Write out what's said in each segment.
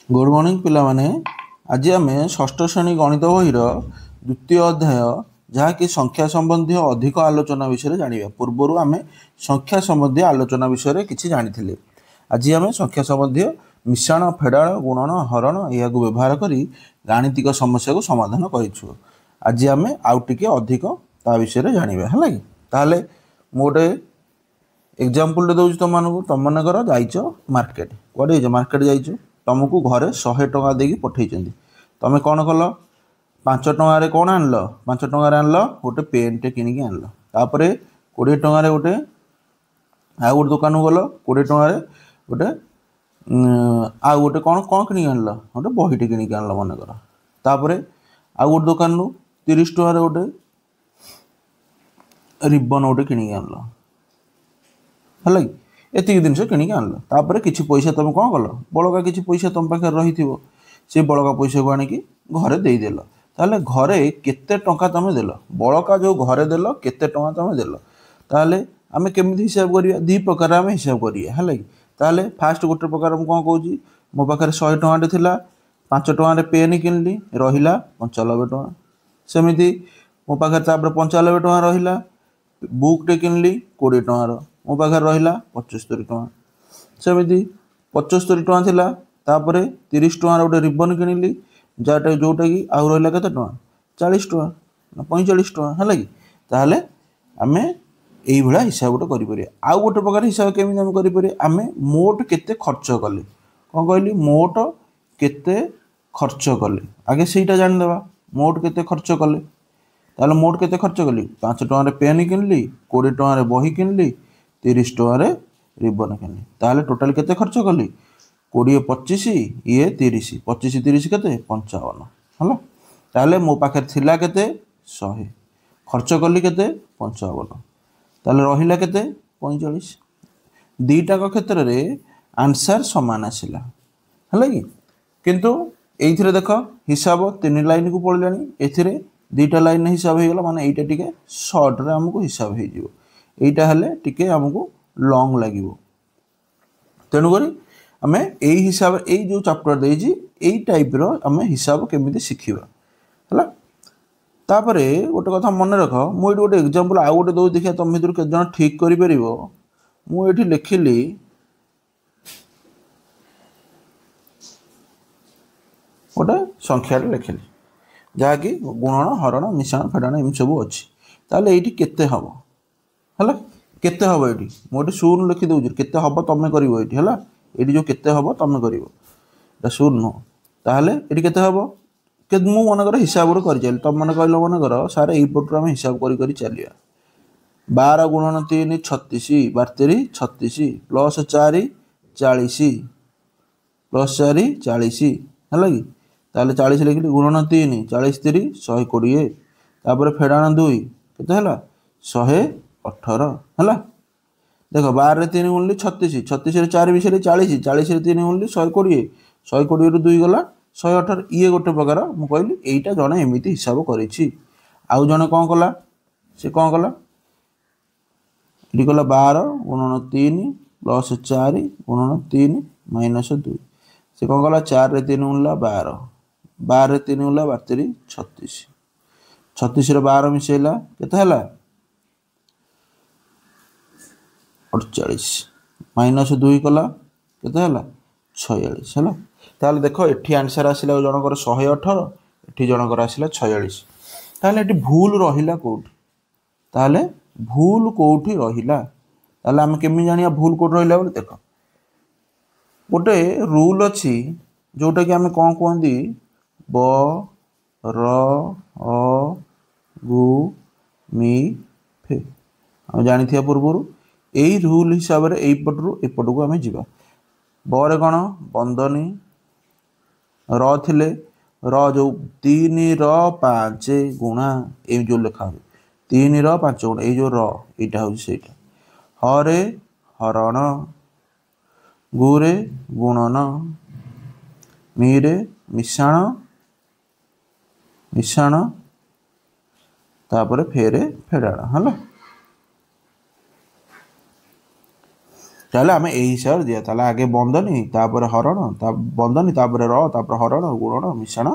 Good morning पिला माने। आज आम षष्ठ श्रेणी गणित बहीर द्वितीय अध्याय जहाँकि संख्या संबंधी अधिक आलोचना विषय जाना। पूर्वर आम संख्या संबंधी आलोचना विषय किसी जानी। आज आम संख्या संबंधी मिश्रण फेड़ाण गुणन हरण यह व्यवहार कर गाणितिक समस्या को समाधान करूँ। आज आम आउ टिके अधिक ता विषय जाना है कि ताहले मोटे एग्जाम्पल दौर तुम मानक तुम मनकर जाइच मार्केट कौटे मार्केट जाइच तुमको घरे 100 टଙ୍କା देकी पठे तुम कौन कल 5 टंकार कौन आनल 5 टंकार आनल गोटे पेन टे किनिकी आनल तापर 20 टंकार गोटे आउ गोटे दुकान गल 20 टंकार गोटे आउ गोटे कौन कौन किनिकी आनल गोटे बहीटे किनिकी आनल मनकर तापर आउ गोटे दुकान 30 टंकार गोटे रिबन गोटे किनिकी आनल है कि एतिक जिनस किଣିକି आनल तापर किसी पैसा तुम कौन कल बड़का किसी पैसा तुम पाखे रही से बड़का पैसा को आनिकी घरे देदेल ताले घरे केते टंका तुम देल बड़का जो घरे देल केते टंका तुम देल ताले आमे केमिति हिसाब करिया दी प्रकार आमे हिसाब करिया है कि ताले फास्ट गोटे प्रकार मु कौन कहूँ मो पाखे 100 टंका थिला 5 टंकार पेन किनली रहिला 95 टंका सेमिति मो पाखे तापर 95 टंका रहिला बुक टे किनली 20 टंकार मो पाखे रहा 75 टंका सेमती 75 टंका थिला तापर 30 टंकार गोटे रिबन किनिली जाटा जोटा कि आउ रहा केते टंका 40 टंका 45 टंका है कि ताहले आमे यही भाया हिसाब गोटे करें। आउ गोटे प्रकार हिसाब केमी आम करें आमे मोट केते खर्च कले कौन कहली मोट केते खर्च कले आगे से जानीदेवा मोट केते खर्च कले ताहले मोट केते खर्च कली 5 टंकार पेन किनली 20 टंकार बही किनली 30 टंकार रिबन किनली ताहले टोटाल केते खर्च कली 20 25 ये 30 25 30 केते 55 है ताहले मो पाखे थिला केते 100 खर्च कली केते 55 ताहले रहिला केते 45 दीटा क्षेत्र में आंसर समान आसला है कि किंतु एइथिरे देख हिसाब 3 लाइन को पड़लानी एथिरे 2टा लाइन हिसाब हो गला माने एइटा टिके शॉर्ट रे हमको हिसाब हो जिवो एइटा हेले टिके हमको लॉन्ग लागिवो तेणुकरी आमे एई हिसाब एई जो चैप्टर देजी एई टाइप रो आमे हिसाब केमिति सिखिबा हला तापरे गोटे कथा मन रख मु एठी गोटे एग्जांपल आ गोटे दो देखिया तुम भितर के जण ठीक करि परिबो मु एठी लिखिली गोटे संख्या रे लिखिली जहाँकि गुणन हरण मिश्रण फेड़ाण एम सब अच्छी ताले ये केते हम है केते हम ये मुझे शून्य लिखी दूसरी केते हम तुम कर ये जो केते हम तुम कर शून्य ताहले ये केते हम मु मनकर हिसाब कर चल तुम मैंने कहल मनकर सारे यपटू आम हिसाब कर चलिया 12 गुणन 3 36 32 36 प्लस 4 40 प्लस 4 40 है कि ताले 40 लिखिली गुणन 3 40 3 120 तापर फेड़ाण 2 केते हला 118 है देख 12 रे 3 गुणली 36 36 रे 4 मिसेली 40 40 रे 3 गुणली 120 120 रू 2 गला 118 ये गोटे प्रकार मु कहली एइटा जने एमिति हिसाब करिछि आउ जने कोन कला से कोन कला इडी कला 12 गुणन 3 प्लस 4 गुणन 3 माइनस 2 से कोन कला 4 रे 3 गुणला 12 12 रे 3 गुणला 32 36 36 रे 12 मिसेला केते हला 48 माइनस 2 कला केते हला 46 हला ताले देखो एठी आंसर आसिला जनकर 118 एठी जनकर आसिला 46 ताले एठी भूल रहिला कोठी ताले भूल कोठी रहिला ताले हम केमि जानिया भूल कोठी रहिला बोले देखो गोटे रूल अछि जोटा कि आमे कोन कहंदी ब र अ गु मी फे हम जानि थिया पूर्वरु एई रूल हिसाब रे एई पटरु ए पटको आमे जिबा बरे कोन बंदनी र थिले र जो 3 र 5 गुणा ए जो लिखा हो 3 र 5 गुणा ए जो र एटा हो सेटा हरे हरण गुरे गुणन मीरे मिश्रण मिश्रण तापर फेरे फेड़ाण है তাহলে ଆମେ এই ହିସାବରେ ଦିଆ ତାହେଲେ ଆଗେ ବନ୍ଧନୀ ତାପରେ ହରଣ ବନ୍ଧନୀ ତାପରେ ର ତାପରେ ହରଣ ଗୁଣନ ମିଶାଣ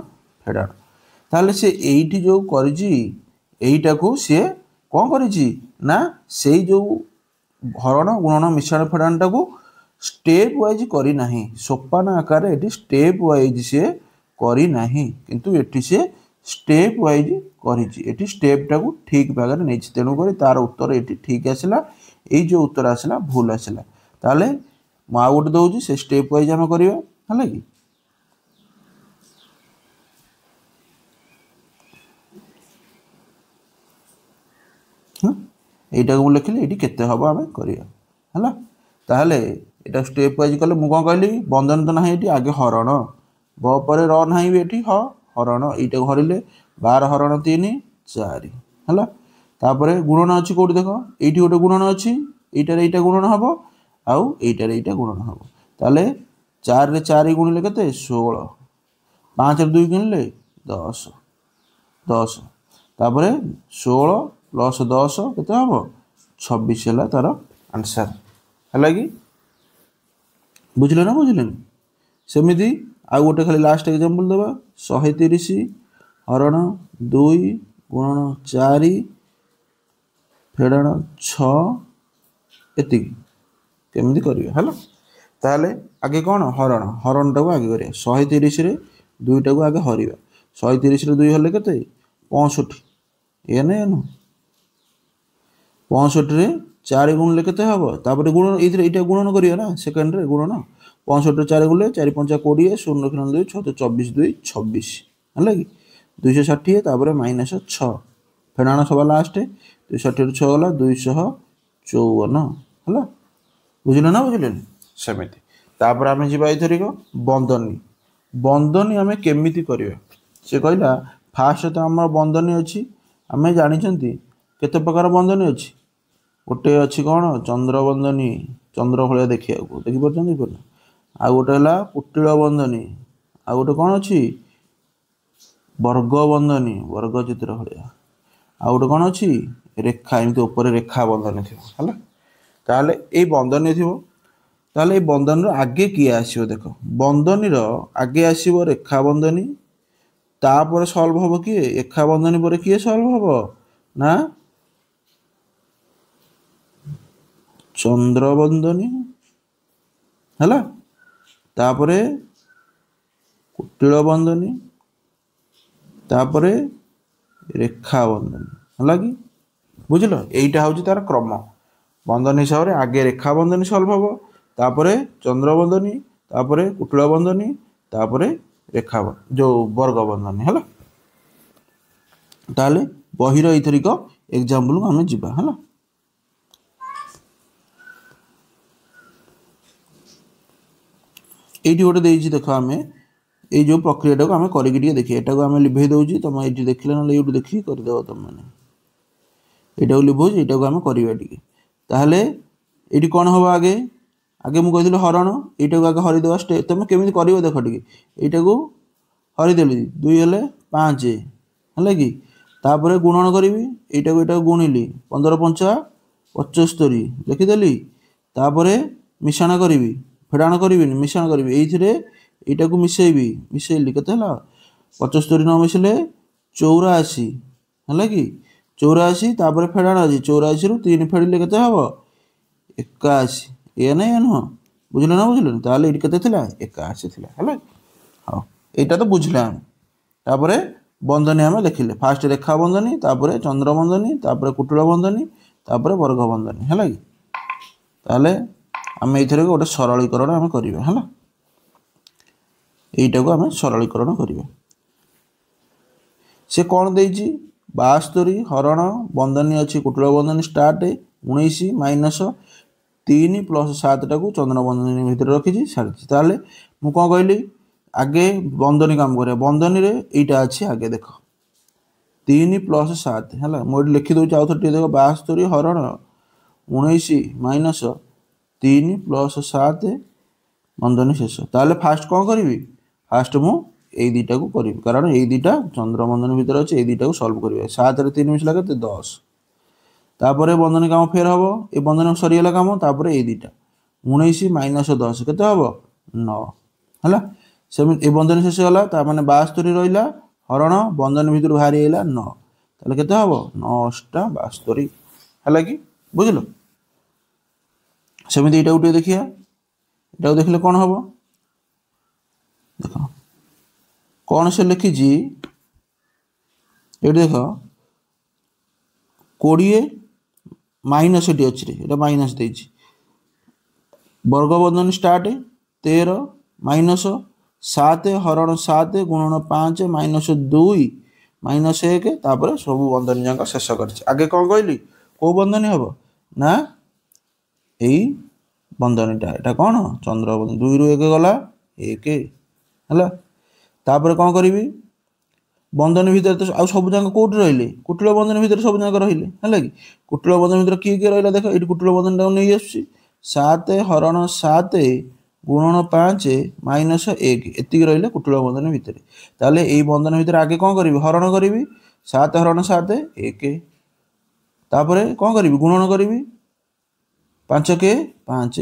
ଫେଡ଼ାଣ। ତାହେଲେ ସେ ଏଇଠି ଯେଉଁ କରିଛି এইଟାକୁ ସିଏ କ'ଣ କରିଛି ନା ସେଇ ଯେଉଁ ହରଣ ଗୁଣନ ମିଶାଣ ଫେଡ଼ାଣଟାକୁ ଷ୍ଟେପ୍ ୱାଇଜ୍ କରିନାହିଁ, ସୋପାନ ଆକାରରେ ଏଠି ଷ୍ଟେପ୍ ୱାଇଜ୍ ସିଏ କରିନାହିଁ, କିନ୍ତୁ ଏଠି ସିଏ ଷ୍ଟେପ୍ ୱାଇଜ୍ କରିଛି। ଏଠି ଷ୍ଟେପ୍ଟାକୁ ଠିକ୍ ଭାଗରେ ନେଇଛି, ତେଣୁକରି ତାର ଉତ୍ତର ଏଠି ଠିକ୍ ଆସିଲା, ଏଇ ଯେଉଁ ଉତ୍ତର ଆସିଲା ଭୁଲ ଆସିଲା। ତାହେଲେ ମୁଁ ଆଉ ଗୋଟେ ଦେଉଛି, ସେ ଷ୍ଟେପ୍ ୱାଇଜ୍ ଆମେ କରିବା, ହେଲା କି? এইটাକୁ ମୁଁ ଲେଖିଲି, ଏଇଠି କେତେ ହେବ ଆମେ କରିବା, ହେଲା। ତାହେଲେ ଏଇଟା ଷ୍ଟେପ୍ ୱାଇଜ୍ କଲେ ମୁଁ କ'ଣ କହିଲି, ବନ୍ଧନ ତ ନାହିଁ ଏଠି, ଆଗେ ହରଣ, ବ ପରେ ର ନାହିଁ ବି ଏଠି, ହରଣ, ଏଇଟାକୁ ହରିଲେ 12 ହରଣ 3 4, ହେଲା। ତାପରେ ଗୁଣନ ଅଛି କେଉଁଠି ଦେଖ, ଏଇଠି ଗୋଟେ ଗୁଣନ ଅଛି, ଏଇଟାରେ ଏଇଟା ଗୁଣନ ହେବ, ଆଉ ଏଇଟାରେ ଏଇଟା ଗୁଣନ ହେବ। ତାହେଲେ 4ରେ 4 ଗୁଣିଲେ କେତେ 16, 5ରେ 2 ଗୁଣିଲେ 10, ତାପରେ 16 ପ୍ଲସ୍ 10 କେତେ ହେବ 26 ହେଲା ତାର ଆନ୍ସର୍, ହେଲା କି? ବୁଝିଲେ ନା ବୁଝିଲେନି? ସେମିତି ଆଉ ଗୋଟେ ଖାଲି ଲାଷ୍ଟ ଏକ୍ଜାମ୍ପଲ୍ ଦେବା, 130 ହରଣ 2 ଗୁଣନ 4 ଫେଡ଼ାଣ 6, ଏତିକି କେମିତି କରିବା, ହେଲା। ତାହେଲେ ଆଗେ କ'ଣ ହରଣଟାକୁ ଆଗେ କରିବା, 130ରେ 2ଟାକୁ ଆଗେ ହରିବା, 130ରେ 2 ହେଲେ କେତେ 65, ଏଇଆ ନା ନୁହଁ, 65ରେ 4 ଗୁଣିଲେ କେତେ ହେବ, ତାପରେ ଗୁଣନ ଏଇଥିରେ ଏଇଟା ଗୁଣନ କରିବା ନା, ସେକେଣ୍ଡରେ ଗୁଣନ, 65ରେ 4 ଗୁଣିଲେ 4 5 20, 0 2 6 24 2 26, ହେଲା କି? 260, ତାପରେ -6 ଫେଡ଼ାଣ ସବା ଲାଷ୍ଟ, 260ରୁ 6 ଗଲା 254, ହେଲା। ବୁଝିଲେ ନା ବୁଝିଲେନି? ସେମିତି ତାପରେ ଆମେ ଯିବା ଏଇଥରିକ ବନ୍ଧନୀ। ବନ୍ଧନୀ ଆମେ କେମିତି କରିବା, ସେ କହିଲା ଫାଷ୍ଟ ତ ଆମର ବନ୍ଧନୀ ଅଛି, ଆମେ ଜାଣିଛନ୍ତି କେତେ ପ୍ରକାର ବନ୍ଧନୀ ଅଛି, ଗୋଟେ ଅଛି କ'ଣ ଚନ୍ଦ୍ର ବନ୍ଧନୀ, ଚନ୍ଦ୍ର ଭଳିଆ ଦେଖିବାକୁ, ଦେଖିପାରୁଛନ୍ତି କି? ଆଉ ଗୋଟେ ହେଲା କୁଟିଳ ବନ୍ଧନୀ, ଆଉ ଗୋଟେ କ'ଣ ଅଛି ବର୍ଗ ବନ୍ଧନୀ, ବର୍ଗ ଚିତ୍ର ଭଳିଆ, ଆଉ ଗୋଟେ କ'ଣ ଅଛି ରେଖା, ଏମିତି ଉପରେ ରେଖା ବନ୍ଧନୀ ଥିବ, ହେଲା। ତାହେଲେ ଏଇ ବନ୍ଧନୀ ଥିବ, ତାହେଲେ ଏଇ ବନ୍ଧନୀର ଆଗେ କିଏ ଆସିବ ଦେଖ, ବନ୍ଧନୀର ଆଗେ ଆସିବ ରେଖା ବନ୍ଧନୀ, ତାପରେ ସଲ୍ଭ ହେବ କିଏ, ରେଖା ବନ୍ଧନୀ ପରେ କିଏ ସଲ୍ଭ ହେବ ନା ଚନ୍ଦ୍ର ବନ୍ଧନୀ, ହେଲା। ତାପରେ କୁଟିଳ ବନ୍ଧନୀ, ତାପରେ ରେଖା ବନ୍ଧନୀ, ହେଲା କି? ବୁଝିଲ, ଏଇଟା ହେଉଛି ତାର କ୍ରମ। ବନ୍ଧନୀ ହିସାବରେ ଆଗେ ରେଖା ବନ୍ଧନୀ ସଲ୍ଭ ହେବ, ତାପରେ ଚନ୍ଦ୍ର ବନ୍ଧନୀ, ତାପରେ କୁଟିଳ ବନ୍ଧନୀ, ତାପରେ ରେଖା ଯେଉଁ ବର୍ଗ ବନ୍ଧନୀ, ହେଲା। ତାହେଲେ ବହିର ଏଇଥରିକ ଏକ୍ଜାମ୍ପଲକୁ ଆମେ ଯିବା, ହେଲା। এইটি ଗୋଟେ ଦେଇଛି ଦେଖ, ଆମେ ଏଇ ଯେଉଁ ପ୍ରକ୍ରିୟାଟାକୁ ଆମେ କରିକି ଟିକେ ଦେଖିବା, ଏଟାକୁ ଆମେ ଲିଭେଇ ଦେଉଛି, ତୁମେ ଏଇଠି ଦେଖିଲେ ନହେଲେ ଏଇଠୁ ଦେଖିକି କରିଦେବ ତୁମେମାନେ, ଏଇଟାକୁ ଲିଭଉଛି, ଏଇଟାକୁ ଆମେ କରିବା ଟିକେ। ତାହେଲେ ଏଇଠି କ'ଣ ହେବ, ଆଗେ ଆଗେ ମୁଁ କହିଥିଲି ହରଣ, ଏଇଟାକୁ ଆଗେ ହରିଦେବା, ତୁମେ କେମିତି କରିବ ଦେଖ ଟିକେ, ଏଇଟାକୁ ହରିଦେଲି 2 ହେଲେ 5, ହେଲା କି? ତାପରେ ଗୁଣନ କରିବି, ଏଇଟାକୁ ଏଇଟାକୁ ଗୁଣିଲି 15 5 75 ଲେଖିଦେଲି, ତାପରେ ମିଶାଣ କରିବି, ଫେଡ଼ାଣ କରିବିନି, ମିଶାଣ କରିବି, ଏଇଥିରେ ଏଇଟାକୁ ମିଶାଇବି, ମିଶାଇଲି କେତେ ହେଲା 75 ନ ମିଶିଲେ 84, ହେଲା କି? 84, ତାପରେ ଫେଡ଼ାଣ ଅଛି, 84ରୁ 3 ଫେଡ଼ିଲେ କେତେ ହେବ 81, ଏଇଆ ନା ଏଇଆ ନୁହଁ, ବୁଝିଲେ ନା ବୁଝିଲେନି? ତାହେଲେ ଏଇଠି କେତେ ଥିଲା 81 ଥିଲା, ହେଲା। ହଉ, ଏଇଟା ତ ବୁଝିଲେ ଆମେ। ତାପରେ ବନ୍ଧନୀ ଆମେ ଲେଖିଲେ, ଫାଷ୍ଟ ରେଖା ବନ୍ଧନୀ, ତାପରେ ଚନ୍ଦ୍ର ବନ୍ଧନୀ, ତାପରେ କୁଟିଳ ବନ୍ଧନୀ, ତାପରେ ବର୍ଗ ବନ୍ଧନୀ, ହେଲା କି? ତାହେଲେ ଆମେ ଏଇଥିରେ ଗୋଟେ ସରଳୀକରଣ ଆମେ କରିବା, ହେଲା। এইটাକୁ ଆମେ ସରଳୀକରଣ କରିବା। ସେ କ'ଣ ଦେଇଛି 72 ହରଣ ବନ୍ଧନୀ ଅଛି, କୁଟିଳ ବନ୍ଧନୀ ଷ୍ଟାର୍ଟ 19 ମାଇନସ୍ 3 ପ୍ଲସ୍ 7ଟାକୁ ଚନ୍ଦ୍ର ବନ୍ଧନୀ ଭିତରେ ରଖିଛି, ଛାଡ଼ିଛି। ତାହେଲେ ମୁଁ କ'ଣ କହିଲି, ଆଗେ ବନ୍ଧନୀ କାମ କରିବା, ବନ୍ଧନୀରେ ଏଇଟା ଅଛି ଆଗେ ଦେଖ 3 ପ୍ଲସ୍ 7, ହେଲା। ମୁଁ ଏଠି ଲେଖିଦେଉଛି ଆଉ ଥରେ ଟିକେ ଦେଖ, 72 ହରଣ 19 ମାଇନସ୍ 3 ପ୍ଲସ୍ 7 ବନ୍ଧନୀ ଶେଷ। ତାହେଲେ ଫାଷ୍ଟ କ'ଣ କରିବି, ଫାଷ୍ଟ ମୁଁ ଏଇ ଦୁଇଟାକୁ କରିବି, କାରଣ ଏଇ ଦୁଇଟା ଚନ୍ଦ୍ର ବନ୍ଧନୀ ଭିତରେ ଅଛି, ଏଇ ଦୁଇଟାକୁ ସଲ୍ଭ କରିବା। 7ରେ 3 ମିଶିଲା କେତେ 10, ତାପରେ ବନ୍ଧନୀ କାମ ଫେର ହେବ, ଏ ବନ୍ଧନୀ ସରିଗଲା କାମ, ତାପରେ ଏଇ ଦୁଇଟା 19 माइनस 10 केते हबो 9 हला सेमिति ए बंधन शेष होला ता माने 72 रहिला हरण बंधन भितर बाहरी आइला 9 ताले केते हबो 9 * 72 हला कि बुझलो सेमिति एटा उठे देखिया एटा देखले कोन हबो देखो कौन से लिखी जी ये देख 20 माइनस ये अच्छी ये माइनस दे वर्ग बंधन स्टार्ट 13 माइनस 7 हरण 7 गुणन 5 माइनस 2 माइनस 1 तापर सब बंधन जाक शेष कर आगे कौन कहली कौ बंधन हम ना यही बंधनटा यहाँ कौन चंद्र बंधन 2 रु 1 गला 1 है तापर कौन करी बंधन भितर तो आउ सब जाक कौट रही कुटिल बंधन भितर सब जाक रही है कि कुटिल बंधन भितर किए रहा देख ये कुटिल बंधन टाइम नहीं आस 7 हरण 7 गुणन 5 माइनस 1 एति रही कुटिल बंधन भितर ताले यही बंधन भितर आगे कौन करी हरण करी 7 हरण 7 1 तापर कौन करी गुणन करी 5 के 5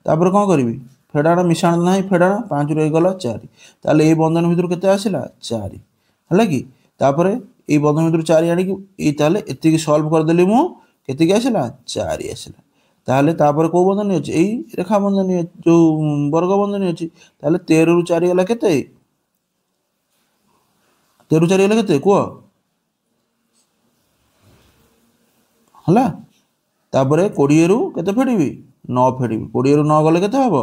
तापर कौन करी फेड़ाण मिशाण ना फेड़ाण 5 रही गला 4 ताले ये बंधन भितर केते आसिला 4 है कि तापर ये बंधन भितर 4 आनी ताले एति सॉल्व कर देली मु केति आसिला 4 आसिला ताले तापर को बंधन अछि एई रेखा बंधन जो वर्ग बंधन अछि ताले 13 रु 4 गला केते 13 4 गला केते को हला तापर 20 रु केते फेडीबी 9 फेडीबी 20 रु 9 गले केते हबो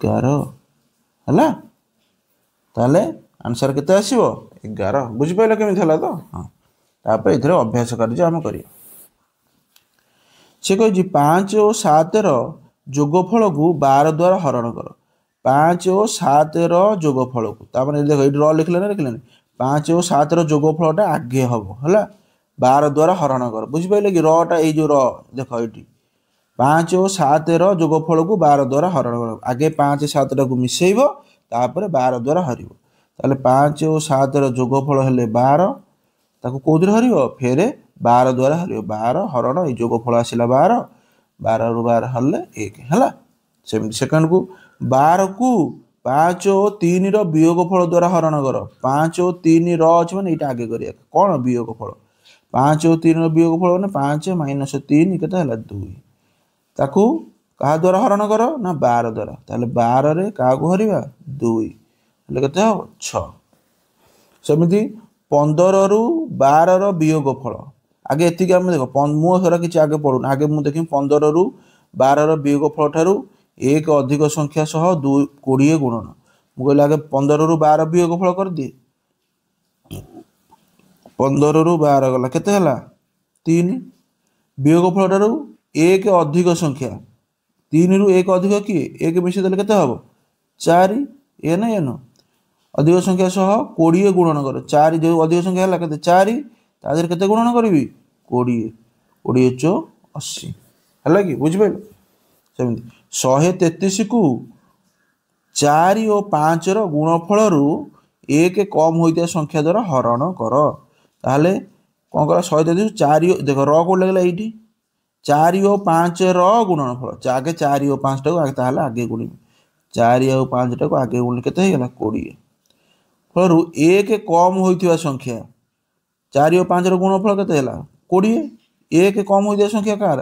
11 हला ताले आंसर केते आसीबो 11 बुझि पाइलो केमिति हला तो हां तापर इथरे अभ्यास कार्य हम करिया से कह 5 और 7 जोगफल को 12 द्वारा हरण कर 5 और 7 जोगफल को तापर देखो ये र लिखले ना लिखले 5 और 7 जोगफलटा आगे हम है 12 द्वारा हरण कर बुझी पाइले कि रटा ये जो देख ये 5 और 7 जोगफल को 12 द्वारा हरण कर आगे 5 7 को मिसेब तापर 12 द्वारा हरिब ताले 5 और 7 जोगफल हेले 12 ताको कोदर हरिब फेरे 12 द्वारा हरियो 12 हरण ये जोगफल आसिला 12 12 रु 12 हल्ले 1 है सेकेंड को 12 को 5 और 3 वियोगफल द्वारा हरण कर 5 और 3 अच्छे मैंने ये आगे करिया कौन वियोगफल 5 और 3 वियोगफल मैंने 5 माइनस 3 केते हला 2 ताकू कहा द्वारा हरण कर ना 12 द्वारा ताले 12 रे का को हरिबा 2 हले केते हो 6 सेमिति 15 रु 12 वियोगफल आगे एतिक आम देख मु सरा किसी आगे पढ़ुना आगे मुझे देखी 15 रु 12 वियोगफल ठारू एक अधिक संख्या सह 20 गुणन मुझे आगे 15 रु 12 वियोगफल कर दिए 15 रु 12 गला केते हला 3 वियोगफल ठारू एक अधिक संख्या 3 रु 1 अधिक किए 1 मिसे देले केते हबो 4 ए ना एनो अधिक संख्या सह 20 गुणन कर 4 जो अधिक संख्या हला केते 4 तादेर केते गुणन करबी 20 20 चो 80 हला कि बुझ पाइल सेमिति 133 को 4 और 5 रो गुणफल रु 1 कम होइता संख्या द्वारा हरण कर ताले कोन कर 133 4 देखो र को लागला एठी 4 और 5 रो गुणनफल आगे 4 और 5 टा आगे ताले आगे गुणी 4 और 5 टा को आगे गुणी केते हेला 20 फल रु 1 कम होइतिवा संख्या 4 और 5 गुणफल केते हला 20 1 कम होइतिवा संख्या कार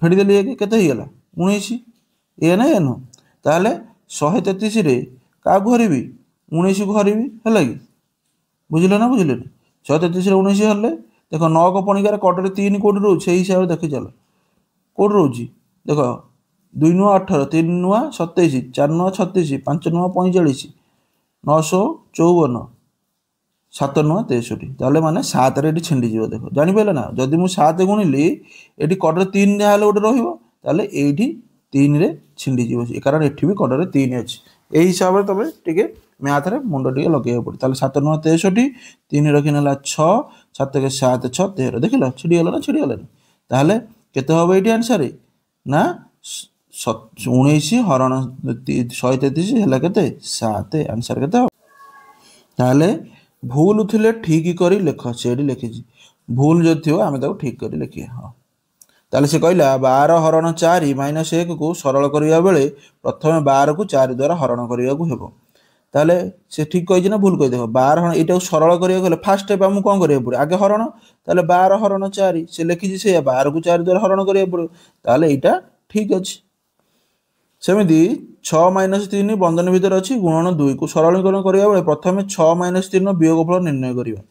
फेडी देली 1 केते हेला 19 ए ना एनो ताले 133 रे का घरिबी 19 को हरिबी हला कि बुझिले ना बुझिले 133 रे 19 हरले देखो 9 को पणिकार कटरे 3 कोड रहू से हिसाब रे देखि चलो कोड रहूची देखो 2 नुआ 18 3 नुआ 27 4 नुआ 36 5 नुआ 45 954 7 नुआ 63 ताले माने 7 रे छिंडी जीव देखो जानि पेला ना जदि मु 7 गुणिली एठी कटर 3 जाले गोटे रहिबो ताले एठी 3 रे छिंडी जीव कारण एठी भी कटर 3 अछि एही हिसाब रे तबे टिके मैथ रे मुंडो टिके लगेय पड़े ताले 7 नुआ 63 3 रखिनला 6 7 के 7 6 13 देखिला छिडी गला ना छिडी गला ताले केते होबो एठी आंसर ना 19 हरण 133 हला केते 7 आंसर केते ताले भूल थिले ठीक करी लेख सेडी लिखिजी भूल जो थियो आमे ताको ठीक करी लिखिए हां ताले से कहला 12 हरण 4 माइनस 1 को सरल करिया बेले प्रथमे 12 को 4 द्वारा हरण करिया को हेबो ताले से ठीक कहि ना भूल कहि देखो 12 हरण एटा सरल करिया गले फर्स्ट स्टेप हम कोन करिया पड़े आगे हरण ताले 12 हरण 4 से लिखि जे से 12 को 4 द्वारा हरण करिया पड़े ताले एटा ठीक अछि सेमिति 6 माइनस 3 बंधन भीतर अछि गुणन 2 को सरलीकरण करिया बेले प्रथमे 6 माइनस 3 वियोगफल निर्णय करिया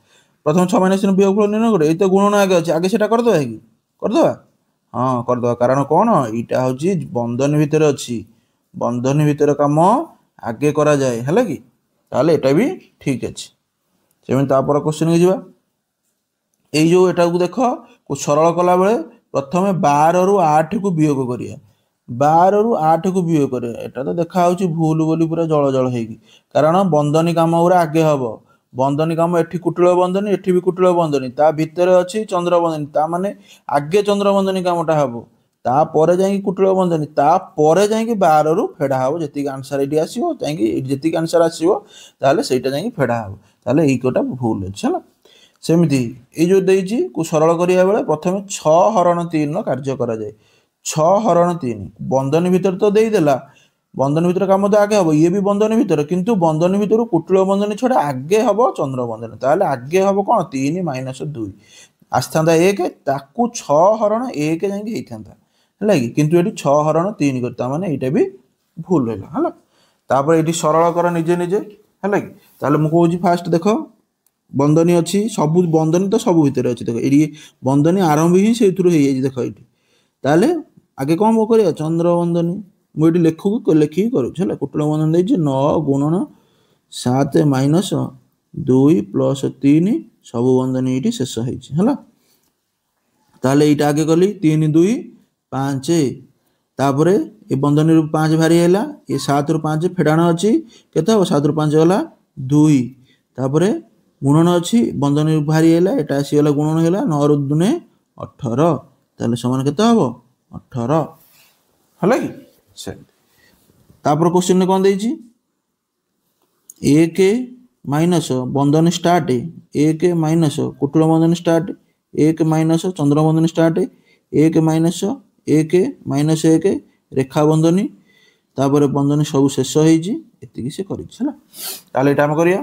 प्रथम 6 माइनस 3 वियोगफल निर्णय करे ए तो गुणन आगे अछि आगे सेटा कर दो है कि कर दो हाँ करदे कारण कौन यहाँ हूँ बंधन भितर अच्छी बंधन भितर कम आगे करा जाए है कि ताले एटा भी ठीक अच्छे सेमती तापर क्वेश्चन की जावा এই जो एटा को देख को सरल कला बेले प्रथमे 12 रु 8 को वियोग करिया 12 रु 8 को वियोग करिया एटा तो देखा होची भूल बोली पूरा जळ जळ हेगी कारण बंधनी काम पूरा आगे हबो बंधनी काम एठी कुटिल बंधनी एठी भी कुटिल बंधनी ता भितर अछि चंद्र बंधनी ता माने आगे चंद्र बंधनी कामटा हबो ता परे जाई कुटिल बंधनी ता परे जाई 12 रु फेडा हबो जति आंसर एठी आसीबो जाई जति आंसर आसीबो ताले सेटा जाई फेडा हबो ताले ई कोटा भूल अछि हला सेमिति ए जो देइछि को सरल करिया बेले प्रथमे 6 हरण 3 नो कार्य करा जाय 6 हरण 3 बंधन भीतर तो देई देला बंधन भीतर काम तो आगे हम ये भी बंधन भीतर किंतु बंधन भीतर कुटिल बंधन छड़ा आगे हम चंद्र बंधन ताले आगे हम कौन 3 माइनस 2 आस्थांता 1 ताकू 6 हरण 1 जाई हेइथांता हला कि किंतु एटी 6 हरण 3 करता माने एटा भी भूल होला हला तापर एटी सरल कर निजे निजे हला कि ताले मु कहूची फास्ट देखो बंधनी अच्छी सब बंधनी तो सब भितर अच्छी देख ये बंधनी आरंभ ही से देख ये ताले आगे कौन वो करिया चंद्र बंधनी मुझे लेखक लेखिक करूँ कुटिल बंधन देछि 9 गुणन 7 माइनस 2 प्लस 3 सब बंधनी ये शेष है ताले ये आगे कली 3 2 5 तापर ये बंधनी 5 भारी है ये 7 रु 5 फेडाण अच्छी केते 7 रु 5 गला 2 तापर गुणन अच्छी बंधन भारी है एटा आसीगला गुणन है 9 रु 2 18 ताले समान केते हबो 18 हला कि से तापर क्वेश्चन ने कोन देछि 1 माइनस बंधन स्टार्ट 1 माइनस कुटिल बंधन स्टार्ट 1 माइनस चंद्र बंधन स्टार्ट 1 माइनस 1 माइनस 1 रेखा बंधनी तापर बंधन सब शेष होइछि एतिकी से करिछि हला ताले एटा हम करिया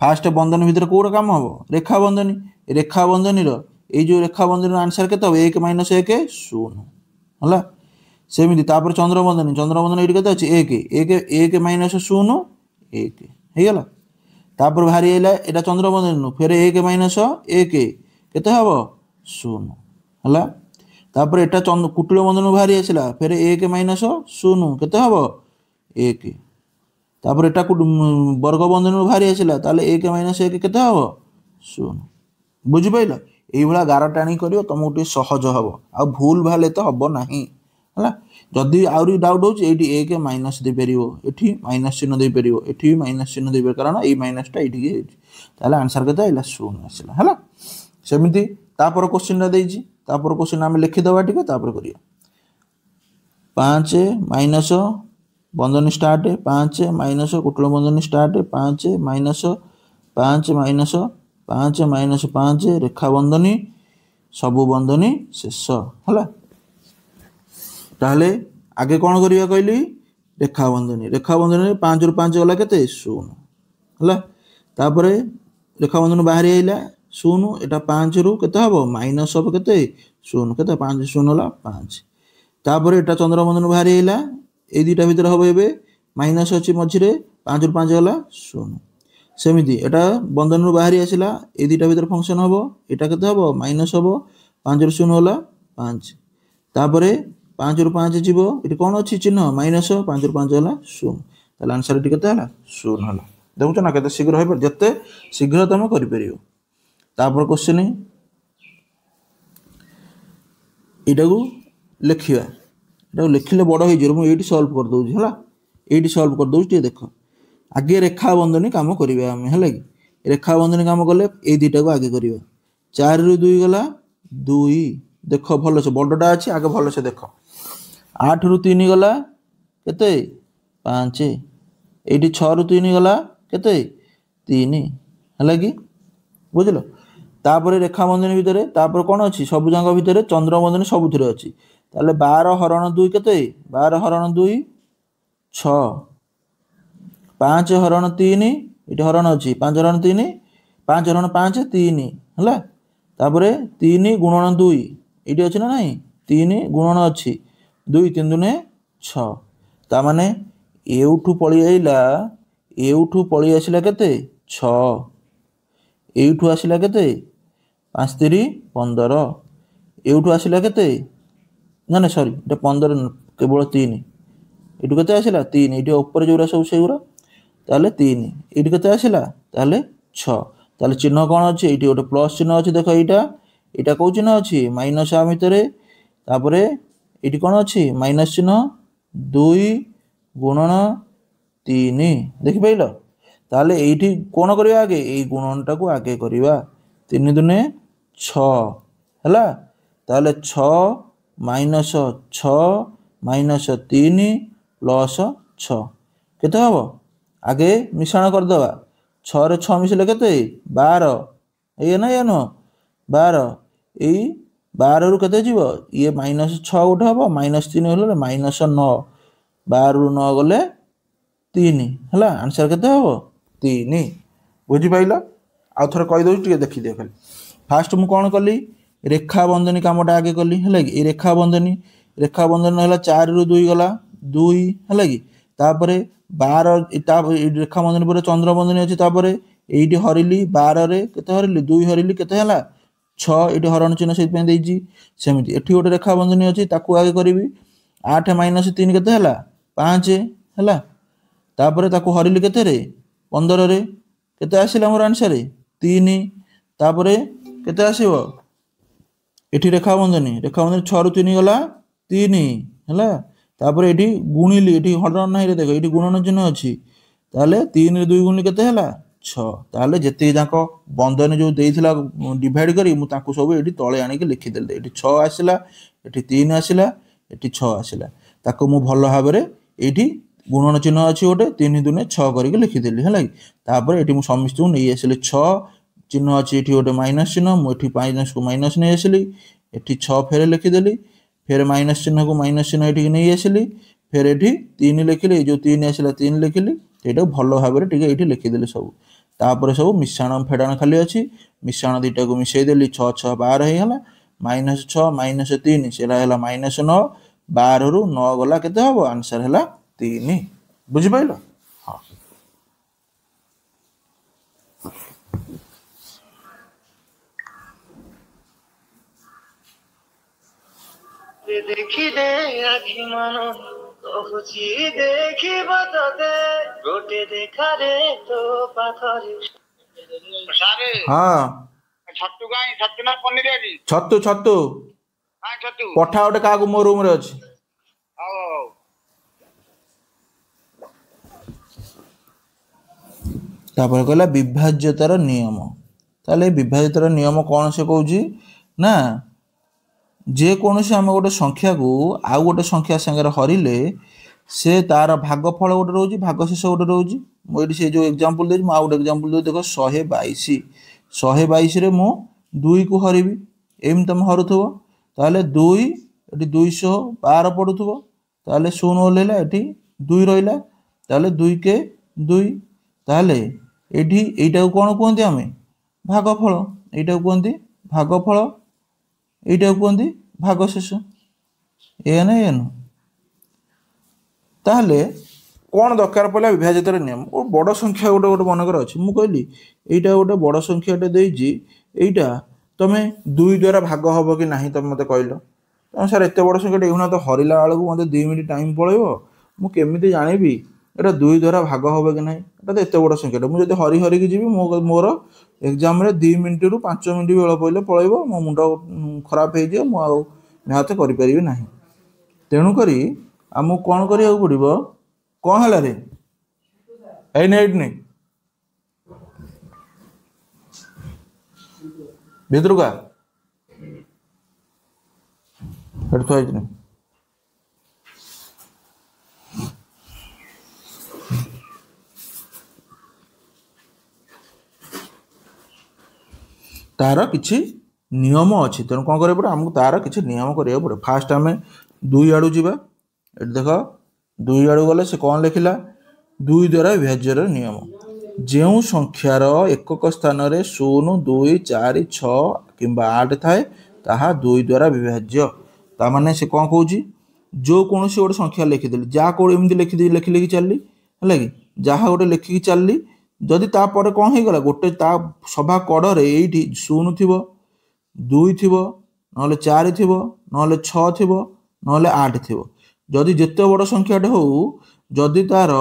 फास्ट बंधन भीतर कोड काम हम रेखा बंधनी रो ए जो रेखा बंधनी आंसर केते 1 माइनस 1 0 हला सेमिति तापर चंद्र बंधन एटी केते अछि 1 1 1 माइनस 0 1 हे गला तापर भारी हैला एटा चंद्र बंधन नु फेर 1 माइनस 1 केते हबो 0 हला तापर एटा कुटिल बंधन भारी आसिला फेर 1 माइनस 0 केते हबो 1 तापर एटा वर्ग बंधन भारी आसिला ताले 1 माइनस 1 केते हबो 0 बुझि पाइला एई भला गार टाणी करियो तुमको सहज हबो आ भूल भाले तो हबो नाही हला जदी आउरी डाउट होची एटी 1 माइनस दे परियो एठी माइनस चिन्ह दे परियो एठी माइनस चिन्ह दे परियो कारण ए माइनस टा एठी के ताले आंसर केते आइला 0 आसिला हला सेमिति तापर क्वेश्चन रा देइची तापर क्वेश्चन हम लिखि दबा ठीक तापर करियो 5 माइनस बंधन स्टार्ट 5 माइनस कुटिल बंधन स्टार्ट 5 माइनस 5 माइनस 5 माइनस 5 रेखा बंधनी सबु बंधनी शेष हला ताले आगे कौन करिया कहली रेखा बंधनी 5 रु 5 गला केते 0 हला तापर रेखा बंधन बाहरी आइला 0 एटा 5 रु केते हबो माइनस हबो केते 0 केते 5 0 हला 5 तापर एटा चंद्र बंधन बाहरी आइला ए दुटा भीतर हबो एबे माइनस अछि मझिरे 5 रु 5 गला 0 सेमिति एटा बंधन रु बाहरी आसिला ए दुटा भीतर फंक्शन हबो एटा केते हबो माइनस हबो 5 रु 0 हला 5 तापरे 5 रु 5 जीवो एटी कोन अछि चिन्ह माइनस 5 रु 5 हला 0 ताले आंसर एटी केते हला 0 हला देखुछ ना केते शीघ्र होय पर जते शीघ्र तमे करि परियो तापर क्वेश्चन एटा को लिखिया एटा लिखिले बड़ होई जे मु एटी सॉल्व कर दउ हला एटी सॉल्व कर दउ टी देखो आगे रेखा बंधनी काम करिवे हम हला कि रेखा बंधनी काम करले ए दुटा को आगे करिवे 4 रु 2 गला 2 देखो भलो से बडटा अछि आगे भलो से देखो 8 रु 3 गला केते 5 एटी 6 रु 3 गला केते 3 हला कि बुझलो तापर रेखा बंधनी भितर तापर कौन अच्छी सबुजाक भितर चंद्र बंधनी सबुथ अच्छी ताले 12 हरण 2 केते 12 हरण 2 6 5 हरण 3 ये हरण अच्छी 5 हरण 3 5 हरण 5 3 है तापर 3 गुणन 2 ये अच्छी ना नहीं 3 गुणन अच्छी 2 3 दुने 6 ताने एठू पलि आइला एठू पलि आसला केते 6 एठू आसला केते 5 3 15 एठू आसला केते ना ना सॉरी ये 15 केवल 3 एठू केते आसला 3 ये ऊपर जोरा सब सेगुरा ताले 3 एठू केते आसला ताले 6 ताले चिन्ह कौन अच्छी ये गोटे प्लस चिन्ह अच्छी देख यहाँ कौ चिन्ह अच्छी माइनस आ भितर तापर ये कौन अच्छी माइनस चिन्ह 2 गुणन 3 देखिपाइल ताले ये कौन करवा आगे ये गुणनटा को आगे करवा 3 दुने 6 है ताले 6 माइनस 6 माइनस 3 प्लस 6 केते हम आगे मिश्रण करदे 6 रे 6 मिसले केते 12 ये ना ये नुह 12 यही 12 रु केते जीव ये माइनस 6 गोटे हम माइनस 3 गले माइनस 9 12 रु 9 गले 3 है आंसर केते हम 3 बुझिपाइल आउ थोड़े कहीदे टे देखिदे खाली फास्ट मु कौन कली रेखा बंधनी कामटा आगे कली है कि रेखा बंधनी है 4 रु 2 गला 2 है कि तापर 12 रेखा बंधनी पर चंद्र बंधनी अच्छी तापर ये हरिली 12 रे केते हरिली 2 हरिली केते हला 6 ये हरण चिन्ह से सेमती एठी गोटे रेखा बंधनी अच्छी ताकू आगे करी 8 माइनस 3 केते हला 5 है तापर ताकू हरिली केते रे 15 रे केते आसिला मोर आंसर 3 तापर केते आसीबो एठी रेखा बंधनी 6 रु 3 गला 3 है तापर ये गुणिली ये हरण ना देख ये गुणन चिन्ह अच्छी ताले 3 रे 2 गुणिली केते हला 6 ताले जेते जाक बंधन जो देइथिला डिवाइड करी मु ताकू सब ये तले आनिक लिखिदेली ये 6 आसिला ये 3 आसिला ये 6 आसिला ताकू मु भल भाव ये गुणन चिन्ह अच्छी गोटे 3 दुने 6 करके लिखिदेली है तापर ये समस्त को नहीं आसिली 6 चिन्ह अच्छी ये गोटे माइनस चिन्ह मुझे माइनस को माइनस नहीं आसिली ये 6 फेर लिखिदेली फिर माइनस चिन्ह को माइनस चिन्ह ये नहीं आसिली फिर ये 3 लिखिली जो 3 आसिला 3 लिखिली ये भल भाव ये लिखिदेली सब तापर सब मिश्रण फेड़ाण खाली अच्छी मिश्रण दुटा को मिसईदेली 6 6 12 होगा माइनस 6 माइनस 3 से माइनस 9 12 रु 9 गला केते हम आंसर है 3 बुझिपाइल हाँ देखी दे आखि मन कहूची देखी बतते गोटे देखा रे तो पाखरे सारे हाँ छत्तु गाई छत्तु ना पनीर आजी छत्तु छत्तु हां छत्तु पठा गोटे का मो रूम रे अछि आओ तापर कहला विभाज्यतार नियम ताले विभाज्यतार नियम कौन से कहूची ना जे कौन से आम गोटे संख्या को आउ गोटे संख्या संगे हरिले से तार भागफल गोटे रोज भागशेष गोटे रोज मुझे से जो एग्जांपल दे आउ गोटे एग्जांपल दे देख 122 रे मु 2 को हरिबी एम तुम हरुथबो ताले 2 एटी 212 पडुथबो ताले 0 ओलेला एटी 2 रहिला ताले 2 के 2 ताले एठी एटा को कोन कहंती आमे भागफल एटा को कहंती भागफल एटा को कहंती भागशेष एन ताहले कौन दरकार पड़ा विभाजितर नियम और बड़ संख्या गोटे गोटे मनकर अच्छी मुझे कहली यहाँ गोटे बड़ संख्याटे देजी यहाँ तुम 2 द्वारा भाग हम कि ना तुम मत कहल तुम सर एत बड़ संख्या एहुना तो हरिला बेलू मत 2 मिनिट टाइम पड़ो मुझे जानी एटा 2 द्वारा भाग हम कि ना तो एत बड़ संख्या मुझे हरी हरिकी जी मोर एग्जाम 2 मिनिट रु 5 मिनिट बेल पड़े पड़ो मो मुंड खराब हो मैथ करें ना तेणुक आमको कौन करा पड़ो कौन है रे नहीं भितर का नहीं तार किछि नियम अच्छी तेणु कौन करा पड़े आमको तार किछि नियम करा पड़े फास्ट आम दुई आड़ू जावा ये देख दुई आड़ू गले से कौन लिखिला दुई द्वारा विभाज्यर नियम जो संख्यार एकक स्थान में 0 2 4 6 किंबा 8 थाए ताहा दुई द्वारा विभाज्य ताने से कौन कौची जो कौन से गोटे संख्या लिखिदेली जहाँ कौन एमती लिखिदे लिखि लिखि चलली है कि जहाँ गोटे लिखिकी चलली जदि तापर कौन हो गला गोटे ता सभा कड़े ये 0 थी 2 थी ना 4 थी ना 6 थी ना 8 थी जदि जिते बड़ संख्याटे हो जदि तार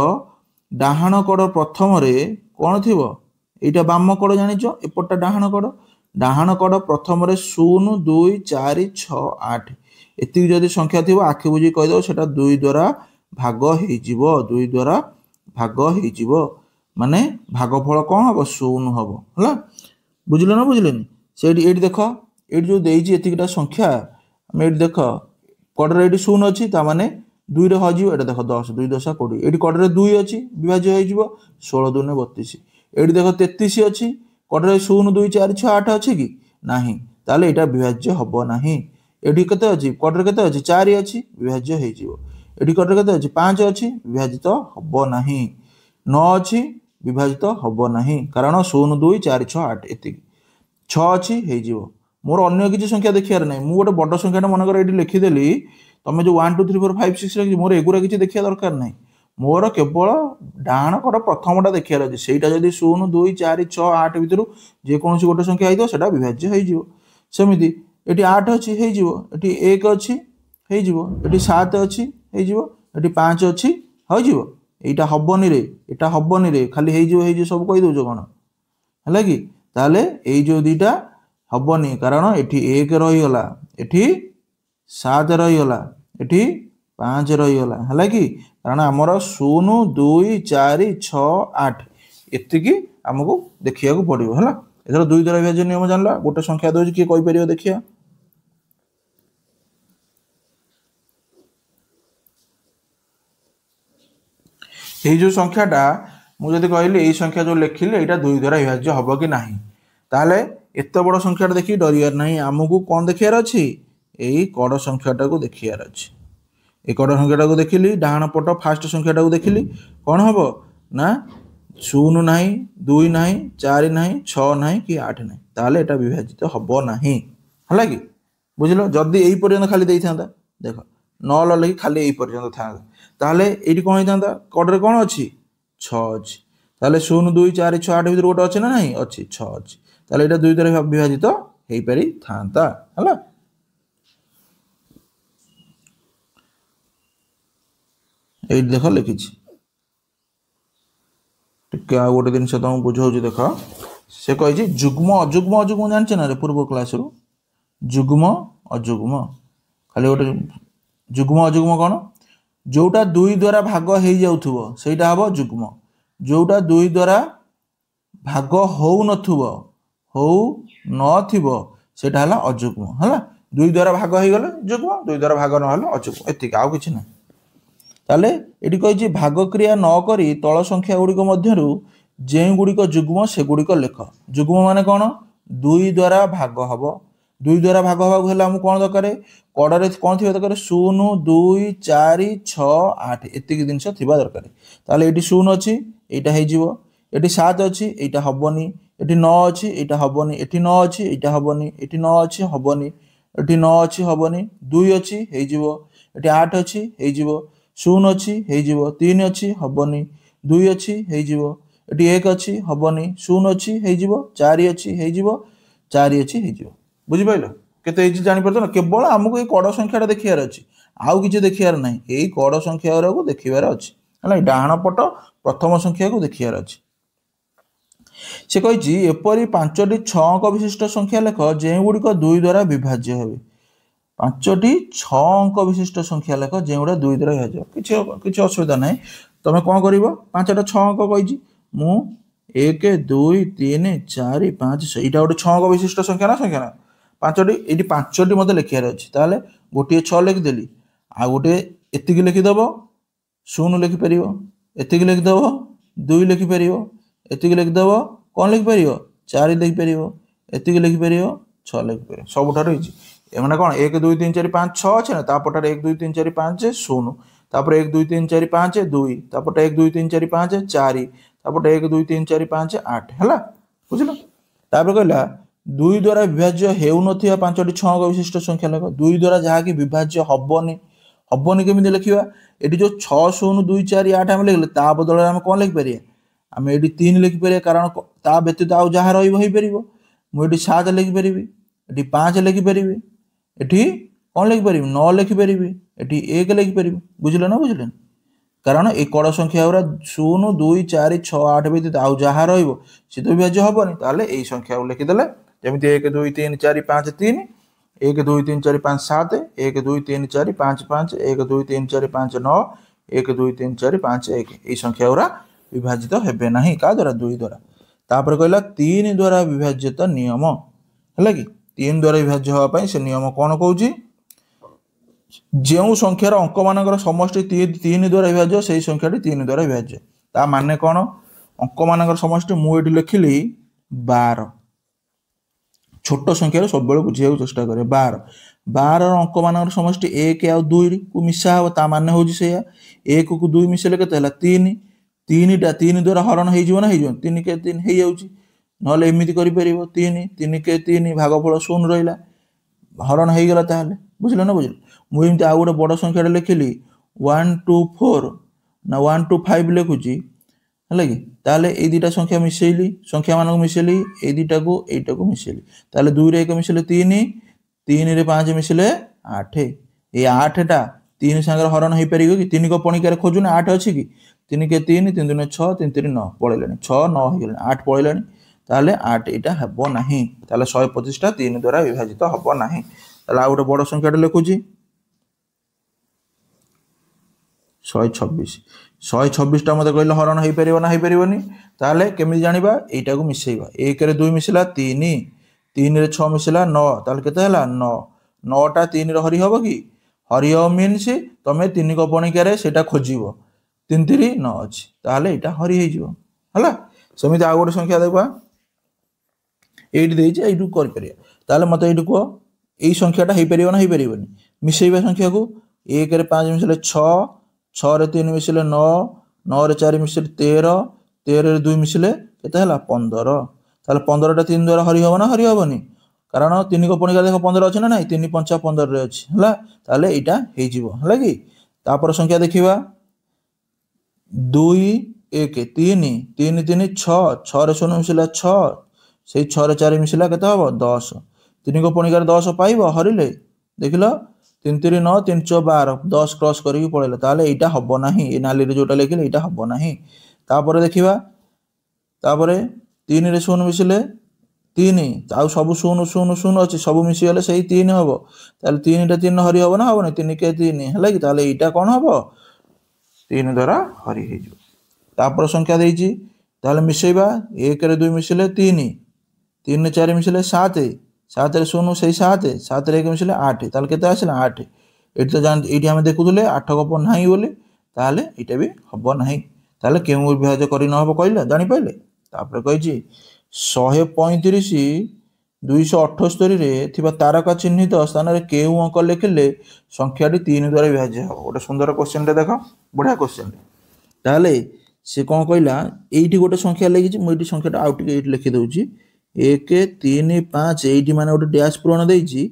डाहाण कड़ प्रथम कौन थी यहाँ बाम कड़ जानिच एपटा डाहाण कड़ प्रथम 0 2 4 6 8 एति जदि संख्या थी आखि बुझी कहीदेव से दुई द्वारा भाग हो दुई द्वारा भाग हो माने भागफल कौन हम 0 हम है बुझल ना बुझे से ये देख ये जो देटा संख्या ये देख कड़े ये 0 अच्छी ताने 2 रे हजो ये देख 10 2 10 20 ये कड़े 2 अच्छी विभाज्य हो 16 2 32 ये देख 33 अच्छी कड़े 0 2 4 6 8 अच्छी कि ना ताले यहाँ विभाज्य हम ना ये केते अच्छी कड़े केते अच्छी 4 अच्छी विभाज्य हो कड़े केते अच्छी 5 अच्छी विभाजित हम ना 9 अच्छी विभाजित हम ना कारण 0 2 4 6 8 एति 6 अच्छी हो मोर अन्य किसी संख्या देखार ना मुझे गोटे बड़ संख्या मनकर ये लिखिदेली तुम जो 1 2 3 4 5 6 रखी मोर एगुरा किसी देखा दरकार ना मोर केवल डाण कड़ प्रथमटा देखार अच्छे से 0 2 4 6 8 भितर जेकोसी गोटे संख्या होता विभाज्य होमती ये 8 अच्छी हो 1 अच्छी हो 7 अच्छी हो 5 अच्छी हो यहाँ हबनी रे यहाँ हबनी रे खाली हो सब कहीदे कौन है कि ताले ये जो दुईटा हबनी कारण ये 1 रहीगला ये 7 रहीगला ये 5 रहीगला है कि कारण आमर 0 2 4 6 8 एतिकी आमको देखा पड़ो है एथर दुई द्वारा विभाज्य नियम जानला गोटे संख्या दौर किए कहीपर देखिए ये जो संख्याटा मुझे कहली यही संख्या जो लिखिले यहाँ दुई द्वारा विभाज्य हम कि ना ताले एत बड़ संख्याटा देखिए डरियार ना आमको कौन देखार अच्छी यही कड़ संख्याटा को देखार अच्छी ये कड़ संख्याटा को देखिली डाहाण पट फास्ट संख्याटा को देखिली कौन हम ना 0 ना 2 ना 4 ना 6 ना कि 8 ना ताले यहाँ विभाजित हम ना है कि बुझल जदि यही पर्यंत खाली दे था देख 9 लिखि खाली यही पर्यंत था ताले ये कौन होता कड़े कौन अच्छी 6 अच्छी ताले 0 2 4 6 8 भर गोटे अच्छे ना नहीं अच्छी 6 अच्छी ताले यहाँ दुई द्वारा विभाजित हो पारि था है ये देख लिखी टे आ गोटे जिन तुम बुझाऊँ देख से कही जुग्म अजुग्म अजुग्म जानचे ना रे पूर्व क्लास रू जुग्म अजुग्म खाली गोटे जुग्म अजुग्म कौन जोटा दुई द्वारा भाग हो जाउथुबो सेटा हबो जुग्म जोटा दुई द्वारा भाग हो नथुबो हो नथिबो सेटा हला अजुग्म हला दुई द्वारा भाग हो गले जुग्म दुई द्वारा भाग न हला अजुग्म एतिक आउ किछि नै ताले एटी कहि भाग क्रिया न करी तळ संख्या गुड़िक मध्यरु जे गुड़िक जुग्म से गुड़िक लेख जुग्म माने कौन दुई द्वारा भाग हबो दुई द्वारा भाग हवा हम कौन दरकार कड़े कौन थी दरकार 0 2 4 6 8 एतिक जिनस थी दरकार ताले ये 0 अच्छी यहाँ ये 7 अच्छी यहाँ हबनी ये 9 अच्छी यहाँ हबनी ये 9 अच्छी यहाँ हबनी ये 9 अच्छी हबनी ये 9 अच्छी हबनी 2 अच्छी हो 8 अच्छी हो 0 अच्छी हो 3 अच्छी हबनी 2 अच्छी हो 1 अच्छी हबनी 0 अच्छी हो 4 अच्छी हो 4 अच्छी हो बुझिपाल केते जापर ना केवल आमको ये कड़ संख्याटा देखार अच्छी आउ कि देखार ना यही कड़ संख्या गुरा देखार अच्छी है डाहाण पट प्रथम संख्या को देखार अच्छी से कही एपरी 5टी 6 अंक विशिष्ट संख्या लेख जो गुड़िक दुई द्वारा विभाज्य हे 5टी 6 अंक विशिष्ट संख्या लेख जो गुड़ा दुई द्वारा विभाज्य किसी असुविधा ना तुम कौन कर 5टा 6 अंक कही मु 1 2 3 4 5 6 यहाँ गोटे 6 अंक विशिष्ट संख्या ना 5टी ये 5टी मत लिखार अच्छी ताले गोटे 6 लिखिदेली आ गोटे एतिक लिखिदेव 0 लिखिपर एतिक लिखिदेव 2 लिखिपर एतिक लिखिदेव कौन लिखिपर 4 लिखिपर ଏତିକି ଲେଖିପାରିବ 6 ଲେଖିପାରିବ ସବୁଠାରୁ ଇଜି। ଏମାନେ କ'ଣ 1 2 3 4 5 6 ଅଛି ନା ତାପଟାରେ 1 2 3 4 5 0 ତାପରେ 1 2 3 4 5 2 ତାପଟେ 1 2 3 4 5 4 ତାପଟେ 1 2 3 4 5 8 ହେଲା ବୁଝିଲ। ତାପରେ କହିଲା 2 ଦ୍ୱାରା ବିଭାଜ୍ୟ ହେଉନଥିବା 5ଟି ଛଅଙ୍କ ବିଶିଷ୍ଟ ସଂଖ୍ୟା ଲେଖ। 2 ଦ୍ୱାରା ଯାହାକି ବିଭାଜ୍ୟ ହବନି କେମିତି ଲେଖିବା? ଏଠି ଯୋଉ 6 0 2 4 8 ଆମେ ଲେଖିଲେ ତା ବଦଳରେ ଆମେ କ'ଣ ଲେଖିପାରିବା? ଆମେ ଏଠି 3 ଲେଖିପାରିବା କାରଣ ତା ବ୍ୟତୀତ ଆଉ ଯାହା ରହିବ ହେଇପାରିବ। ମୁଁ ଏଠି 7 ଲେଖିପାରିବି, ଏଠି 5 ଲେଖିପାରିବି, ଏଠି କ'ଣ ଲେଖିପାରିବି 9 ଲେଖିପାରିବି, ଏଠି 1 ଲେଖିପାରିବି। ବୁଝିଲେ ନା ବୁଝିଲେନି? କାରଣ এই କଡ଼ ସଂଖ୍ୟା ଗୁଡ଼ା 0 2 4 6 8 ବ୍ୟତୀତ ଆଉ ଯାହା ରହିବ ସେ ତ ବିଭାଜ୍ୟ ହବନି। ତାହେଲେ এই ସଂଖ୍ୟାକୁ ଲେଖିଦେଲେ ଯେମିତି 1 2 3 4 5 3 1 2 3 4 5 7 1 2 3 4 5 5 1 2 3 4 5 9 1 2 3 4 5 1 এই ସଂଖ୍ୟା ଗୁଡ଼ା ବିଭାଜିତ ହେବେ ନାହିଁ କାହା ଦ୍ୱାରା 2 ଦ୍ୱାରା। ତାପରେ କହିଲା 3 ଦ୍ୱାରା ବିଭାଜ୍ୟତା ନିୟମ ହେଲା କି 3 ଦ୍ୱାରା ବିଭାଜ୍ୟ ହେବା ପାଇଁ ସେ ନିୟମ କ'ଣ କହୁଛି? ଯେଉଁ ସଂଖ୍ୟାର ଅଙ୍କମାନଙ୍କର ସମଷ୍ଟି 3 ଦ୍ୱାରା ବିଭାଜ୍ୟ ସେହି ସଂଖ୍ୟାଟି 3 ଦ୍ୱାରା ବିଭାଜ୍ୟ। ତା ମାନେ କ'ଣ? ଅଙ୍କମାନଙ୍କର ସମଷ୍ଟି ମୁଁ ଏଠି ଲେଖିଲି 12 ଛୋଟ ସଂଖ୍ୟାରେ ସବୁବେଳେ ବୁଝିବାକୁ ଚେଷ୍ଟା କରେ 12ର ଅଙ୍କମାନଙ୍କର ସମଷ୍ଟି 1 ଆଉ 2 କୁ ମିଶା ହେବ। ତା ମାନେ ହେଉଛି ସେଇଆ 1 କୁ 2 ମିଶେଇଲେ କେତେ ହେଲା 3 3ଟା 3 ଦ୍ୱାରା ହରଣ ହେଇଯିବ ନା ହେଇଯିବ 3 କେ 3 ହେଇଯାଉଛି। ନହେଲେ ଏମିତି କରିପାରିବ 3 କେ 3 ଭାଗଫଳ 0 ରହିଲା ହରଣ ହେଇଗଲା। ତାହେଲେ ବୁଝିଲ ନା ବୁଝିଲ? ମୁଁ ଏମିତି ଆଉ ଗୋଟେ ବଡ଼ ସଂଖ୍ୟାଟା ଲେଖିଲି 1 2 4 ନା 1 2 5 ଲେଖୁଛି ହେଲା କି ତାହେଲେ ଏଇ ଦୁଇଟା ସଂଖ୍ୟା ମିଶେଇଲି ସଂଖ୍ୟାମାନଙ୍କୁ ମିଶେଇଲି ଏଇ ଦୁଇଟାକୁ ଏଇଟାକୁ ମିଶେଇଲି ତାହେଲେ 2ରେ 1 ମିଶିଲେ 3 3ରେ 5 ମିଶିଲେ 8 ଏଇ 8ଟା 3 ସାଙ୍ଗରେ ହରଣ ହେଇପାରିବ କି? 3 କ ପଣିକାରେ ଖୋଜୁନା 8 ଅଛି କି 3 କେ 3 3 2 6 3 3 9 ପଳେଇଲାଣି 6 9 ହେଇଗଲାଣି 8 ପଳେଇଲାଣି ତାହେଲେ 8 ଏଇଟା ହେବ ନାହିଁ। ତାହେଲେ 125ଟା 3 ଦ୍ୱାରା ବିଭାଜିତ ହେବ ନାହିଁ। ତାହେଲେ ଆଉ ଗୋଟେ ବଡ଼ ସଂଖ୍ୟାଟା ଲେଖୁଛି 126ଟା ମୋତେ କହିଲେ ହରଣ ହେଇପାରିବ ନା ହେଇପାରିବନି? ତାହେଲେ କେମିତି ଜାଣିବା? ଏଇଟାକୁ ମିଶେଇବା 1ରେ 2 ମିଶିଲା 3 3ରେ 6 ମିଶିଲା 9 ତାହେଲେ କେତେ ହେଲା 9 9ଟା 3ରେ ହରି ହେବ କି? ହରି ହେବ ମିନ୍ସ ତମେ 3 କ ପଣିକାରେ ସେଇଟା ଖୋଜିବ 3 3 9 ଅଛି ତାହେଲେ ଏଇଟା ହରି ହେଇଯିବ ହେଲା। ସେମିତି ଆଉ ଗୋଟେ ସଂଖ୍ୟା ଦେଖିବା এইটি ଦେଇଛି এইটু କରିପାରିବା। ତାହେଲେ ମୋତେ ଏଇଠି କୁହ ଏଇ ସଂଖ୍ୟାଟା ହେଇପାରିବ ନା ହେଇପାରିବନି? ମିଶେଇବା ସଂଖ୍ୟାକୁ 1ରେ 5 ମିଶିଲେ 6 6ରେ 3 ମିଶିଲେ 9 9ରେ 4 ମିଶିଲେ 13 13ରେ 2 ମିଶିଲେ କେତେ ହେଲା 15 ତାହେଲେ 15ଟା 3 ଦ୍ୱାରା ହରି ହେବ ନା ହରି ହେବନି? କାରଣ 3 କ ପଣିକା ଦେଖ 15 ଅଛି ନା ନାହିଁ 3 5 15ରେ ଅଛି ହେଲା ତାହେଲେ ଏଇଟା ହେଇଯିବ ହେଲା କି। ତାପରେ ସଂଖ୍ୟା ଦେଖିବା 2 1 3 3 3 6 6ରେ 0 ମିଶିଲା 6 ସେଇ 6ରେ 4 ମିଶିଲା କେତେ ହେବ 10 3 କ ପଣିକାରେ 10 ପାଇବ ହରିଲେ ଦେଖିଲ 3 3 9 3 4 12 10 କ୍ରସ୍ କରିକି ପଳେଇଲା ତାହେଲେ ଏଇଟା ହେବ ନାହିଁ। ଏ ନାଲିରେ ଯୋଉଟା ଲେଖିଲେ ଏଇଟା ହେବ ନାହିଁ। ତାପରେ ଦେଖିବା ତାପରେ 3ରେ 0 ମିଶିଲେ 3 ଆଉ ସବୁ 0 0 0 ଅଛି ସବୁ ମିଶିଗଲେ ସେଇ 3 ହେବ ତାହେଲେ 3ଟା 3 ହରି ହେବ ନା ହେବନି 3 କେ 3 ହେଲା କି ତାହେଲେ ଏଇଟା କ'ଣ ହେବ 3 ଦ୍ୱାରା ହରି ହେଇଯିବ। ତାପରେ ସଂଖ୍ୟା ଦେଇଛି ତାହେଲେ ମିଶେଇବା 1ରେ 2 ମିଶିଲେ 3 3ରେ 4 ମିଶିଲେ 7 7ରେ 0 ସେଇ 7 7ରେ 1 ମିଶିଲେ 8 ତାହେଲେ କେତେ ଆସିଲା 8 ଏଠି ତ ଏଇଠି ଆମେ ଦେଖୁଥିଲେ 8 ଗପ ନାହିଁ ବୋଲି ତାହେଲେ ଏଇଟା ବି ହେବ ନାହିଁ। ତାହେଲେ କେଉଁ ବିଭାଜ୍ୟ କରି ନ ହେବ କହିଲେ ଜାଣିପାରିଲେ? ତାପରେ କହିଛି 135 278ରେ ଥିବା ତାରକା ଚିହ୍ନିତ ସ୍ଥାନରେ କେଉଁ ଅଙ୍କ ଲେଖିଲେ ସଂଖ୍ୟାଟି 3 ଦ୍ୱାରା ବିଭାଜ୍ୟ ହେବ? ଗୋଟେ ସୁନ୍ଦର କ୍ୱେଶ୍ଚନଟେ ଦେଖ ବଢ଼ିଆ କ୍ୱେଶ୍ଚନଟେ। ତାହେଲେ ସେ କ'ଣ କହିଲା ଏଇଠି ଗୋଟେ ସଂଖ୍ୟା ଲେଖିଛି ମୁଁ ଏଇଠି ସଂଖ୍ୟାଟା ଆଉ ଟିକେ ଏଇଠି ଲେଖିଦେଉଛି 1 3 5 ଏଇଠି ମାନେ ଗୋଟେ ଡ୍ୟାସ୍ ପୂରଣ ଦେଇଛି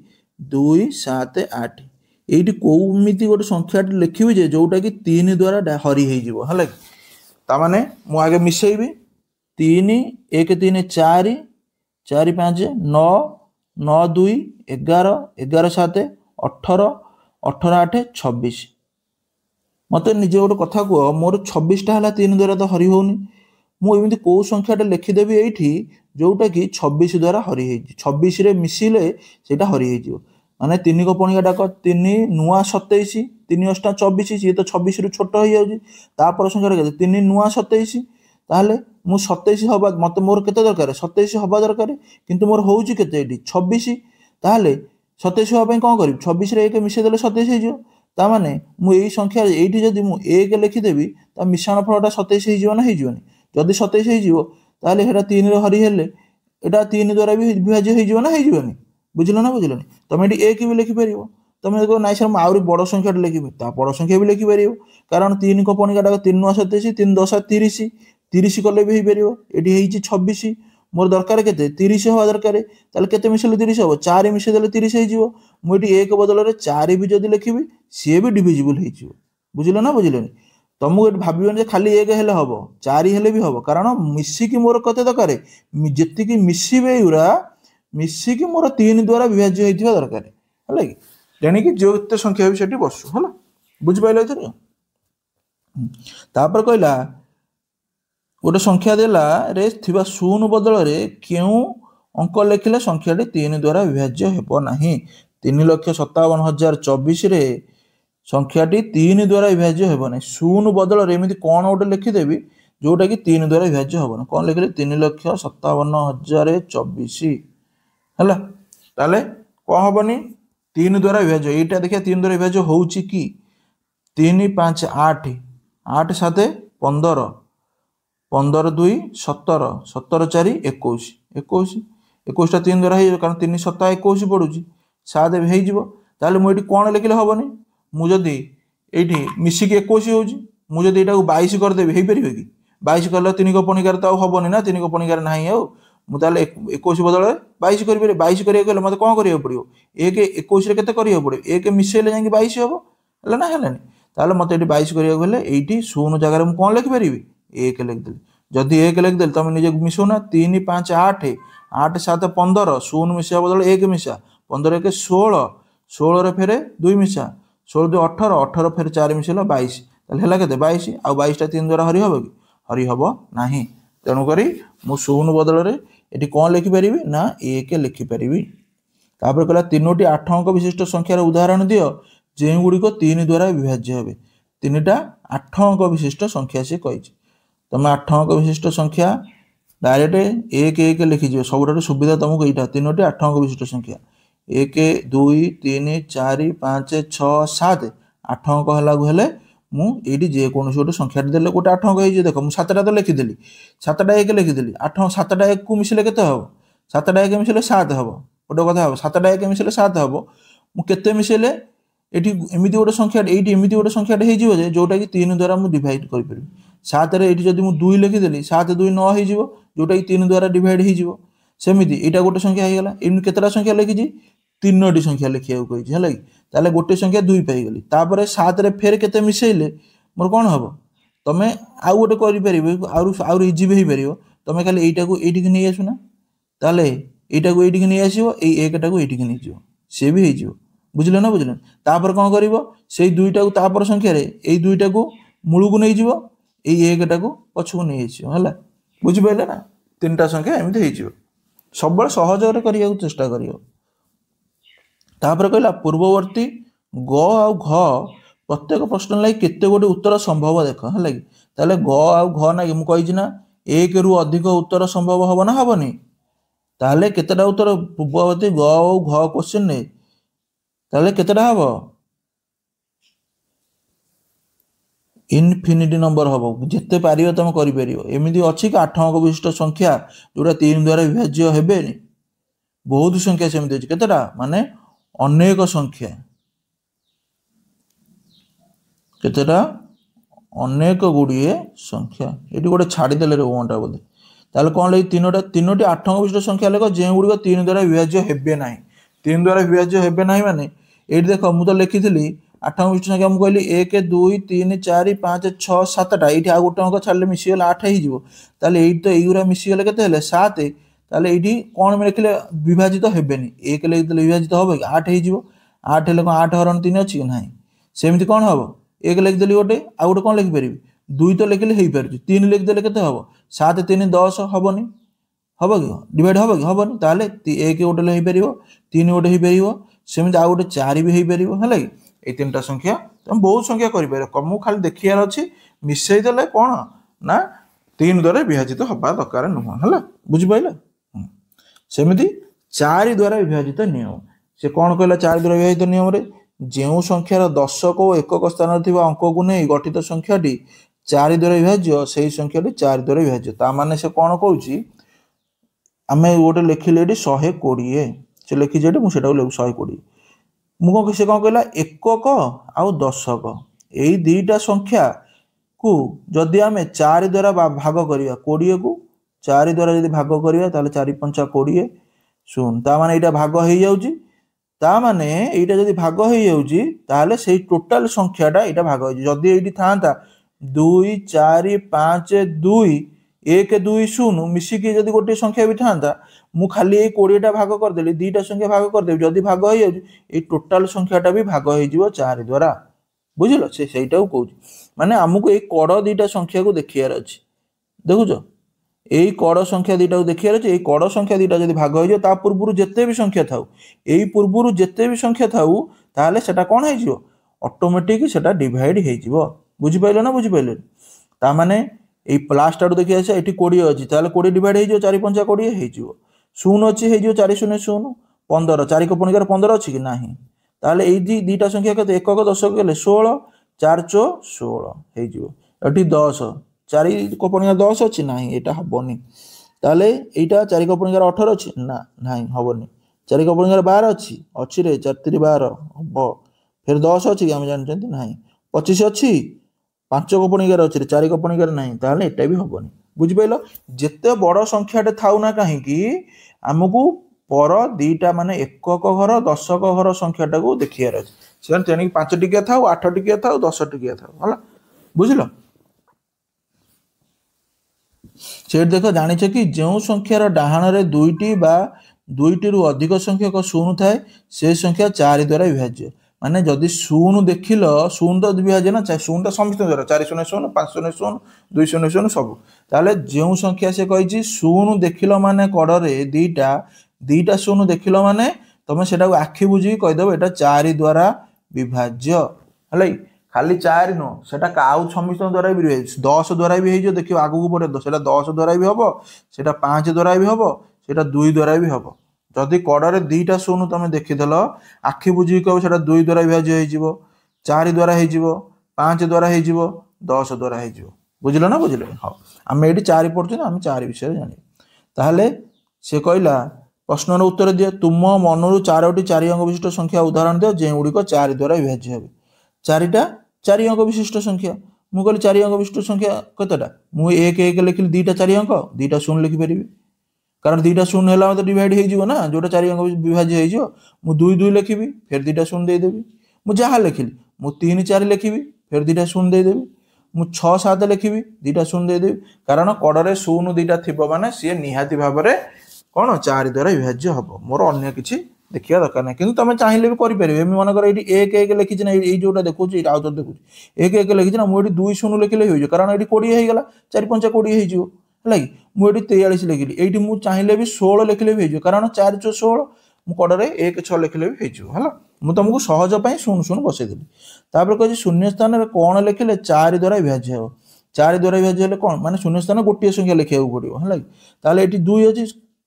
2 7 8 ଏଇଠି କେଉଁମିତି ଗୋଟେ ସଂଖ୍ୟାଟି ଲେଖିବି ଯେ ଯେଉଁଟାକି 3 ଦ୍ୱାରା ହରି ହେଇଯିବ ହେଲା କି। ତାମାନେ ମୁଁ ଆଗେ ମିଶେଇବି 3 1 3 4 4 5 9 9 2 11 11 7 18 18 8 26 ମୋତେ ନିଜେ ଗୋଟେ କଥା କୁହ ମୋର 26ଟା ହେଲା 3 ଦ୍ୱାରା ତ ହରି ହେଉନି ମୁଁ ଏମିତି କେଉଁ ସଂଖ୍ୟାଟା ଲେଖିଦେବି ଏଇଠି ଯେଉଁଟାକି 26 ଦ୍ୱାରା ହରି ହେଇଛି 26ରେ ମିଶିଲେ ସେଇଟା ହରି ହେଇଯିବ ମାନେ 3 କ ପଣିକା ଡାକ 3 ନୂଆ 27 3 ଅଷ୍ଟା 24 ସିଏ ତ 26ରୁ ଛୋଟ ହେଇଯାଉଛି ତାପରେ ସଂଖ୍ୟାଟା କେତେ 3 ନୂଆ 27 ତାହେଲେ ମୁଁ 27 ହେବା ମୋତେ ମୋର କେତେ ଦରକାର 27 ହେବା ଦରକାର କିନ୍ତୁ ମୋର ହେଉଛି କେତେ ଏଇଠି 26 ତାହେଲେ 27 ହେବା ପାଇଁ କ'ଣ କରିବି 26ରେ 1 ମିଶାଇ ଦେଲେ 27 ହେଇଯିବ ତାମାନେ ମୁଁ ଏଇ ସଂଖ୍ୟା ଏଇଠି ଯଦି ମୁଁ 1 ଲେଖିଦେବି ତା ମିଶାଣ ଫଳଟା 27 ହେଇଯିବ ନା ହେଇଯିବନି? ଯଦି 27 ହେଇଯିବ ତାହେଲେ ସେଇଟା 3ରେ ହରି ହେଲେ এটা 3 द्वारा भी विभाज्य हो ना हो बुझल ना बुझलनि तुम ये एक भी लिखिपर तुम कह ना सर मुझे बड़ संख्या लिखी बड़ संख्या भी लिखिपर कारण 3 को पणिका 3 × 7 = 3 × 10 = 30 30 कले भी हो पार ये 26 मोर दरकार के 30 हवा दरकार ताले केते मिसेले 30 हम 4 मिसेदेले 30 हो मुझे एक बदल में 4 भी जब लिखी सी भी डिविजिबल हो बुझल ना बुझलनि तुमको ये भावन खाली एक हेले हम 4 हेले भी हम कारण मिसिकी मोर कते दरकार जी मिसबे युरा मिसिकी मोर 3 द्वारा विभाज्य होता दरकार है कि तेणिक जो संख्या भी सेठी बसु है बुझिपाल तापर कहला गोटे संख्या देला रे थिबा शून्य बदल रे क्यों अंक लिखिले संख्याटी 3 द्वारा विभाज्य हेबो नाही 3,57,024 रे संख्याटी 3 द्वारा विभाज्य हेबो नाही शून्य बदल रे एमिति कोन गोटे लिखिदेबी जोटा कि 3 द्वारा विभाज्य हेबो ना कोन लिखिले 3,57,024 हला ताले कोन हेबोनी 3 द्वारा विभाज्य एटा देखिया 3 द्वारा विभाज्य होउची कि 3 5 8 8 7 15 15 2 17 17 4 21 21 21टा 3 द्वारा हो कारण 3 7 21 पड़ुची 7 भी हो ताले मु एटी कोन लिखिले हबनी मु जदी एटी मिसिकी 21 होउची मु जदी एटा 22 कर देबी हे परिबे कि 22 करले 3 को पणिकार त हबनी ना 3 को पणिकार नाही हो मु ताले 21 बदल 22 करि पारे 22 करिया कहले मते कोन करिया पड़ियो 1 21 रे केते करिया पड़ियो 1 मिसेले जांगी 22 हबो हला ना हलानी ताले मते एटी 22 करिया कहले एटी 0 जगह रे मु कोन लिखि परिबी 1 लिखिदेली जदि 1 लिखिदेली तुम निजे मिसौना 3 5 8 8 7 15 0 मिसा बदल 1 मिसा 15 1 16 16 रे फेरे 2 मिसा 16 2 18 18 फेरे 4 मिसेला 22 ताले हला केते 22 आ 22 टा 3 द्वारा हरि हबो कि हरि हबो नाही तेणु करी मु 0 बदल रे एटी कोन लिखि परिबी ना 1 लिखि परिबी तापर कहला 3टी 8 अंक विशिष्ट संख्यार उदाहरण दियो जे गुडी को 3 द्वारा विभाज्य हेबे 3टा 8 अंक विशिष्ट संख्या से कहिछि तुम 8 अंक विशिष्ट संख्या डायरेक्ट 1 1 लिखिज सब सुविधा तुमको यहाँ 3टी 8 अंक विशिष्ट संख्या 1 2 3 4 5 6 7 8 अंक है मुझे जेकोसी गोटे संख्या देले गोटे 8 अंक हो देख मुझे 7टा तो लिखिदेली 7टा 1 लिखिदेली 8 7टा 1 को मिसिले केते हम 7टा 1 मिसिले 7 हम गोटे कथा हम 7टा 1 मिसिले 7 हम मुझे मिसेले ये एमती गोटे संख्या ये एमती गोटे संख्या हो जोटा कि 3 द्वारा मुझे डिवाइड कर 7 रे ये जब मुझे 2 लिखिदेली 7 2 9 हो जोटा कि 3 द्वारा डिवाइड हो सेमती यहाँ गोटे संख्या होगा एमती केतटा संख्या लिखी 3टी संख्या लिखा कही है ताले गोटे संख्या 2 पाईगली तापर 7 रे फेर केते मिसेइले मोर कौन हम तुम आउ गोटे कर इजी भी हो पार तुम खाली यहीटा को ये नहीं आसुना ताले यहाँ को ये नहीं आसो एकटा को ये नहीं जाओ सी भी हो बुझल ना बुझल तापर कौन कर से 2टा को तापर संख्यार ये 2टा को मूल को नहीं जीव ये 1टा को पछक नहीं है बुझिपारे ना 3टा संख्या एमती हो सब सहज करने चेष्टा कर तापर कहला पूर्ववर्ती ग आउ घ प्रत्येक प्रश्न लगी केते गोटे उत्तर संभव देख है ताले ग आउ घ ना कि मुझे ना 1 रु अधिक उत्तर संभव हम ना हेनी ताले केतेटा उत्तर पूर्ववर्ती ग आउ घ क्वेश्चन ने ताले केतेटा हम इनफिनिटी नंबर हम जिते पार तुम कर एमती अच्छी कि 8 अंक विशिष्ट संख्या जोटा 3 द्वारा विभाज्य हेबे बहुत संख्या सेमती अच्छी केतेटा माने अनेक संख्या केतेटा अनेक गुड़िए संख्या ये गोटे छाड़देले रे ओटा बोधे ताले कौन लगे 3टी 8 अंक विशिष्ट संख्या लेख जो गुड़िक 3 द्वारा विभाज्य हेबे ना 3 द्वारा विभाज्य हेबे ना माने ये देख मुझे लिखी 8 अंक विशिष्ट संख्या मुझे कहली 1 2 3 4 5 6 7टा ये आ गोटे अंक छाड़े मिसीगले 8 हो तो युरा मिसीगले के 7 ताले ये कौन में लिखले विभाजित हेबेनी 1 लिखिले विभाजित हम कि 8 हो 8 हेल्ले कौन 8 हरण 3 अच्छी ना सेमती कौन हम 1 लिखिदेली गोटे आ गोटे कौन लिखिपारि 2 तो लिखिले हो पार 3 लिखिदेले के हम 7 3 10 हेनी हम कि डिवाइड हम कि हेनी ताले 1 गोटे हो पार 3 गोटे हो पार सेमती आ गोटे 4 भी हो पार है ये 3टा संख्या तुम बहुत संख्या कर कमु खाली देखियार अच्छी मिसईदेले कौन ना 3 द्वारा विभाजित हवा दरकार नुह है बुझिपारे सेमती 4 द्वारा विभाजित नियम से कौन कहला 4 द्वारा विभाजित नियम रे जो संख्यार दशक और एकक स्थान अंक को नहीं गठित संख्याटी 4 द्वारा विभाज्य से संख्याटी 4 द्वारा विभाज्य ता माने से कौन कहूँ आम गोटे लिखिले ये 120 से लिखी मुझे 120 मुझे से कौन कहला एकक आउ दशक यही दुईटा संख्या को जदि आम 4 द्वारा भाग करवा 20 को 4 द्वारा जब भाग करवा 4 पंचा 20 शून ता माने यहाँ भाग हो जाऊँगी ता माने यहाँ जब भाग हो जाऊँगी ताहले से टोटाल संख्याटा यहाँ भाग हो जदि ये था 2 4 5 2 1 2 0 मिसिकी जब गोटे संख्या भी था मु खाली 20टा भाग करदेली दुईटा संख्या भाग करदेवी जदि भाग हो जाए टोटाल संख्याटा भी भाग हो 4 द्वारा बुझल से कहूँ माने आमको ये कड़ दुईटा संख्या को देखार अच्छे देखुच यही कड़ संख्या दुईटा को देखार अच्छे कड़ संख्या दुईटा जब भाग हो जाए पूर्व जिते भी संख्या था यही पूर्व जिते भी संख्या थाऊ ताहले सेटा कौन हो ऑटोमेटिक सेटा डिवाइड हो बुझिपाइल ना बुझिपाइल तामाने ये लास्ट आड़ देखिए आसे ये 20 अच्छी 20 डिवाइड हो 4 पंचा 20 हो शून अच्छी हो 4 0 0 15 4 को पणिकार 15 अच्छी कि ना ताहले ये दुईटा संख्या के एकक दशक गले 16 4 4 16 ये 10 4 को पणिकार 10 अच्छी ना यहाँ हेनी ताहले यहाँ 4 को पणिकार 18 अच्छी ना ना हेनी 4 को पणिकार 12 अच्छी रे 4 3 12 हम फिर 10 अच्छी आम जानते ना 25 अच्छी 5 को पणिकार अच्छे 4 को पणिकार ना ताहले एटा भी हेनी बुझिपाइल जिते बड़ संख्याटे थाउ ना कहीं आमको पर दुईटा माने एकक घर दशक घर संख्याटा को देखार अच्छे तेणिक 5 टिकिया था 8 टिकिया था 10 टिकिया था है बुझल से देख जानिछ कि जो संख्यार डाहाण दुईटी बा दुईटी रु अधिक संख्यक शून्य थाए से संख्या 4 द्वारा विभाज्य माने जदि शून्य देखिल शून्य तो विभाज्य ना शून्य समस्त द्वारा 4 0 0 5 0 0 2 0 0 सब ताले जो संख्या से कही शून्य देखिल माने कड़े दुईटा शून्य देखिल माने तुम से आखि बुझी कहीदेव यहाँ 4 द्वारा विभाज्य है खाली 4 नुह से आउ समस्त द्वारा भी 10 द्वारा भी हो देखिए आगू पड़े से 10 द्वारा भी हम से 5 द्वारा भी हम से 2 द्वारा भी हम जदि कड़े दुईटा शून्य तुम देखीदेल आखि बुझी कह से 2 द्वारा विभाज्य हो 4 द्वारा हो 5 द्वारा हो 10 द्वारा हो बुझल ना बुझे हाँ आम ये 4 पढ़ुँ आम 4 विषय जान ताहले से कहला प्रश्न उत्तर दिए तुम मनरु 4टी 4 अंक विशिष्ट संख्या उदाहरण दियो जो गुड़िक 4 द्वारा विभाज्य हे 4टा 4 अंक विशिष्ट संख्या मुझे कहली 4 अंक विशिष्ट संख्या कतटा मुझे 1 1 लिखिली 2टा 4 अंक 2टा शून्य लिखिपारि कारण 2टा शून्य है मतलब डिवाइड हो ना जोटा 4 अंक विभाज्य हो 2 2 लिखी फिर 2टा शून्य देदेवी मुझे जहाँ लिखिली मुझे 3 4 लिखी फिर 2टा शून्य देदेवी मुझे 6 7 लिखी 2टा शून्य देदेवी कारण कड़े शून्य 2टा थी माने सी निहाती भाव में कौन 4 द्वारा विभाज्य हम मोर अन्य किसी देखा दरकार ना कि तुम चाहिए भी करें मनकर ये 1 1 लिखी ना ये जोटा देखो आउ तो देखो 1 1 लिखी ना मुझे 2 0 लिखिले हो कारण ये 20 होगा 4 5 20 हो है मुझे 43 लिखिली ये मुझे चाहिए भी 16 लिखिले भी हो कारण 4 4 16 मुझे 1 6 लिखिले भी हो मुझे तुमको सहजपाई 0 0 बसईदेली तापर कही शून्य स्थान में कौन लिखिले 4 द्वारा विभाज्य हो 4 द्वारा विभाज्य हेल्ले कौन माने शून्य स्थान गोटे संख्या लिखा पड़ो है ताहले ये 2 अच्छी